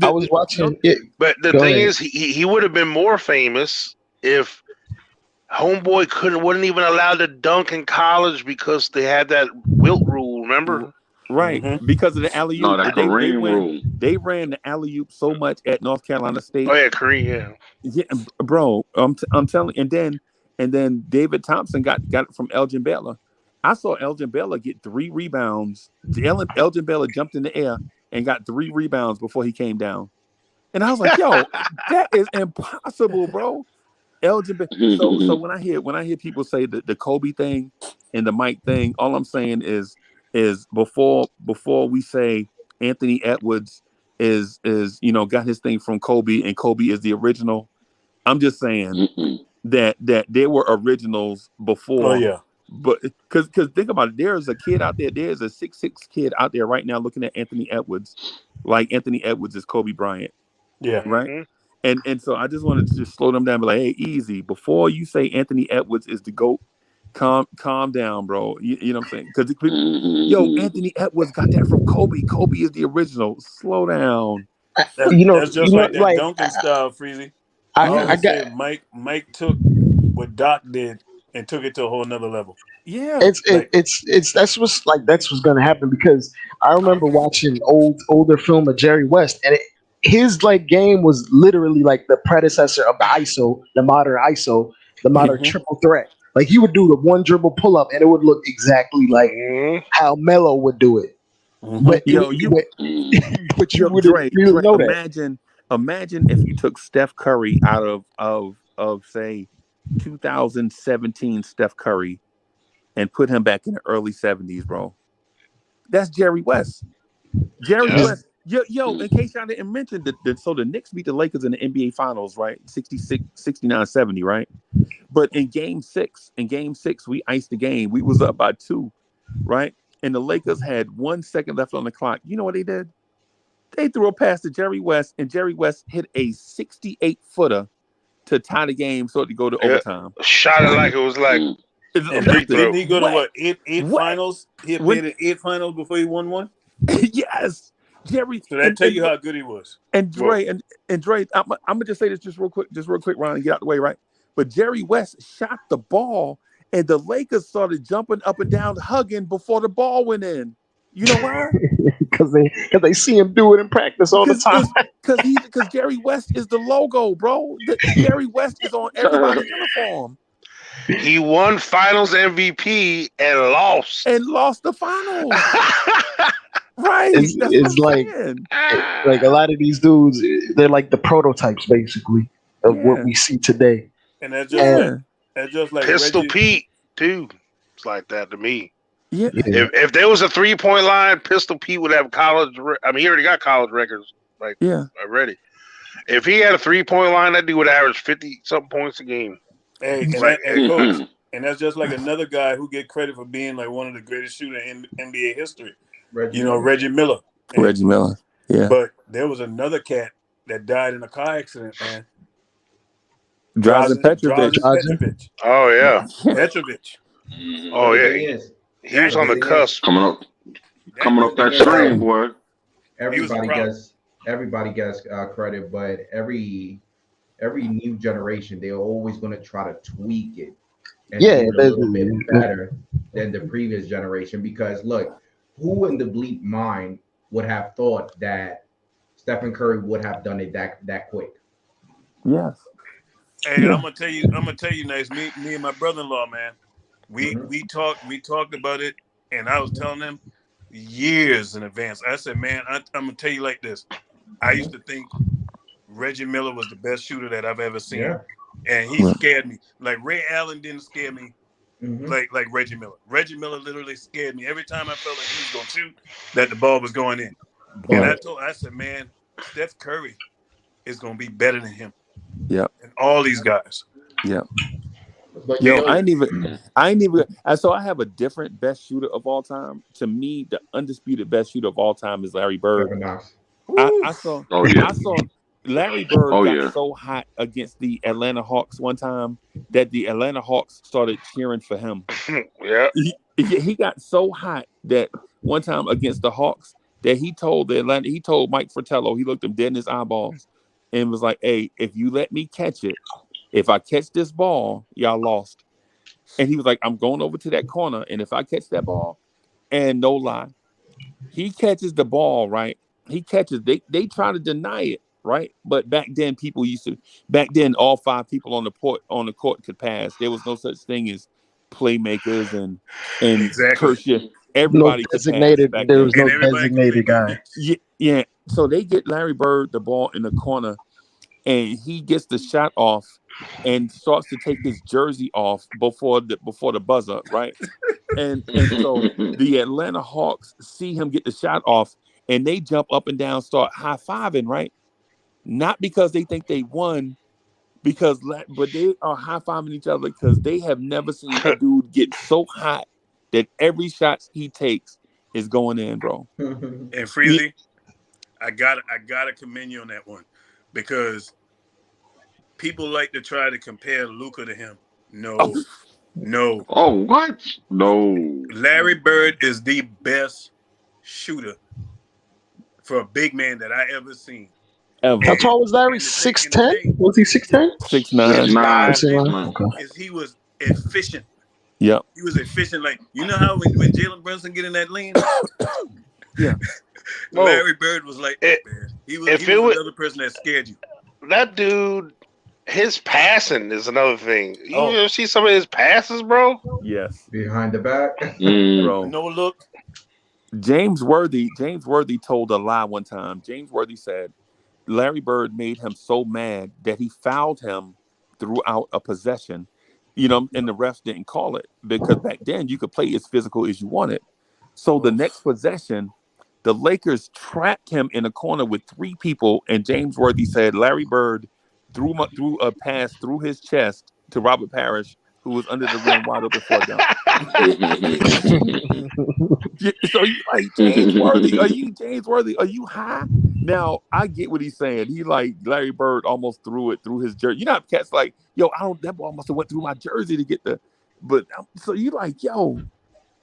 I was watching it. But the thing is, he would have been more famous if Homeboy wasn't even allowed to dunk in college because they had that Wilt rule, remember? Right, because of the alley-oop. No, that Kareem rule. They ran the alley-oop so much at North Carolina State. Oh yeah, Kareem. Yeah, bro. I'm telling. And then David Thompson got it from Elgin Baylor. I saw Elgin Baylor get 3 rebounds. Elgin Baylor jumped in the air and got 3 rebounds before he came down. And I was like, yo, that is impossible, bro. Elgin Baylor. So when I hear people say the Kobe thing and the Mike thing, all I'm saying is before we say Anthony Edwards is got his thing from Kobe and Kobe is the original, I'm just saying that there were originals before. Oh yeah. But because think about it, there's a kid out there. There's a 6'6" kid out there right now looking at Anthony Edwards, like Anthony Edwards is Kobe Bryant. Yeah. Right. And so I just wanted to just slow them down, and be like, hey, easy. Before you say Anthony Edwards is the GOAT, calm down, bro. You know what I'm saying? Because Anthony Edwards got that from Kobe. Kobe is the original. Slow down. That's just like that dunking style, Freezy. I got Mike took what Doc did and took it to a whole nother level. Yeah, that's what's gonna happen, because I remember watching older film of Jerry West, and his game was literally like the predecessor of the ISO, the modern triple threat. Like he would do the one dribble pull up, and it would look exactly like how Melo would do it. But you wouldn't know that. Imagine if you took Steph Curry out of say 2017 Steph Curry and put him back in the early 70s, bro. That's Jerry West. West. Yo, in case y'all didn't mention so the Knicks beat the Lakers in the NBA Finals, right? 69-70, right? But in game six, we iced the game. We was up by 2, right? And the Lakers had 1 second left on the clock. You know what they did? They threw a pass to Jerry West, and Jerry West hit a 68-footer to tie the game so it could go to overtime. Shot it like it was like And didn't he go to what? Eight Wet. finals? He had played in 8 finals before he won one? Yes. Jerry. So that tell you how good he was. And Dre, and Dre, I'm gonna just say this just real quick, Ron, and get out the way, right? But Jerry West shot the ball, and the Lakers started jumping up and down, hugging before the ball went in. You know why? Because they see him do it in practice all the time. Because Jerry West is the logo, bro. Jerry West is on everybody's uniform. He won Finals MVP and lost. The finals. Right. It's like a lot of these dudes, they're like the prototypes basically of what we see today. And that's just like Pistol Reggie. Pete too. It's like that to me. Yeah. If there was a 3-point line, Pistol Pete would have college. I mean, he already got college records already. If he had a 3-point line, that dude would average 50-something points a game. Hey, coach, and that's just like another guy who get credit for being like one of the greatest shooters in NBA history. Reggie Miller. Reggie Miller. Yeah. But there was another cat that died in a car accident, man. Drazen Petrovic. Oh yeah. Petrovic. Oh yeah. He was on the cusp. Coming up that train, boy. Everybody gets credit, but every new generation, they're always going to try to tweak it and do it a little bit better than the previous generation. Because look, who in the bleep mind would have thought that Stephen Curry would have done it that quick? Yes. Hey, I'm gonna tell you, Nice. Me and my brother-in-law, man. We talked about it, and I was telling him years in advance. I said, man, I'm gonna tell you like this. I used to think Reggie Miller was the best shooter that I've ever seen, and he scared me. Like Ray Allen didn't scare me, like Reggie Miller. Reggie Miller literally scared me every time I felt like he was gonna shoot, that the ball was going in. And I said, man, Steph Curry is gonna be better than him. Yep. And all these guys. Yep. Yo, I ain't even. So I have a different best shooter of all time. To me, the undisputed best shooter of all time is Larry Bird. I saw Larry Bird got so hot against the Atlanta Hawks one time that the Atlanta Hawks started cheering for him. Yeah. He got so hot that one time against the Hawks that he told Mike Fratello, he looked him dead in his eyeballs and was like, hey, if you let me catch it, if I catch this ball, y'all lost. And he was like, I'm going over to that corner, and if I catch that ball, and no lie, he catches the ball, right? He catches, they try to deny it, right? But back then all 5 people on the court could pass. There was no such thing as playmakers and Kershaw. Everybody designated. There was no designated guy. Yeah. So they get Larry Bird the ball in the corner, and he gets the shot off and starts to take his jersey off before the buzzer, right? and so the Atlanta Hawks see him get the shot off, and they jump up and down, start high-fiving, right? Not because they think they won, but they are high-fiving each other because they have never seen a dude get so hot that every shot he takes is going in, bro. And Freely, I gotta commend you on that one, because people like to try to compare Luka to him. No. Oh, what? No. Larry Bird is the best shooter for a big man that I ever seen. How tall was Larry? 6'10"? Was he 6'10"? 6'9". He was efficient. Yep. He was efficient. Like, you know how when Jalen Brunson get in that lane? Yeah. Larry Bird was like that, man. He was another person that scared you. That dude, his passing is another thing. You ever see some of his passes, bro? Yes. Behind the back. Bro. No look. James Worthy told a lie one time. James Worthy said Larry Bird made him so mad that he fouled him throughout a possession, and the refs didn't call it because back then you could play as physical as you wanted. So the next possession, the Lakers trapped him in a corner with 3 people, and James Worthy said Larry Bird threw a pass through his chest to Robert Parrish, who was under the rim wide open for a dunk. So you like James Worthy? Are you high? Now I get what he's saying. He like Larry Bird almost threw it through his jersey. You know, cats like, that ball must have went through my jersey to get the But so you like, yo,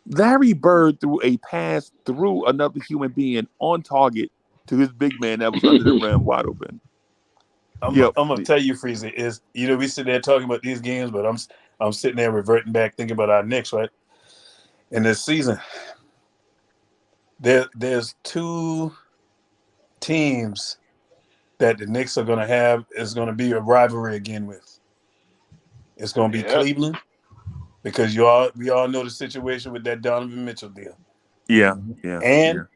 Larry Bird threw a pass through another human being on target to his big man that was under the rim wide open. I'm gonna tell you, Freezy, is we sit there talking about these games, but I'm sitting there reverting back thinking about our Knicks, right? In this season, there's two teams that the Knicks are gonna have is gonna be a rivalry again with. It's gonna be Cleveland, because we all know the situation with that Donovan Mitchell deal. Yeah. And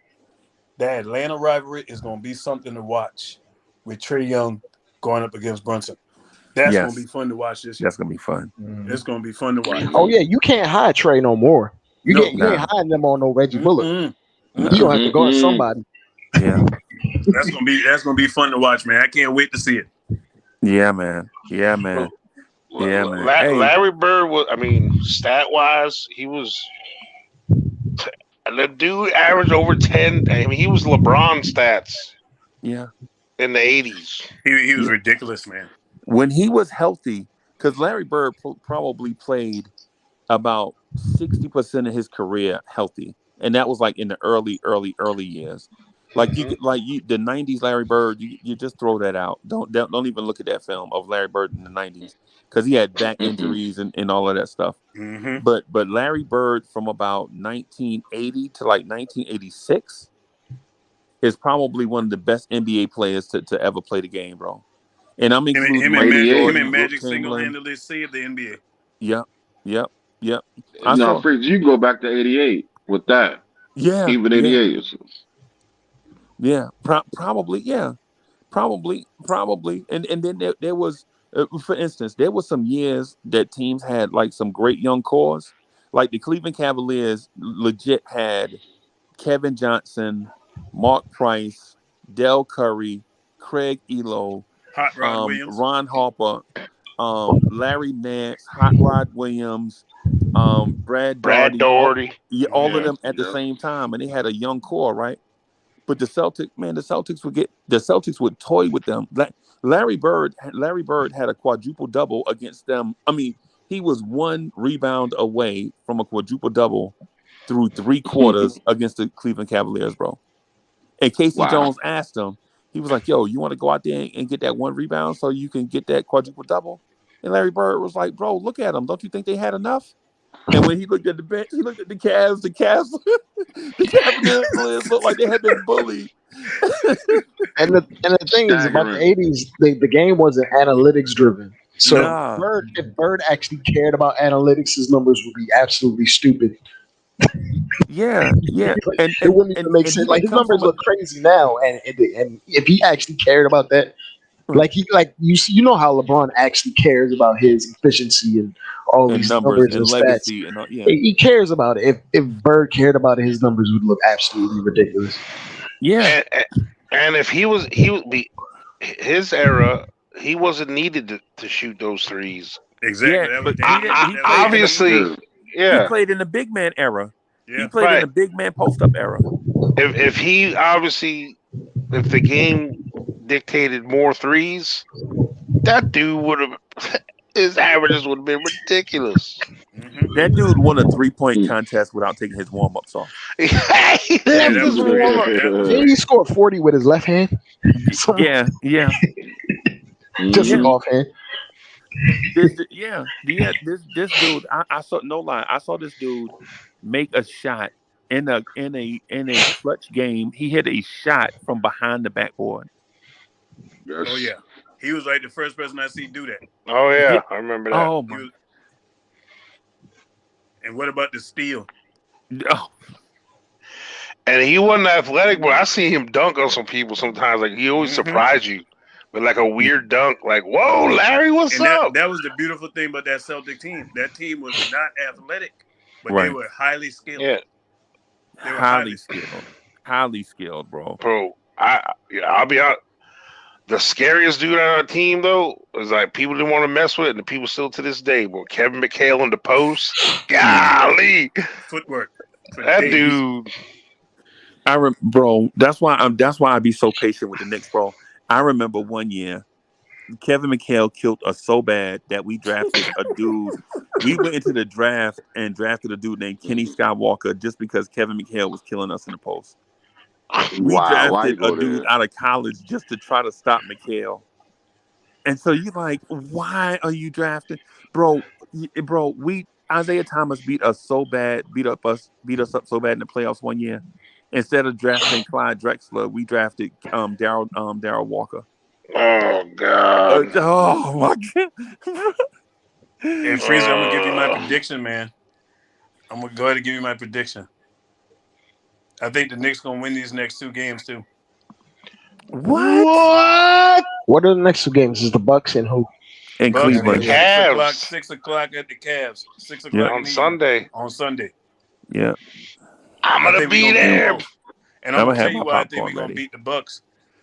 that Atlanta rivalry is gonna be something to watch with Trae Young going up against Brunson. That's gonna be fun to watch this year. That's gonna be fun. It's gonna be fun to watch. Oh yeah, you can't hide Trey no more. You ain't hiding them on no Reggie Bullock. You gonna have to guard somebody. Yeah. That's gonna be fun to watch, man. I can't wait to see it. Yeah, man. Yeah, man. Yeah, man. Larry Bird was, stat wise, he was. The dude averaged over 10. I mean, he was LeBron stats. Yeah. In the 80s. He was ridiculous, man. When he was healthy, because Larry Bird probably played about 60% of his career healthy, and that was like in the early years. Like the 90s Larry Bird, you just throw that out. Don't even look at that film of Larry Bird in the 90s, because he had back injuries and all of that stuff. Mm-hmm. But Larry Bird from about 1980 to like 1986 is probably one of the best NBA players to ever play the game, bro. And I'm including him and Magic single-handedly saved the NBA. Yep. Freaks, you go back to 88 with that. Yeah. Even 88. Yeah. Probably. And then there was, for instance, there was some years that teams had like some great young cores. Like the Cleveland Cavaliers legit had Kevin Johnson, Mark Price, Del Curry, Craig Elo, Hot Rod Williams, Ron Harper, Larry Nance, Hot Rod Williams, Brad Daugherty. All of them at the same time, and they had a young core, right? But the Celtics would toy with them. Larry Bird had a quadruple double against them. I mean, he was one rebound away from a quadruple double through 3 quarters against the Cleveland Cavaliers, bro. And Casey Jones asked him, he was like, yo, you want to go out there and get that 1 rebound so you can get that quadruple double? And Larry Bird was like, bro, look at them. Don't you think they had enough? And when he looked at the bench, he looked at the Cavs, the Cavaliers looked like they had been bullied. And the thing is about the 80s, the game wasn't analytics driven. So if Bird actually cared about analytics, his numbers would be absolutely stupid. Yeah. And it wouldn't even make sense. Like his numbers look crazy now, and if he actually cared about that, you know how LeBron actually cares about his efficiency and all these numbers and legacy stats. He cares about it. If Bird cared about it, his numbers would look absolutely ridiculous. Yeah, and if he would be his era, he wasn't needed to shoot those threes. Exactly. Yeah, but obviously. Yeah, he played in the big man era. Yeah. He played in the big man post up era. If the game dictated more threes, that dude would have his averages would have been ridiculous. Mm-hmm. That dude won a 3-point contest without taking his warm ups off. He scored 40 with his left hand. Yeah. Just an offhand. This dude. I saw no lie. I saw this dude make a shot in a clutch game. He hit a shot from behind the backboard. Yes. Oh yeah, he was like the first person I see do that. Oh yeah, I remember that. Oh my. And what about the steal? Oh. And he wasn't athletic, but I see him dunk on some people sometimes. Like he always surprised you. But like a weird dunk, like, whoa, Larry, what's up? That was the beautiful thing about that Celtic team. That team was not athletic, but they were highly skilled. Yeah. They were highly skilled. Highly skilled, bro. Bro, I'll be honest. The scariest dude on our team, though, is like people didn't want to mess with it, and the people still to this day. But Kevin McHale in the post, golly. Footwork. That dude. Bro, that's why I be so patient with the Knicks, bro. I remember one year Kevin McHale killed us so bad that we drafted a dude. We went into the draft and drafted a dude named Kenny Skywalker just because Kevin McHale was killing us in the post. We Wow, why you drafted a go dude there? out of college just to try to stop McHale. And so you're like, why are you drafting, bro? Isaiah Thomas beat us so bad, beat us up so bad in the playoffs one year. Instead of drafting Clyde Drexler, we drafted Darryl Walker. Oh God! Oh my God! And Freezer, I'm gonna give you my prediction, man. I'm gonna go ahead and give you my prediction. I think the Knicks gonna win these next 2 games too. What? What are the next 2 games? Is the Bucks and who? In Bucks Cleveland. at Cavs. 6 o'clock at the Cavs. 6 Yeah. o'clock On in the Sunday. evening. On Sunday. Yeah. I'm I gonna think we be gonna beat them there. both. And I'm I'ma gonna tell have you my why I think popcorn we're gonna ready. beat the Bucks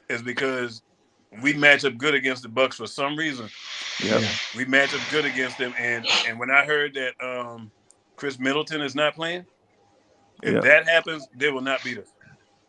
is because we match up good against the Bucks for some reason. Yep. We match up good against them, and when I heard that Chris Middleton is not playing, if Yep. that happens, they will not beat us.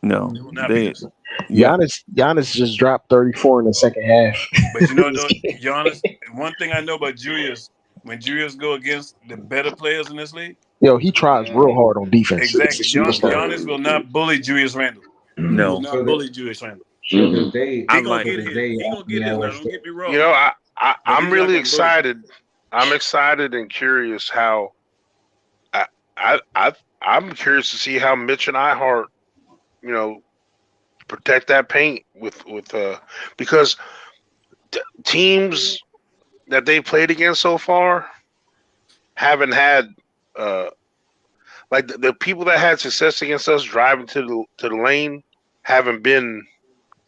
No. They will not beat us. Yeah. Giannis just dropped 34 in the second half. But you know, though, Giannis, one thing I know about Julius, when Julius go against the better players in this league, Yo, he tries real hard on defense. exactly. He's a superstar. Giannis will not bully Julius Randle. He will No. not bully Julius Randle. To this day, I He gonna like get it. his. He gonna get his. Now, don't get me wrong. You know, But I'm he's really not gonna excited. I'm excited and curious how. I'm curious to see how Mitch and iHeart, protect that paint with because teams that they played against so far haven't had like the people that had success against us driving to the lane haven't been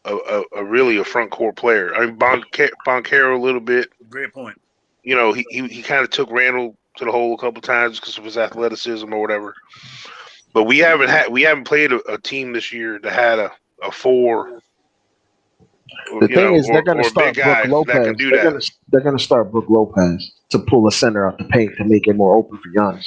a really a front court player. I mean, Boncaro a little bit. Great point. He kind of took Randle to the hole a couple times because of his athleticism or whatever. But we haven't played a team this year that had a 4. The thing is, they're going to or a start big guy Brook that can Lopez. do They're that. going to start Brook Lopez to pull a center out the paint to make it more open for Giannis.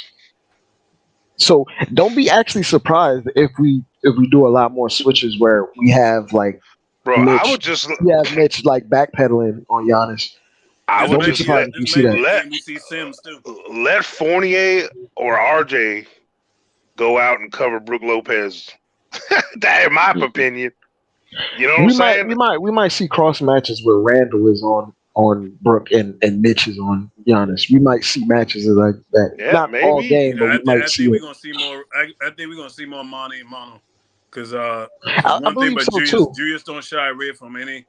So don't be actually surprised if we do a lot more switches where we have like Bro, Mitch, I would just Mitch like backpedaling on Giannis. I would Don't be just surprised if you see that. We see Sims too. let Fournier or RJ go out and cover Brook Lopez. That in my opinion. You know what I'm saying? We might see cross matches where Randall is on Brook and Mitch is on Giannis. We might see matches like that. Yeah, Not maybe. all game, but I we might see think we're it. gonna see more. I think we're gonna see more Monty and Mono. Because I one thing believe about so, Julius, too. Julius don't shy away from any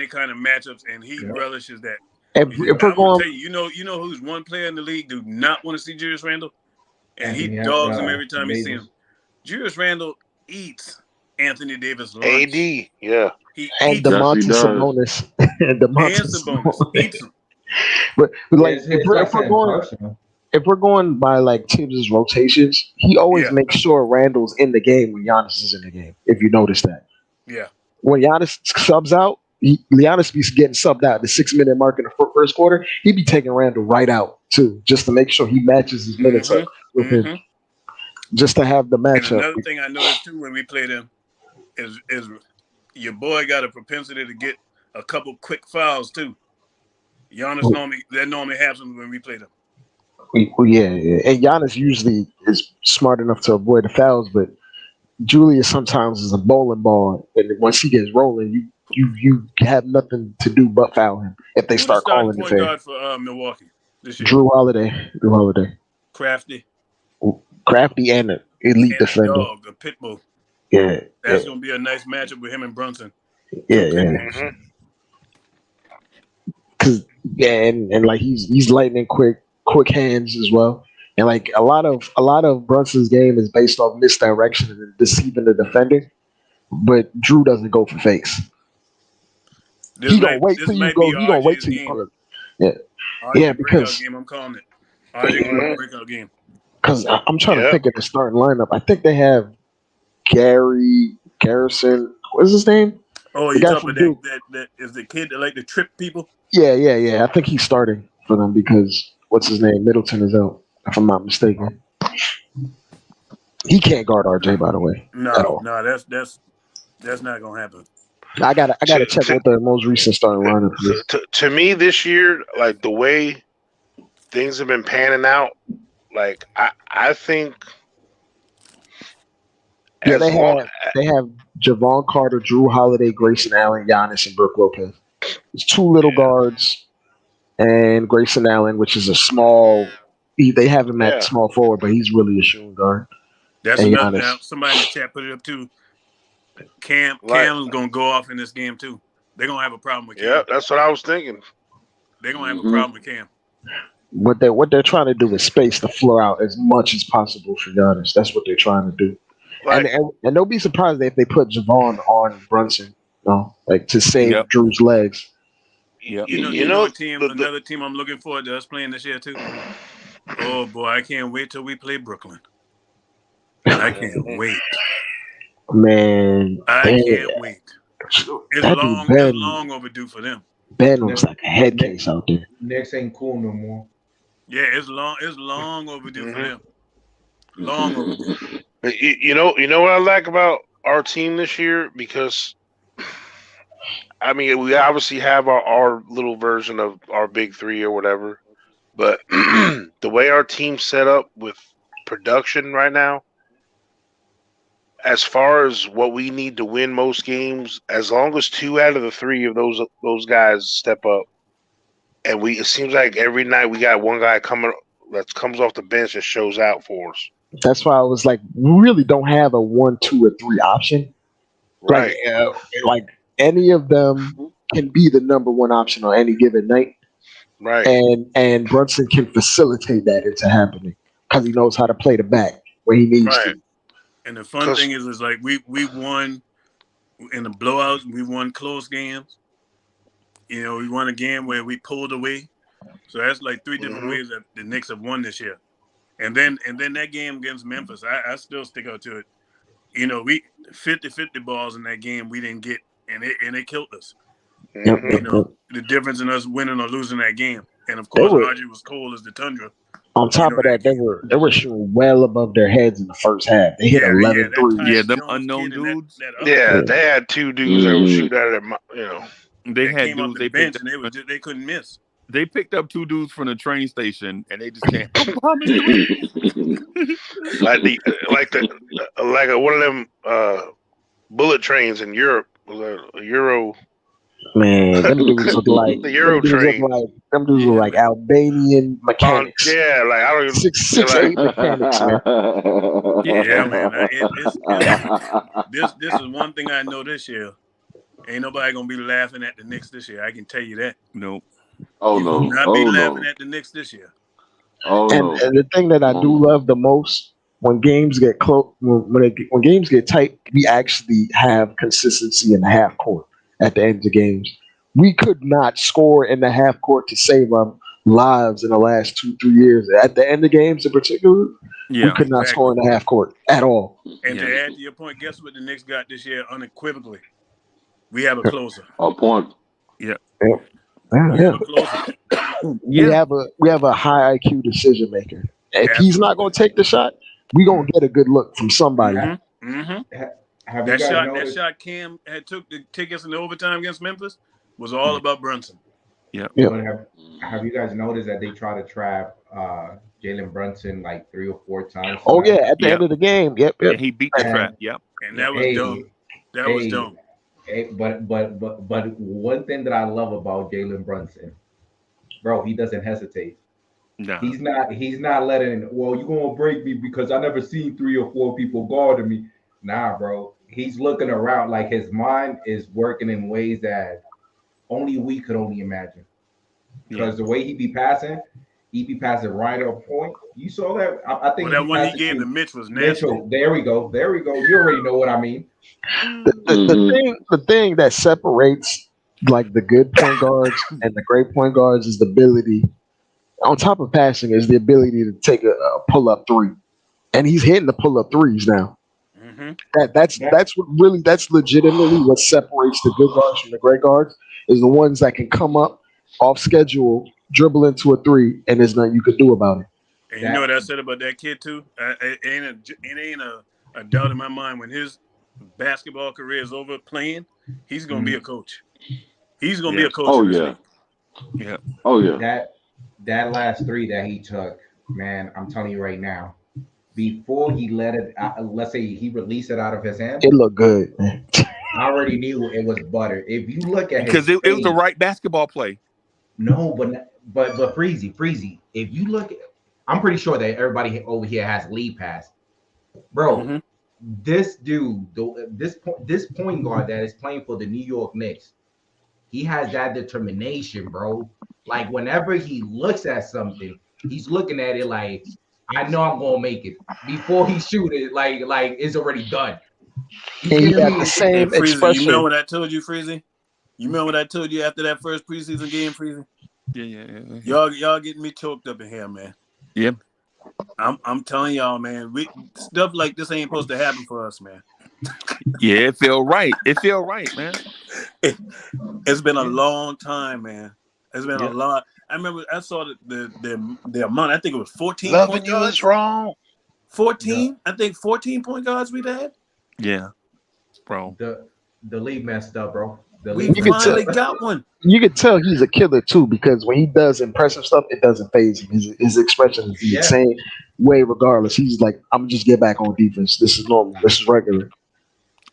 kind of matchups, and he relishes that. If But we're I'm gonna going, tell you, you know who's one player in the league do not want to see Julius Randle, and he Anthony dogs him every time he Davis. see him. Julius Randle eats Anthony Davis lunch. AD, yeah. He and eats him. DeMontis Yes, he does. Sabonis, and And DeMontis Sabonis Sabonis. eats him. But like, It's if we're something going, personal. if we're going by like Tibbs' rotations, he always Yeah. makes sure Randall's in the game when Giannis is in the game. If you notice that, Yeah. when Giannis subs out, Giannis be getting subbed out at the 6-minute mark in the first quarter. He'd be taking Randall right out too, just to make sure he matches his minutes up with him, just to have the And matchup. another thing I noticed too when we played him is your boy got a propensity to get a couple quick fouls too. Giannis normally happens when we play them. Yeah, and Giannis usually is smart enough to avoid the fouls, but Julius sometimes is a bowling ball, and once he gets rolling, you have nothing to do but foul him if they Who's start the starting calling the point fair. guard for Milwaukee this year? Drew Holiday, Crafty crafty and an elite and defender. dog, the pit bull. Yeah, That's gonna be a nice matchup with him and Brunson. yeah. Cause and like he's lightning quick hands as well. And like a lot of Brunson's game is based off misdirection and deceiving the defender. But Drew doesn't go for fakes. He gonna wait till you go. He gonna wait till you go. Yeah, yeah, because game, I'm calling it. RJ breakout game. Because I'm trying to think of the starting lineup. I think they have Garrison. What's his name? Oh, The you guy talking from about that is the kid that like to trip people? Yeah. I think he's starting for them because what's his name? Middleton is out, if I'm not mistaken. He can't guard RJ, by the way. No, that's not gonna happen. I gotta check what the most recent starting lineup is. To me, this year, like the way things have been panning out, like I think. Yeah, they have Javon Carter, Drew Holiday, Grayson Allen, Giannis, and Brooke Lopez. There's two little guards and Grayson Allen, which is a small. They have him at small forward, but he's really a shooting guard. That's and enough. Giannis. Now, somebody in the chat put it up too. Cam's gonna go off in this game too. They're gonna have a problem with Cam. Yeah, that's what I was thinking. They're gonna have a problem with Cam. What they're trying to do is space the floor out as much as possible for Giannis. That's what they're trying to do. And don't be surprised if they put Javon on Brunson, like to save Drew's legs. Yep. You know another team I'm looking forward to us playing this year too. Oh boy, I can't wait till we play Brooklyn. I can't wait. Man, I can't wait. It's long overdue for them. Ben looks like a head case out there. Knicks ain't cool no more. Yeah, it's long overdue for them. Long overdue. You know what I like about our team this year? Because I mean, we obviously have our little version of our big three or whatever, but the way our team's set up with production right now, as far as what we need to win most games, as long as 2 out of the 3 of those guys step up, and it seems like every night we got one guy that comes off the bench and shows out for us. That's why I was like, we really don't have a 1, 2, or 3 option. Right. Like any of them can be the number 1 option on any given night. Right. And Brunson can facilitate that into happening because he knows how to play the back where he needs to. And the fun thing is like we won in the blowouts. We won close games. You know, we won a game where we pulled away. So that's like 3 different ways that the Knicks have won this year. And then that game against Memphis, I still stick out to it. You know, we 50-50 balls in that game we didn't get, and it killed us. You know, the difference in us winning or losing that game. And of course, RJ was cold as the tundra. On top of that, they were shooting well above their heads in the first half. They hit 11 threes. Yeah, them unknown dudes. They had 2 dudes that would shoot out of their, They had dudes they bench and they couldn't miss. They picked up 2 dudes from the train station and they just can't. like one of them bullet trains in Europe was a Euro. Man, them dudes look like the Euro train. Them dudes look like Albanian mechanics. Yeah, like I don't even 6'8" mechanics, man. Yeah, man. This is one thing I know this year. Ain't nobody gonna be laughing at the Knicks this year. I can tell you that. Nope. Oh you no! will not be laughing at the Knicks this year. Oh no! And the thing that I do love the most when games get close, when games get tight, we actually have consistency in the half court at the end of the games. We could not score in the half court to save our lives in the last 2-3 years. At the end of games in particular, we could not score in the half court at all. And to add to your point, guess what the Knicks got this year unequivocally? We have a closer. A point. Yeah. We have a high IQ decision maker. If he's not going to take the shot, we gonna get a good look from somebody. That shot Cam had took to take us into overtime against Memphis was all about Brunson. Have you guys noticed that they try to trap Jalen Brunson like 3 or 4 times? Oh yeah, at the end of the game. Yep. And he beat the trap. Yep. And that was dumb. That was dumb. But one thing that I love about Jalen Brunson, bro, he doesn't hesitate. No. He's not letting, well, you're gonna break me because I never seen 3 or 4 people guarding me. Nah, bro. He's looking around, like his mind is working in ways that only we could only imagine. Because the way he be passing right up point. You saw that? I think that one he gave to Mitch was nasty. Mitchell, there we go. You already know what I mean. The thing that separates like the good point guards and the great point guards is the ability, on top of passing, is the ability to take a pull-up 3. And he's hitting the pull-up 3s now. That's legitimately what separates the good guards from the great guards, is the ones that can come up off schedule, dribble into a 3, and there's nothing you could do about it. And you know what I said about that kid too? It ain't a doubt in my mind when his basketball career is over playing, he's going to be a coach. He's going to be Yeah. a coach Oh in this yeah. league. Yeah. Oh yeah. That last three that he took, man, I'm telling you right now, before he let it, let's say he released it out of his hand, It looked good, man. I already knew it was butter. If you look at his Because it was the face, right basketball play. no, but Freezy. If you look, I'm pretty sure that everybody over here has lead pass, bro. Mm-hmm. This dude, this point guard that is playing for the New York Knicks, he has that determination, bro. Like whenever he looks at something, he's looking at it like, I know I'm gonna make it. Before he shoot it, like it's already done. You And he feel had me? the same And Freezy, you expression. remember what I told you, Freezy? You remember what I told you after that first preseason game, Freezy? Yeah. Y'all getting me choked up in here, man. Yeah. I'm telling y'all, man, stuff like this ain't supposed to happen for us, man. Yeah, it feel right. It feel right, man. It's been a long time, man. It's been a lot. I remember I saw the amount. I think it was 14 Loving point you guards. is wrong. 14? I think 14 point guards we've had. Yeah, bro. The league messed up, bro. We finally got one. You can tell he's a killer too, because when he does impressive stuff, it doesn't phase him. His expression is the same way, regardless. He's like, "I'm just get back on defense. This is normal. This is regular.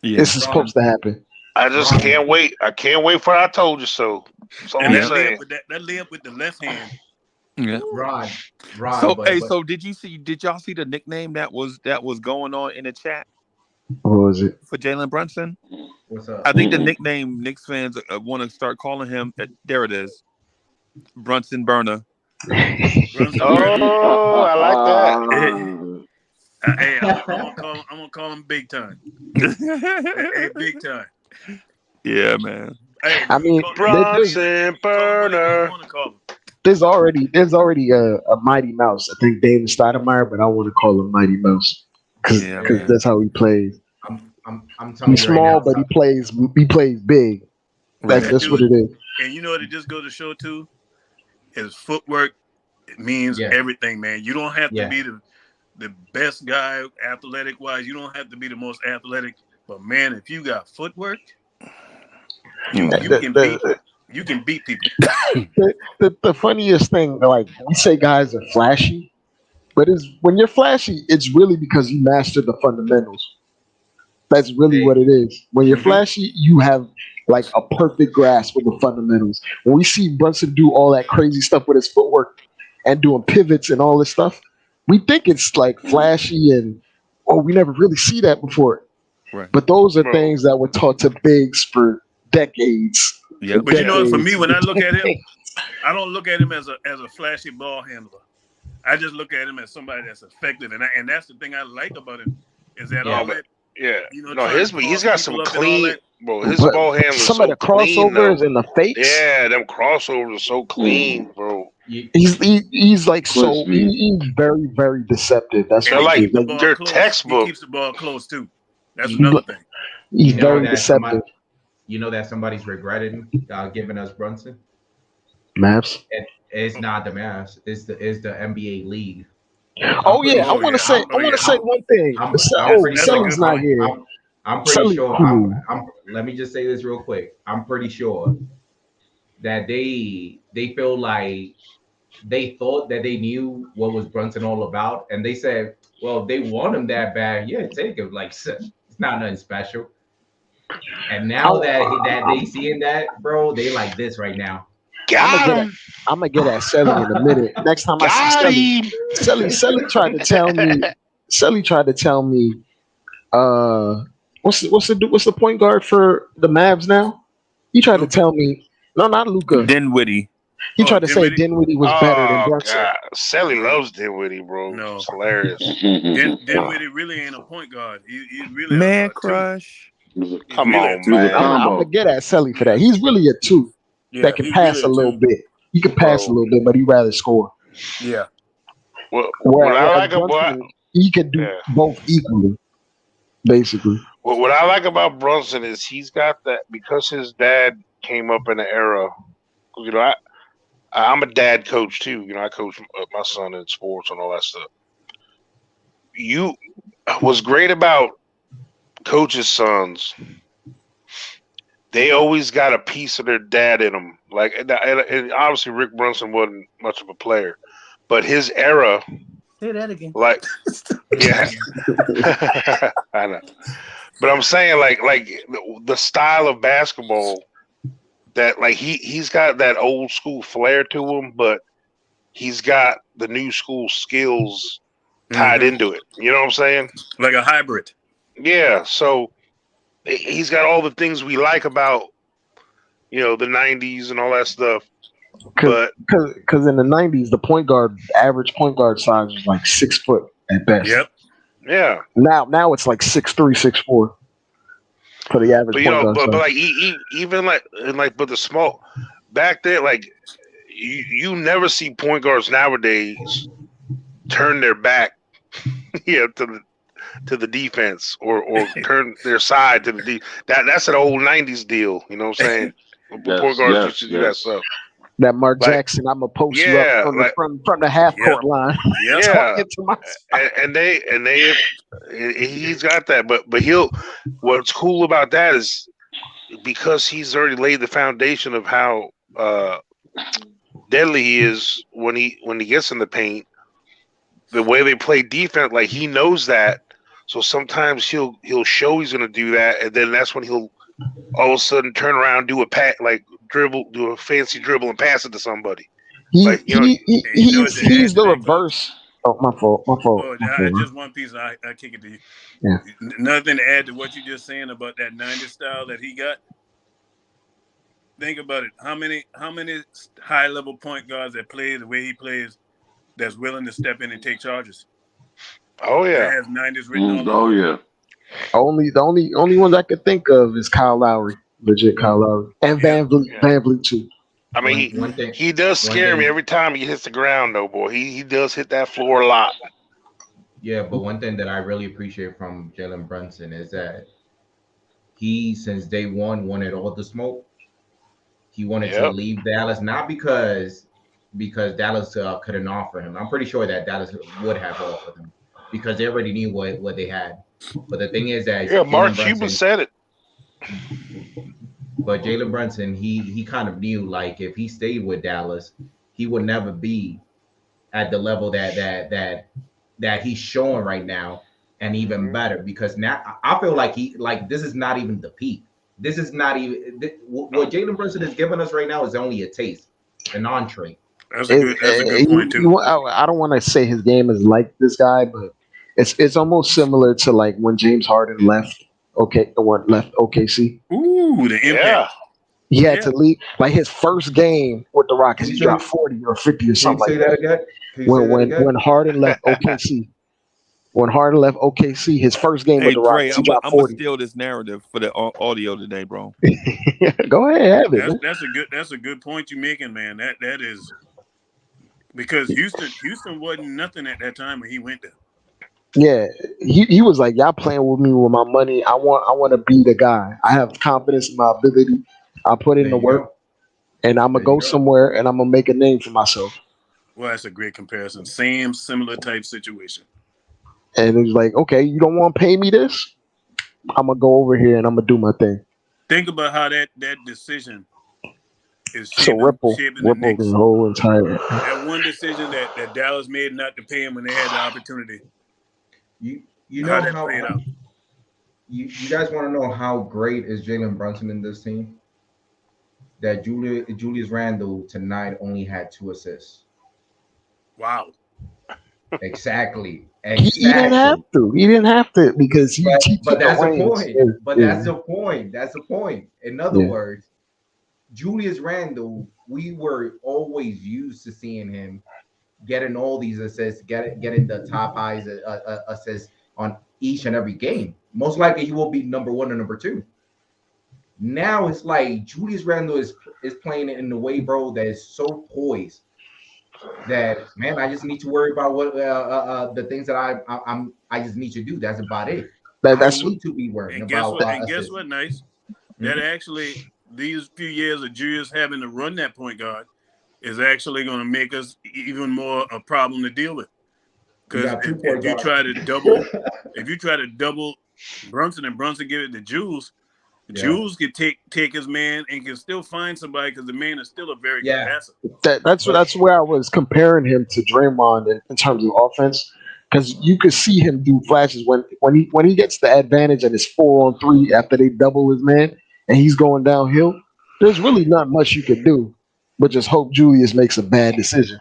This is supposed to happen." I just can't wait. I can't wait for I told you so. So And I'm that saying. layup with the left hand. Yeah. Rod. So did y'all see the nickname that was going on in the chat? What was it for Jalen Brunson? What's up? I think the nickname Knicks fans want to start calling him. There it is, Brunson Burner. Oh, I like that. Hey, I'm gonna call him big time. Hey, big time. Yeah, man. Hey, I mean, Brunson Burner. there's already a Mighty Mouse. I think David Stoudemire, but I want to call him Mighty Mouse because that's how he plays. I'm telling He's you right small, now, but he plays big. That's what it is. And you know what it just goes to show too? His footwork, it means everything, man. You don't have to be the best guy athletic wise. You don't have to be the most athletic, but man, if you got footwork, you can beat people. The funniest thing, like we say, guys are flashy, but when you're flashy, it's really because you mastered the fundamentals. That's really what it is. When you're flashy, you have like a perfect grasp of the fundamentals. When we see Brunson do all that crazy stuff with his footwork and doing pivots and all this stuff, we think it's like flashy and we never really see that before. Right. But those are things that were taught to bigs for decades. Yeah. But you know, for me, when I look at him, I don't look at him as a flashy ball handler. I just look at him as somebody that's effective, and that's the thing I like about him is that all that. Yeah, you know, no, he's got some clean, bro. His But ball handling. some of the crossovers and the fakes. Yeah, them crossovers are so clean, bro. He's like so he's very, very deceptive. That's what like their textbook. He keeps the ball close too. That's another thing. He's very deceptive. You know that somebody's regretting giving us Brunson. Mavs. It's not the Mavs. It's the NBA league. Oh yeah, I want to say one thing. Sully's not here. I'm pretty sure. Let me just say this real quick. I'm pretty sure that they feel like they thought that they knew what was Brunson all about, and they said, "Well, they want him that bad. Yeah, take him. Like it's not nothing special." And now that they seeing that, bro, they like this right now. I'm gonna get at Selly in a minute. Next time I see Selly tried to tell me. Selly tried to tell me. What's the point guard for the Mavs now? He tried to tell me. No, not Luka. Dinwiddie. He tried to say Dinwiddie was better than Brunson. God. Selly loves Dinwiddie, bro. No, it's hilarious. Dinwiddie really ain't a point guard. He's really man crush. Come on, man. I'm gonna get at Selly for that. He's really a two. That can pass a little bit. He can pass a little bit, but he'd rather score. Yeah. What I like about he can do both equally, basically. What I like about Brunson is he's got that because his dad came up in an era. You know, I'm a dad coach too. You know, I coach my son in sports and all that stuff. What's great about coaches' sons, they always got a piece of their dad in them. Like, and obviously Rick Brunson wasn't much of a player, but his era. Say that again. Like, yeah, I know. But I'm saying, like the style of basketball that, like, he's got that old school flair to him, but he's got the new school skills tied into it. You know what I'm saying? Like a hybrid. Yeah. So he's got all the things we like about, the 90s and all that stuff. But because in the 90s, the average point guard size was like 6 foot at best. Yep. Yeah. Now it's like 6'3", 6'4" for the average But point guard but size. like even but the small back then, like you never see point guards nowadays turn their back to the defense or turn their side to the that's an old 90s deal, you know what I'm saying? Point guards used to do that stuff. That Mark Jackson, I'm gonna post you up from the half court line. Yeah, and he's got that, but what's cool about that is because he's already laid the foundation of how deadly he is when he gets in the paint. The way they play defense, like he knows that, so sometimes he'll show he's gonna do that, and then that's when he'll all of a sudden turn around, do a fancy dribble and pass it to somebody. He's the reverse. Oh, my fault. Just one piece, I kick it to you. Yeah. Nothing to add to what you just saying about that 90s style that he got. Think about it. How many high level point guards that play the way he plays that's willing to step in and take charges? Oh yeah. That has 90s written all over. Yeah. The only ones I could think of is Kyle Lowry, legit Kyle Lowry, and Van Vliet too. I mean, he does scare me every time he hits the ground, though, boy. He does hit that floor a lot. Yeah, but one thing that I really appreciate from Jalen Brunson is that he, since day one, wanted all the smoke. He wanted to leave Dallas, not because Dallas couldn't offer him. I'm pretty sure that Dallas would have offered him because they already knew what they had. But the thing is that Mark Cuban said it. But Jalen Brunson, he kind of knew, like, if he stayed with Dallas, he would never be at the level that he's showing right now, and even better, because now I feel like this is not even the peak. This is not even what Jalen Brunson is giving us right now is only a taste, an entree. That's a good point too. I don't want to say his game is like this guy, but it's almost similar to like when James Harden left. Left OKC. Ooh, the impact. He had to leave. Like his first game with the Rockets, he dropped 40 or 50 or something like that. When Harden left OKC. When Harden left OKC, his first game with the Rockets, he dropped 40. I'm gonna steal this narrative for the audio today, bro. Go ahead, have it. That's a good point you're making, man. That is because Houston wasn't nothing at that time when he went there. Yeah, he was like, y'all playing with me with my money. I want to be the guy. I have confidence in my ability. I put in the work, and I'm gonna go somewhere, and I'm gonna make a name for myself. Well, that's a great comparison. Same similar type situation. And it was like, okay, you don't want to pay me this? I'm gonna go over here and I'm gonna do my thing. Think about how that decision is shaping the Knicks. The whole entire that one decision that Dallas made not to pay him when they had the opportunity. You know how you guys want to know how great is Jalen Brunson in this team? That Julius Randle tonight only had 2 assists. Wow. Exactly. He didn't have to. He didn't have to because but that's the point. But that's the point. That's the point. In other words, Julius Randle, we were always used to seeing him getting all these assists, getting the top highs assists on each and every game. Most likely he will be number 1 or number 2. Now it's like Julius Randle is playing it in a way, bro, that is so poised that, man, I just need to worry about what the things that I just need to do. That's about it. I need to be worrying about. And guess what, Nice? That actually these few years of Julius having to run that point guard is actually going to make us even more a problem to deal with. Because if you try to double Brunson and Brunson give it to Jules. Jules could take his man and can still find somebody because the man is still a very good passer. That's where I was comparing him to Draymond in terms of offense, because you could see him do flashes when he gets the advantage and it's 4-on-3 after they double his man and he's going downhill. There's really not much you can do, but just hope Julius makes a bad decision.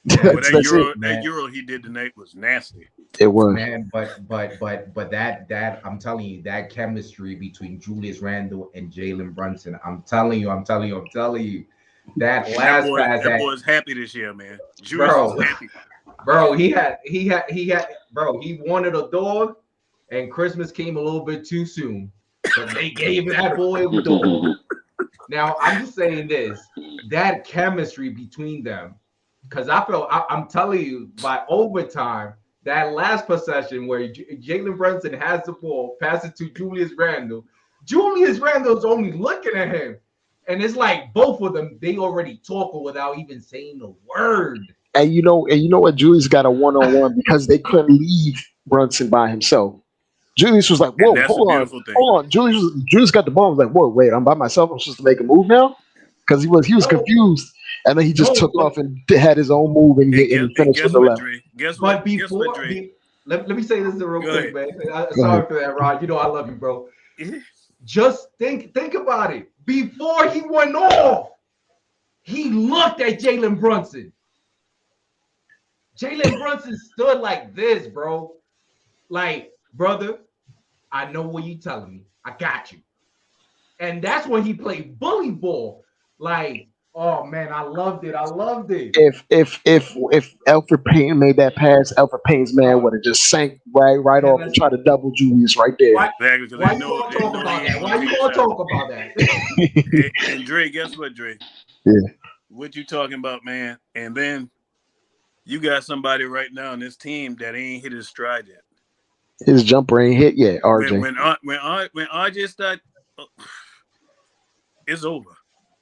But that Euro he did tonight was nasty. It was, man, but that I'm telling you, that chemistry between Julius Randle and Jalen Brunson, I'm telling you, that last pass, that boy's happy this year, man. Julius is happy. Bro, he wanted a dog, and Christmas came a little bit too soon. But they gave that boy a dog. Now I'm just saying this: that chemistry between them, because I'm telling you, by overtime. That last possession where Jalen Brunson has the ball, passes to Julius Randle. Julius Randle's only looking at him. And it's like both of them, they already talking without even saying a word. And you know what? Julius got a one-on-one because they couldn't leave Brunson by himself. Julius was like, whoa, hold on. Julius got the ball. I was like, whoa, wait, I'm by myself. I'm supposed to make a move now? Because he was confused. And then he just took off and had his own move and finished with the left. Let me say this real quick, man. Sorry for that, Rod. You know I love you, bro. Just think about it. Before he went off, he looked at Jalen Brunson. Jalen Brunson stood like this, bro. Like, brother, I know what you're telling me. I got you. And that's when he played bully ball. Like, oh man, I loved it. If Alfred Payne made that pass, Alfred Payne's man would have just sank right off and tried to double Julius right there. Why you want to talk about that? And Dre, guess what, Dre? Yeah. What you talking about, man? And then you got somebody right now on this team that ain't hit his stride yet. His jumper ain't hit yet, RJ. When RJ started, it's over.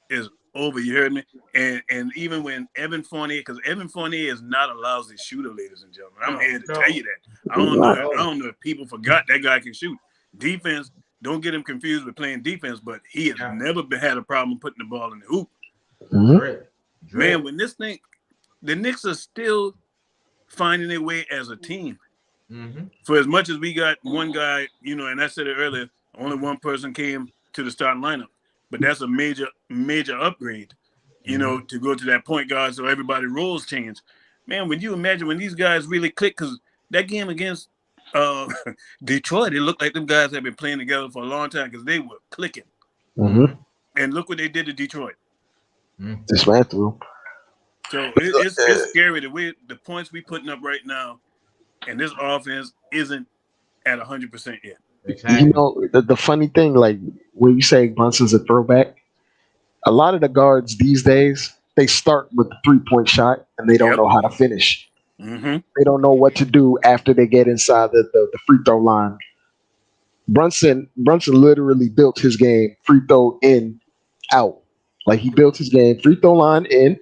It's over. You heard me? And even when Evan Fournier, because Evan Fournier is not a lousy shooter, ladies and gentlemen. I'm here to tell you that. I don't know if people forgot that guy can shoot. Defense, don't get him confused with playing defense, but he has never had a problem putting the ball in the hoop. Mm-hmm. Man, when this thing, the Knicks are still finding their way as a team. Mm-hmm. For as much as we got one guy, and I said it earlier, only one person came to the starting lineup. But that's a major upgrade, to go to that point guard so everybody roles change. Man, when you imagine when these guys really click, because that game against Detroit, it looked like them guys had been playing together for a long time because they were clicking. Mm-hmm. And look what they did to Detroit. Dismantle. So it's scary the points we putting up right now, and this offense isn't at 100% yet. Exactly. The funny thing, like when you say Brunson's a throwback, a lot of the guards these days, they start with the 3-point shot and they don't know how to finish. Mm-hmm. They don't know what to do after they get inside the free throw line. Brunson literally built his game free throw in, out. Like he built his game free throw line in.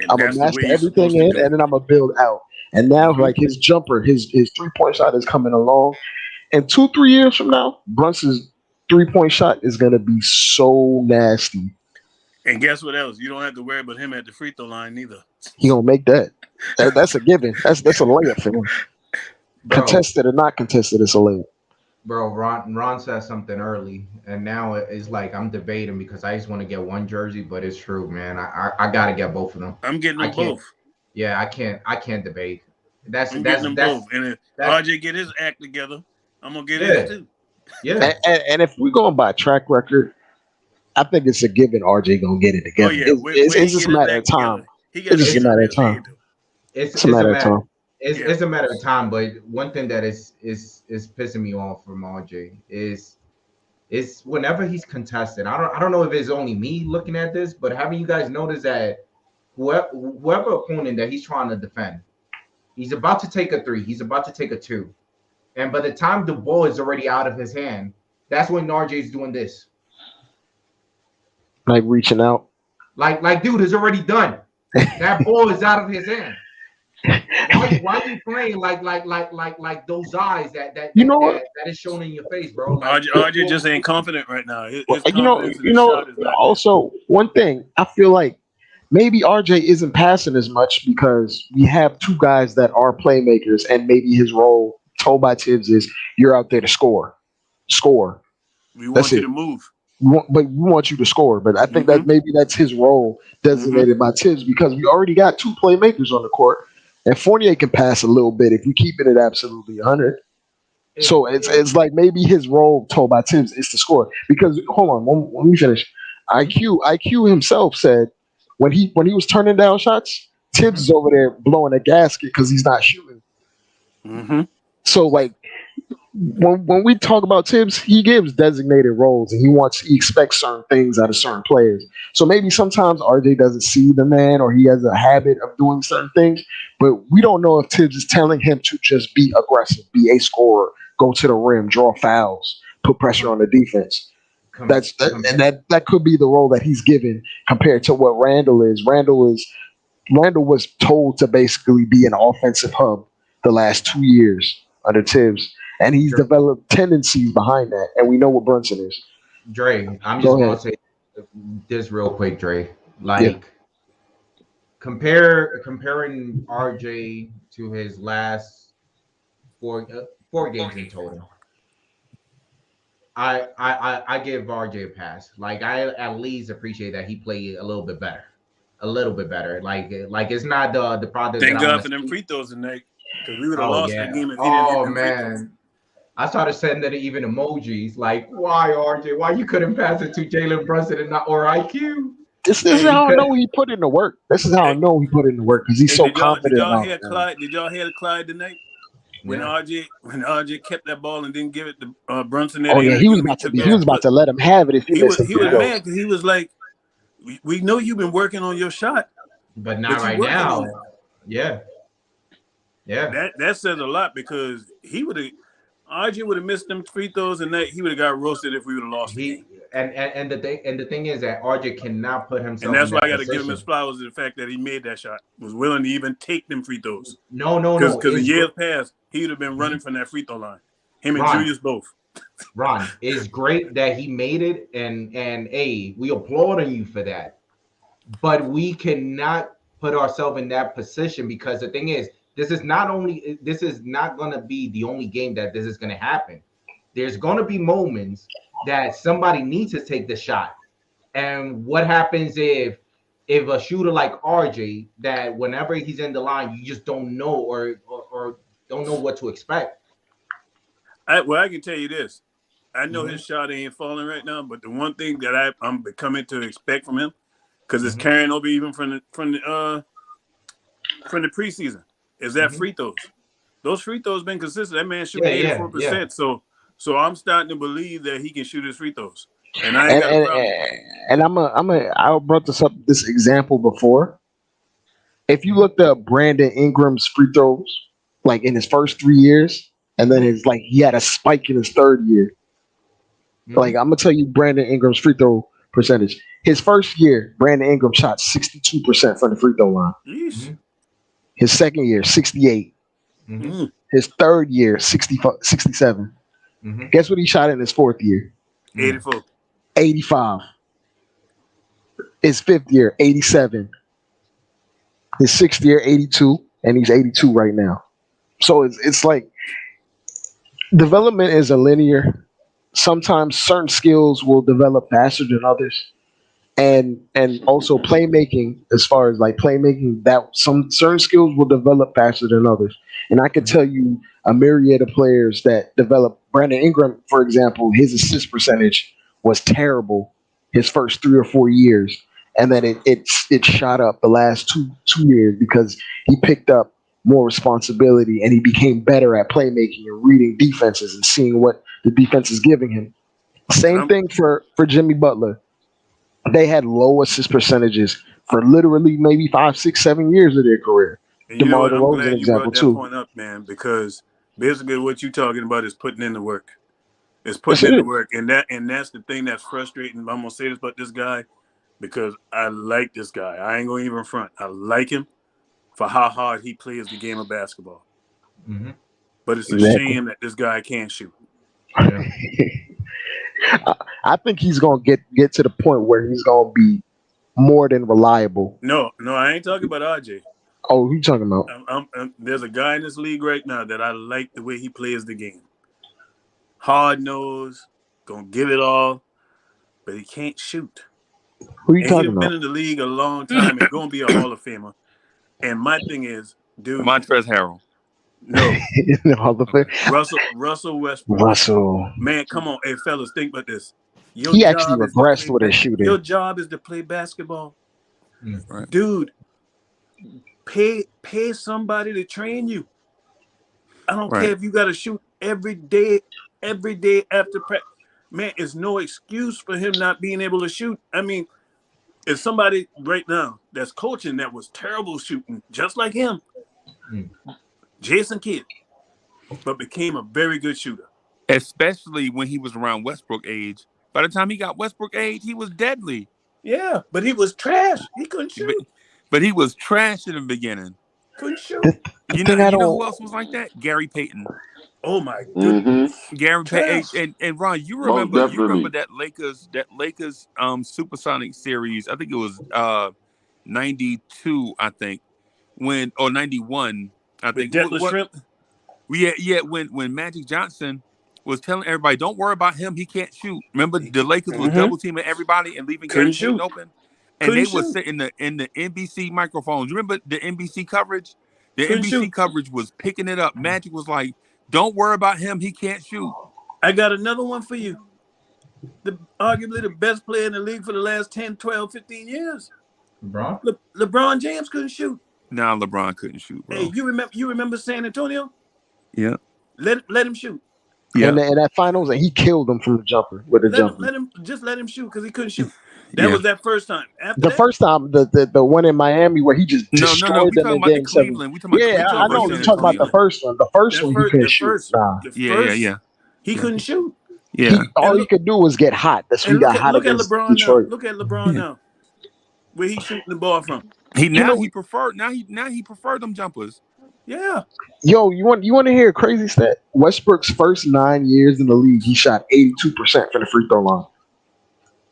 I'm gonna master everything in, and then I'm gonna build out. And now, like his jumper, his 3-point shot is coming along. And 2-3 years from now, Brunson's 3-point shot is gonna be so nasty. And guess what else? You don't have to worry about him at the free throw line neither. He gonna make that. That's a given. That's a layup for him. Contested or not contested, it's a layup. Bro, Ron said something early, and now it's like I'm debating because I just want to get one jersey, but it's true, man. I gotta get both of them. I'm getting them both. Yeah, I can't debate. I'm getting them both. And if RJ get his act together, I'm gonna get his too. Yeah. And if we're going by track record, I think it's a given RJ gonna get it together. Oh, yeah. It's just a matter of time. It's just a matter of time. It's a matter of time. It's It's a matter of time, but one thing that is pissing me off from RJ is whenever he's contested. I don't know if it's only me looking at this, but haven't you guys noticed that whoever opponent that he's trying to defend, he's about to take a 3, he's about to take a 2, and by the time the ball is already out of his hand, that's when RJ's doing this, like reaching out, like dude, it's already done. That ball is out of his hand. Why you playing like those eyes that You know what? that is shown in your face, bro? Like RJ just ain't confident right now. His You know, confidence in his shot is not there. also one thing I feel like maybe RJ isn't passing as much because we have two guys that are playmakers, and maybe his role told by Tibbs is you're out there to score. We That's want you it. to move. But we want you to score. But I think that maybe that's his role designated by Tibbs because we already got two playmakers on the court, and Fournier can pass a little bit if you keeping it absolutely 100. So it's like maybe his role told by Tibbs is to score. Because hold on, let me finish. IQ himself said when he was turning down shots, Tibbs is over there blowing a gasket because he's not shooting. So like when we talk about Tibbs, he gives designated roles and he expects certain things out of certain players. So maybe sometimes RJ doesn't see the man or he has a habit of doing certain things, but we don't know if Tibbs is telling him to just be aggressive, be a scorer, go to the rim, draw fouls, put pressure on the defense. That could be the role that he's given compared to what Randle is. Randle was told to basically be an offensive hub the last 2 years under Tibbs, and he's developed tendencies behind that, and we know what Brunson is. Dre, I'm just gonna say this real quick, Dre. Like comparing RJ to his last four games in total. I give RJ a pass. Like I at least appreciate that he played a little bit better. Like it's not the product. Thank that God for them free throws tonight, because we would have lost that game if he didn't hit them free throws. I started sending even emojis like, "Why RJ? Why you couldn't pass it to Jalen Brunson and not or IQ?" This is how I know he put in the work. This is how I know he put in the work because he's so confident. Did y'all hear Clyde? Did y'all hear Clyde tonight? When RJ kept that ball and didn't give it to Brunson. Oh yeah, he was about to let him have it if he was mad because he was like, "We know you've been working on your shot, but not right now." Yeah. That says a lot because RJ would have missed them free throws and he would have got roasted if we would have lost the game. And the thing is that RJ cannot put himself. And that's in why that I got to give him position. his flowers to the fact that he made that shot, was willing to even take them free throws. No. Because the years past, he would have been running from that free throw line. Him and Julius both. Ron, it's great that he made it, and hey, we applauding you for that. But we cannot put ourselves in that position because the thing is, this is not going to be the only game that this is going to happen. There's going to be moments that somebody needs to take the shot. And what happens if a shooter like RJ, that whenever he's in the line, you just don't know or don't know what to expect? I can tell you this. I know his shot ain't falling right now, but the one thing that I'm becoming to expect from him, because it's carrying over even from the preseason, is that free throws. Those free throws been consistent. That man shooting 84%. So I'm starting to believe that he can shoot his free throws. And I ain't got a problem. And I brought this example before. If you looked up Brandon Ingram's free throws, like in his first 3 years, and then he had a spike in his third year. Like I'm gonna tell you Brandon Ingram's free throw percentage. His first year, Brandon Ingram shot 62% from the free throw line. His second year, 68. His third year, 67. Guess what he shot in his fourth year? 84. 85. His fifth year, 87. His sixth year, 82, and he's 82 right now. So it's like development is a linear. Sometimes certain skills will develop faster than others. And also playmaking, as far as like playmaking, that some certain skills will develop faster than others. And I could tell you a myriad of players that develop. Brandon Ingram, for example, his assist percentage was terrible his first 3 or 4 years, and then it shot up the last two years because he picked up more responsibility and he became better at playmaking and reading defenses and seeing what the defense is giving him. Same thing for Jimmy Butler. They had low assist percentages for literally maybe 5, 6, 7 years of their career. And I'm glad you brought that point up, man, because basically what you're talking about is putting in the work. It's putting in the work, and that's the thing that's frustrating. I'm gonna say this about this guy because I like this guy. I ain't gonna even front. I like him. for how hard he plays the game of basketball. Mm-hmm. But it's a shame that this guy can't shoot. Yeah. I think he's gonna get to the point where he's gonna be more than reliable. No, I ain't talking about RJ. Oh, who you talking about? There's a guy in this league right now that I like the way he plays the game. Hard nose, gonna give it all, but he can't shoot. Who you talking He's about? been in the league a long time and gonna be a Hall of Famer. And my thing is, dude, Montrezl Harrell. No, Hall of Fame. Russell Westbrook. Russell. Man, come on, hey fellas, think about this. He actually regressed with his shooting. Your job is to play basketball, right. dude. Pay somebody to train you. I don't care if you got to shoot every day after practice. Man, it's no excuse for him not being able to shoot. I mean, if somebody right now that's coaching that was terrible shooting, just like him, Jason Kidd, but became a very good shooter. Especially when he was around Westbrook age. By the time he got Westbrook age, he was deadly. Yeah, but he was trash. He couldn't shoot. But he was trash in the beginning. Couldn't shoot. You know who else was like that? Gary Payton. Oh my goodness. Gary Payton and Ron, you remember that Lakers Supersonic series? I think it was 92, I think. When 91, I think. When Magic Johnson was telling everybody, don't worry about him, he can't shoot. Remember the Lakers was double teaming everybody and leaving Gary Payton open? And they were sitting in the NBC microphones. Remember the NBC coverage? The NBC coverage was picking it up. Magic was like, don't worry about him. He can't shoot. I got another one for you. Arguably the best player in the league for the last 10, 12, 15 years. LeBron? LeBron James couldn't shoot. No, LeBron couldn't shoot, bro. Hey, you remember San Antonio? Yeah. Let him shoot. Yeah. And that finals, and he killed them from the jumper with a jumper. Let him shoot because he couldn't shoot. That was that first time. First time, the one in Miami where he just destroyed them in game 7. I know you're talking about the first one. The first one he couldn't shoot. He couldn't shoot. Yeah. All he could do was get hot. That's what he got hot against Detroit. Look at LeBron now. Where he's shooting the ball from. He preferred them jumpers. Yeah. Yo, you want to hear a crazy stat? Westbrook's first 9 years in the league, he shot 82% from the free throw line.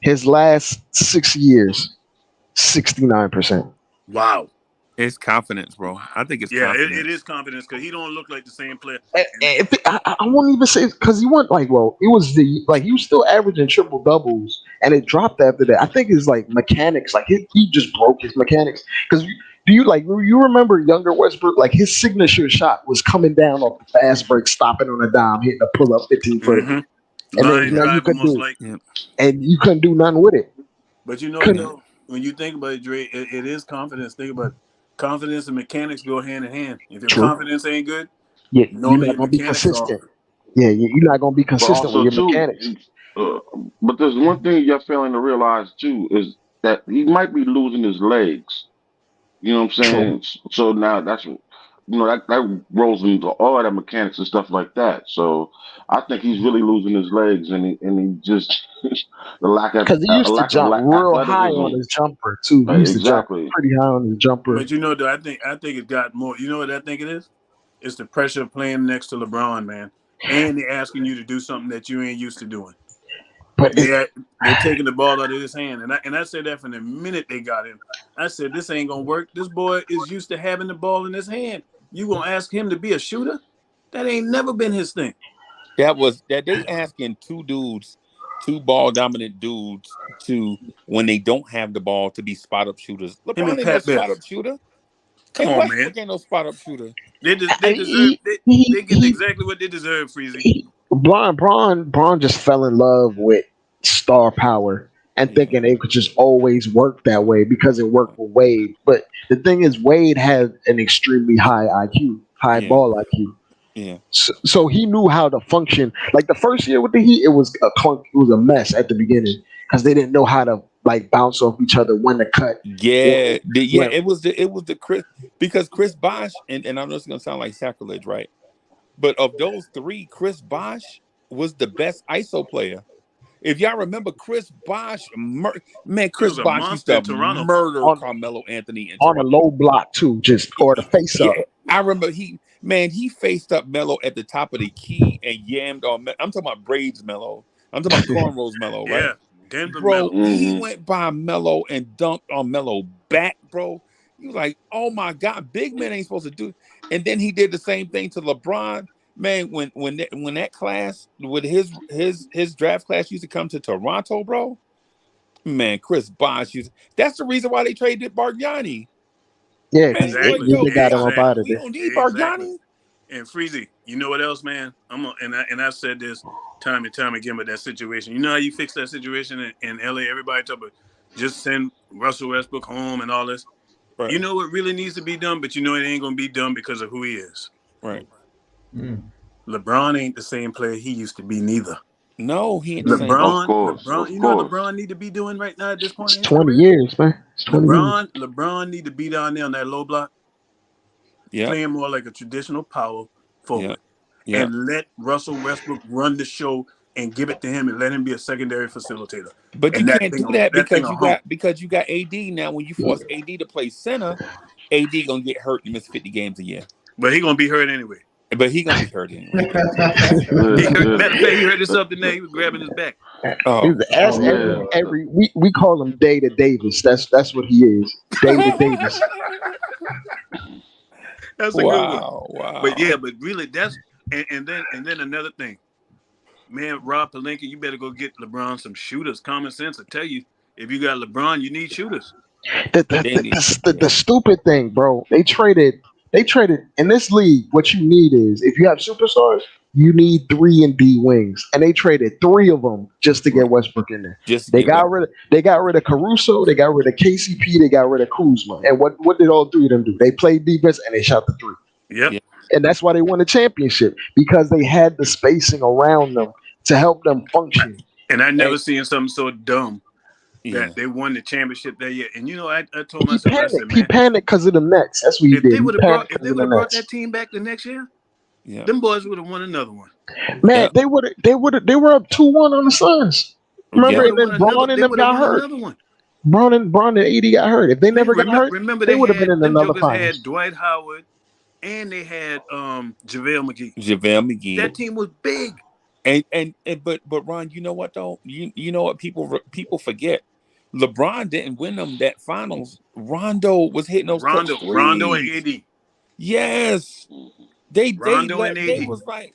His last 6 years, 69%. Wow. It's confidence, bro. I think it's confidence. It is confidence because he don't look like the same player. I won't even say because he went he was still averaging triple doubles and it dropped after that. I think it's like mechanics, he just broke his mechanics. Because you remember younger Westbrook, his signature shot was coming down off the fast break, stopping on a dime, hitting a pull up 15-foot. Mm-hmm. And then you could and you couldn't do nothing with it. But when you think about it, Dre, it is confidence. Think about it. Confidence and mechanics go hand in hand. If your confidence ain't good, you're not going to be consistent. Yeah, you're not going to be consistent with your mechanics. But there's one thing you're failing to realize too is that he might be losing his legs. You know what I'm saying? True. So now that's that rolls into all that mechanics and stuff like that. So I think he's really losing his legs, and he just the lack of because he used to jump real high on his jumper too. He used to jump pretty high on his jumper. But I think it got more. You know what I think it is? It's the pressure of playing next to LeBron, man, and they're asking you to do something that you ain't used to doing. But they're taking the ball out of his hand, and I said that from the minute they got him. I said this ain't gonna work. This boy is used to having the ball in his hand. You gonna ask him to be a shooter? That ain't never been his thing. That they asking two ball dominant dudes to when they don't have the ball to be spot up shooters. LeBron ain't no spot up shooter. Come on, man. Ain't no spot up shooter. They get exactly what they deserve, Freezy. Braun just fell in love with star power and thinking they could just always work that way because it worked for Wade. But the thing is, Wade had an extremely high IQ, ball IQ. Yeah. So he knew how to function. Like the first year with the Heat, it was a mess at the beginning because they didn't know how to bounce off each other, when to cut. Yeah. It was the Chris, because Chris Bosh, and I know it's gonna sound like sacrilege, right? But of those three, Chris Bosh was the best ISO player. If y'all remember, Chris Bosh, Chris was a Bosh used monster to in Toronto. murder Carmelo Anthony in on a Toronto. low block too, or the face up. I remember he faced up Melo at the top of the key and yammed on. I'm talking about braids Melo. I'm talking about cornrows Melo, right? Yeah, Denver Bro, Melo. he went by Melo and dunked on Melo back, bro. He was like, "Oh my God, big man ain't supposed to do." And then he did the same thing to LeBron. Man, when that class with his draft class used to come to Toronto, bro. Man, Chris Bosh that's the reason why they traded Bargnani. Yeah, Man, Exactly. they got him up out of we there. don't need Exactly. Bargnani. And Freezy, you know what else, man? I've said this time and time again about that situation. You know how you fix that situation in LA? Everybody talk about just send Russell Westbrook home and all this. Right. You know what really needs to be done, but you know it ain't gonna be done because of who he is. Right. LeBron ain't the same player he used to be neither. No, he ain't the same. LeBron, you know what LeBron need to be doing right now at this point? It's 20 years, man. It's 20 years. LeBron need to be down there on that low block, playing more like a traditional power forward, and let Russell Westbrook run the show and give it to him and let him be a secondary facilitator. But and you can't do that because you got AD now. When you force Yeah. AD to play center, AD gonna get hurt and miss 50 games a year. But he gonna be hurt anyway. But he gonna be hurt anyway. Matter of fact, he hurt himself today. He was grabbing his back. We call him Data Davis. That's what he is. Data Davis. That's a good one. Wow. But yeah, but really, that's and then another thing, man. Rob Pelinka, you better go get LeBron some shooters. Common sense will tell you if you got LeBron, you need shooters. The stupid thing, bro. They traded in this league. What you need is if you have superstars, you need 3 and D wings, and they traded 3 of them just to get Westbrook in there. They got rid of Caruso, they got rid of KCP, they got rid of Kuzma, and what did all 3 of them do? They played defense and they shot the 3. Yep. And that's why they won the championship, because they had the spacing around them to help them function. And I never seen something so dumb that they won the championship that year. And you know, I told myself, I said, man, he panicked because of the Nets. That's what he did. If they would have brought that team back the next year, them boys would have won another one. Man, they were up 2-1 on the Suns. Remember, and then Braun and them got hurt. Braun and AD got hurt. If they never got hurt, remember they would have been in another finals. They had Dwight Howard and they had JaVale McGee. That team was big. But Ron, you know what though? You know what people forget? LeBron didn't win them that finals. Rondo was hitting those Rondo and AD. Yes. They AD. was like,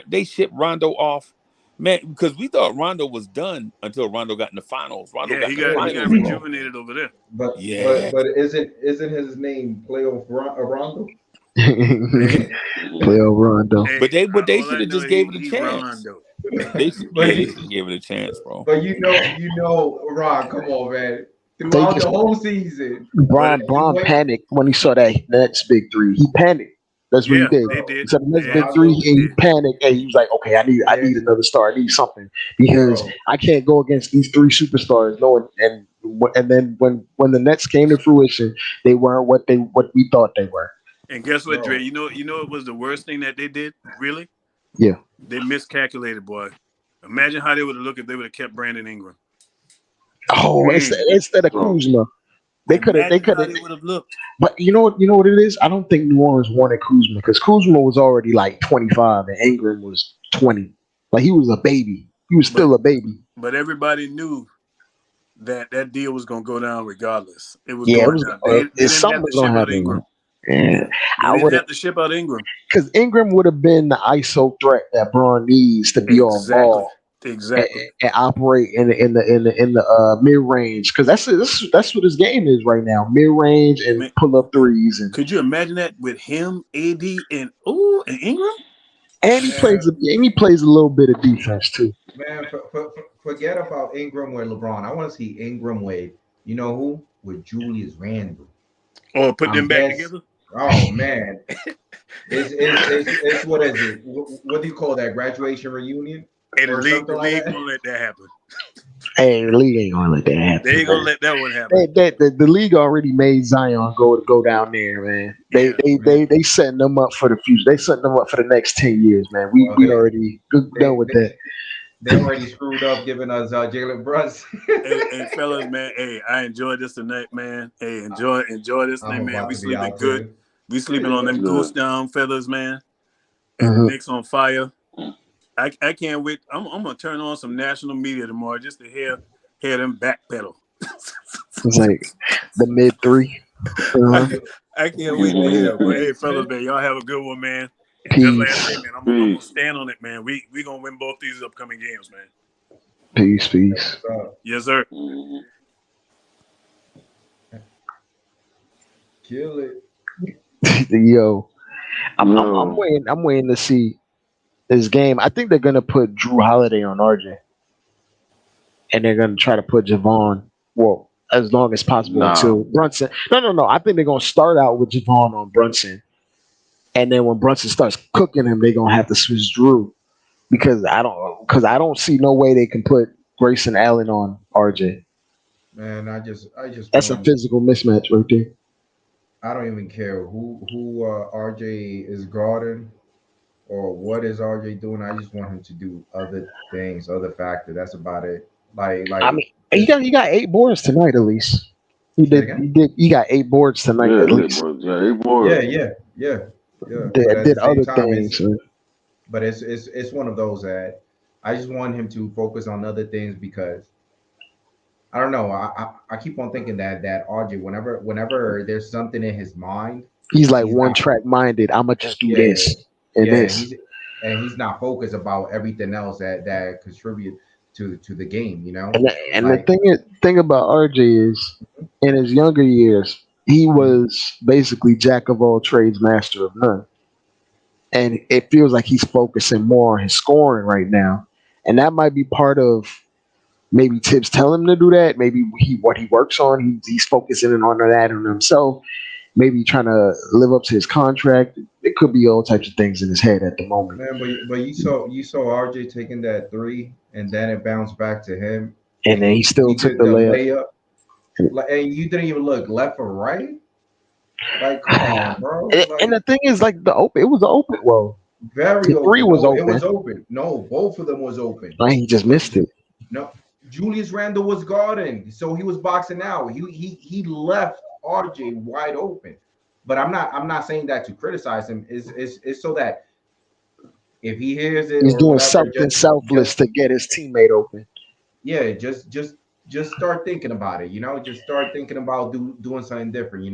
they shipped Rondo off. Man, because we thought Rondo was done until Rondo got in the finals. He got rejuvenated over there. But isn't his name playoff Rondo? Playoff Rondo. But they should have just gave it a chance. They should have gave it a chance, bro. But you know, Ron, come on, man. Throughout the whole season, Braun panicked when he saw that next big 3. He panicked. That's what he did. They did. So the next big 3, and he panicked, and he was like, "Okay, I need another star. I need something because I can't go against these 3 superstars." No, and then when the Nets came to fruition, they weren't what we thought they were. And guess what, Dre? You know it was the worst thing that they did. Really? Yeah. They miscalculated, boy. Imagine how they would have looked if they would have kept Brandon Ingram. Oh, instead of Kuzma. They could have. would have looked. But you know what it is? I don't think New Orleans wanted Kuzma because Kuzma was already like 25 and Ingram was 20. Like he was a baby. He was still a baby. But everybody knew that deal was going to go down regardless. It was going down. They didn't have to ship out Ingram. Yeah, I would have to ship out Ingram because Ingram would have been the ISO threat that Braun needs to be on ball. Exactly. And operate in the mid range because that's what his game is right now. Mid range and pull up threes. And could you imagine that with him, AD, and Ingram? And he plays a little bit of defense too. Man, forget about Ingram with LeBron. I want to see Ingram with with Julius Randle. Oh, put them back together. Oh man, it's what is it? What do you call that? Graduation reunion? Hey, the league gonna let that happen. Hey, the league ain't gonna let that happen. They ain't gonna let that one happen. The league already made Zion go down there, man. They setting them up for the future. They setting them up for the next 10 years, man. We already done with that. They already screwed up giving us Jalen Brunson. Hey, fellas, man. Hey, I enjoyed this tonight, man. Hey, enjoy this night, I'm man. about We to be sleeping out good. too. We sleeping on them goose down feathers, man. And Mhm. the Knicks on fire. I can't wait. I'm gonna turn on some national media tomorrow just to hear them backpedal. It's like the mid three. I can't wait to hear. But hey, fellas, man, y'all have a good one, man. And just like I say, Peace. man, I'm gonna stand on it, man. We gonna win both these upcoming games, man. Peace. Peace. Yes, sir. Kill it. Yo, I'm waiting. I'm waiting to see this game. I think they're gonna put Drew Holiday on RJ, and they're gonna try to put Javon. Well, as long as possible until Brunson. No. I think they're gonna start out with Javon on Brunson, and then when Brunson starts cooking him, they're gonna have to switch Drew because I don't see no way they can put Grayson Allen on RJ. Man, I just That's a physical mismatch right there. I don't even care who RJ is guarding or what is RJ doing. I just want him to do other things, other factor. That's about it. Like I mean, he got 8 boards tonight at least. He got 8 boards tonight at least. Yeah, 8 boards. Yeah. Did But at the same other time, things. it's one of those that I just want him to focus on other things because I don't know. I keep on thinking that RJ, whenever there's something in his mind, he's like one track minded. I'ma just do this and this. He's not focused about everything else that contribute to the game. You know. And the thing about RJ is, in his younger years, he was basically jack of all trades, master of none. And it feels like he's focusing more on his scoring right now, and that might be part of. Maybe Tibbs tell him to do that. Maybe what he works on, he's focusing on that on himself. Maybe trying to live up to his contract. It could be all types of things in his head at the moment. Man, but you saw RJ taking that 3, and then it bounced back to him, and then he still took the layup. And you didn't even look left or right. Like, come on, bro. And the thing is, like it was open. Well, very the 3 open. was open. It was open. No, both of them was open. Like, he just missed it. No. Julius Randle was guarding, so he was boxing out. He left RJ wide open. But I'm not saying that to criticize him. It's so that if he hears it, he's doing something selfless to get his teammate open. Yeah, just start thinking about it. Just start thinking about doing something different.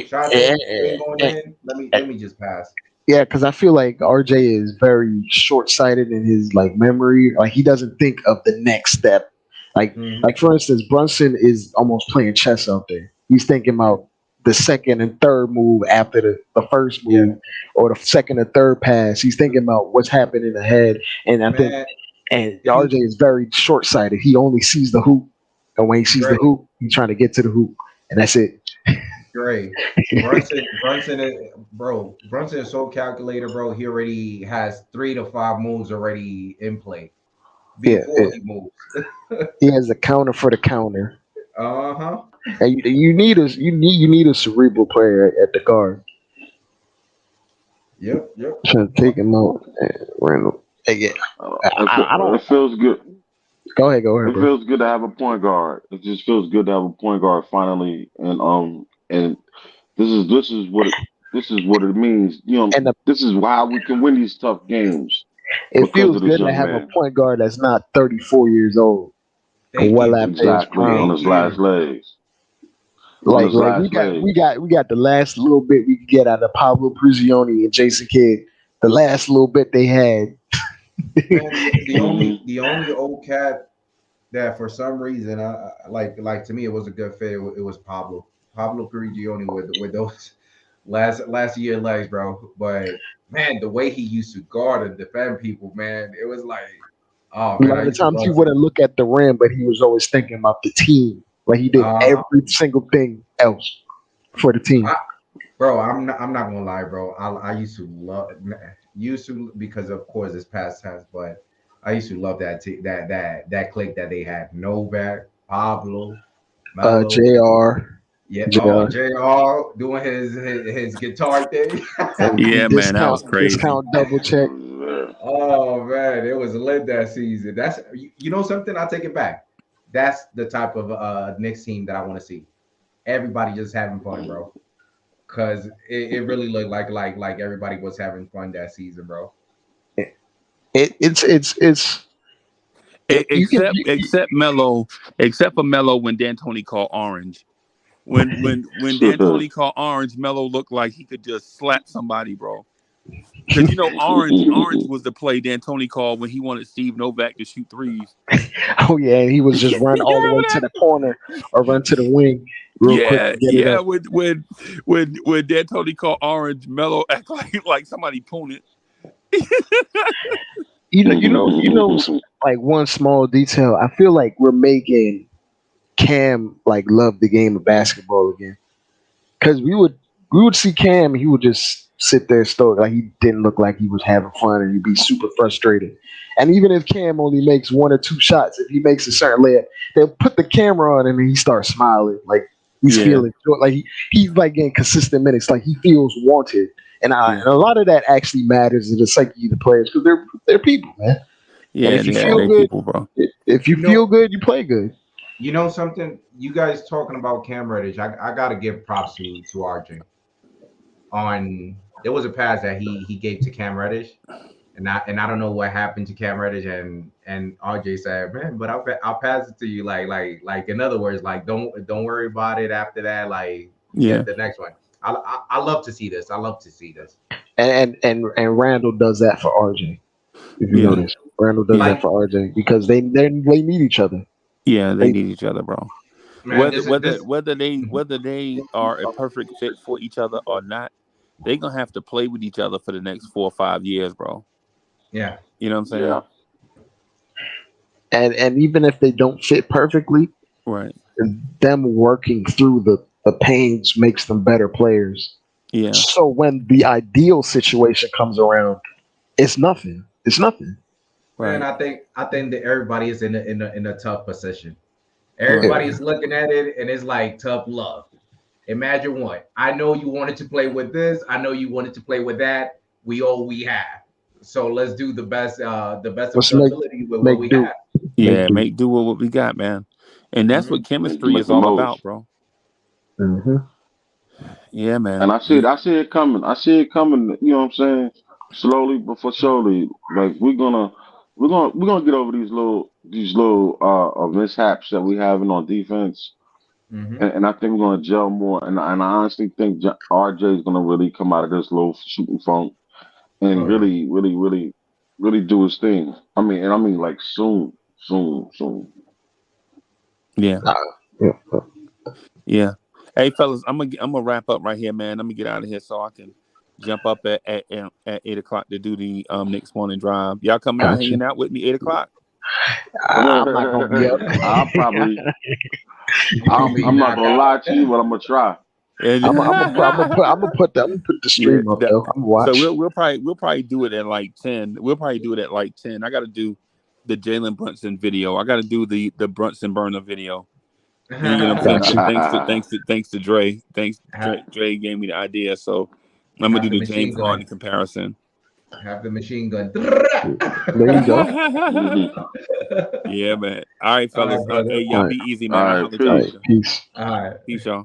Shots ain't going in. Let me just pass. Yeah, because I feel like RJ is very short-sighted in his memory. Like, he doesn't think of the next step. Like for instance, Brunson is almost playing chess out there. He's thinking about the second and third move after the first move, or the second and third pass. He's thinking about what's happening ahead. And I think RJ is very short-sighted. He only sees the hoop, and when he sees the hoop, he's trying to get to the hoop, and that's it. Great. Brunson is so calculated, bro. He already has 3 to 5 moves already in play before he moves. He has a counter for the counter. Uh-huh. And you need a cerebral player at the guard. Yep. Trying to take him out, Randall. Yeah, I don't. It feels good. Go ahead. It feels good to have a point guard. It just feels good to have a point guard finally, and this is what it means. This is why we can win these tough games. It feels good to have a point guard that's not 34 years old. Exactly, on his last legs. Like we got the last little bit we could get out of Pablo Prigioni and Jason Kidd. The last little bit they had. The only old cat that for some reason like to me it was a good fit. It was Pablo Prigioni with those last year legs, bro. But man, the way he used to guard and defend people, man, it was like, oh man. A lot of times he wouldn't look at the rim, but he was always thinking about the team. Like, he did every single thing else for the team. Bro, I'm not gonna lie, bro. I used to because of course it's past tense, but I used to love that clique that they had. Novak, Pablo, Melo, JR. Yeah, JR doing his guitar thing. Yeah, man, that was crazy. Discount double check. Oh man, it was lit that season. That's you know something. I'll take it back. That's the type of Knicks team that I want to see. Everybody just having fun, bro. Cause it really looked like everybody was having fun that season, bro. Except Melo, except for Melo when D'Antoni called orange. When D'Antoni called orange, Melo looked like he could just slap somebody, bro. Because orange was the play D'Antoni called when he wanted Steve Novak to shoot threes. Oh yeah, and he was just run all the way to the corner or run to the wing real quick. To get it up. When D'Antoni called orange, Melo act like somebody punted. You know, like one small detail. I feel like we're making Cam like love the game of basketball again. Because we would see Cam, he would just sit there stoic, like he didn't look like he was having fun, and he'd be super frustrated. And even if Cam only makes 1 or 2 shots, if he makes a certain layup, they'll put the camera on him and he starts smiling, like he's feeling like he's like getting consistent minutes, like he feels wanted. And a lot of that actually matters in the psyche of the players because they're people, man. Yeah, and if you feel good, people, bro. If you feel good, you play good. You know something? You guys talking about Cam Reddish? I gotta give props to RJ. There was a pass that he gave to Cam Reddish, and I don't know what happened to Cam Reddish, and RJ said, "Man, but I'll pass it to you." Like in other words, like don't worry about it after that. Like get the next one. I love to see this. I love to see this. And Randle does that for RJ. If you notice, Randle does that for RJ because they need each other. Yeah, they need each other, bro. Man, whether they are a perfect fit for each other or not, they're gonna have to play with each other for the next 4 or 5 years, bro. Yeah. You know what I'm saying? Yeah. And even if they don't fit perfectly, right, them working through the pains makes them better players. Yeah. So when the ideal situation comes around, it's nothing. It's nothing. Right. And I think that everybody is in a tough position. Everybody is looking at it and it's like tough love. Imagine what? I know you wanted to play with this. I know you wanted to play with that. We have. So let's do the best of our ability with what we have. Yeah, make do with what we got, man. And that's what chemistry is all about, bro. Mm-hmm. Yeah, man. And I see it coming. You know what I'm saying? Slowly but for surely. Like we're gonna get over these little mishaps that we having on defense. Mm-hmm. And I think we're gonna gel more. And I honestly think RJ is gonna really come out of this little shooting funk and really do his thing. I mean like soon. Yeah. Yeah. Hey fellas, I'm gonna wrap up right here, man. Let me get out of here so I can jump up at 8:00 to do the Knicks morning drive. Y'all coming out hanging out with me 8:00? I'm not gonna be up. I'm not gonna lie to you, but I'm gonna try. I'm gonna put the stream up though. I'm watching. So we'll probably do it at like 10. We'll probably do it at like 10. I got to do the Jalen Brunson video. I got to do the Brunson burner video. You know what I'm saying? Thanks to Dre. Dre gave me the idea, so I'm gonna do the James Harden comparison. Have the machine gun. There you go. Yeah, man. All right, fellas. All right, hey, y'all be easy, man. All right, peace. Peace. All right. Peace, y'all.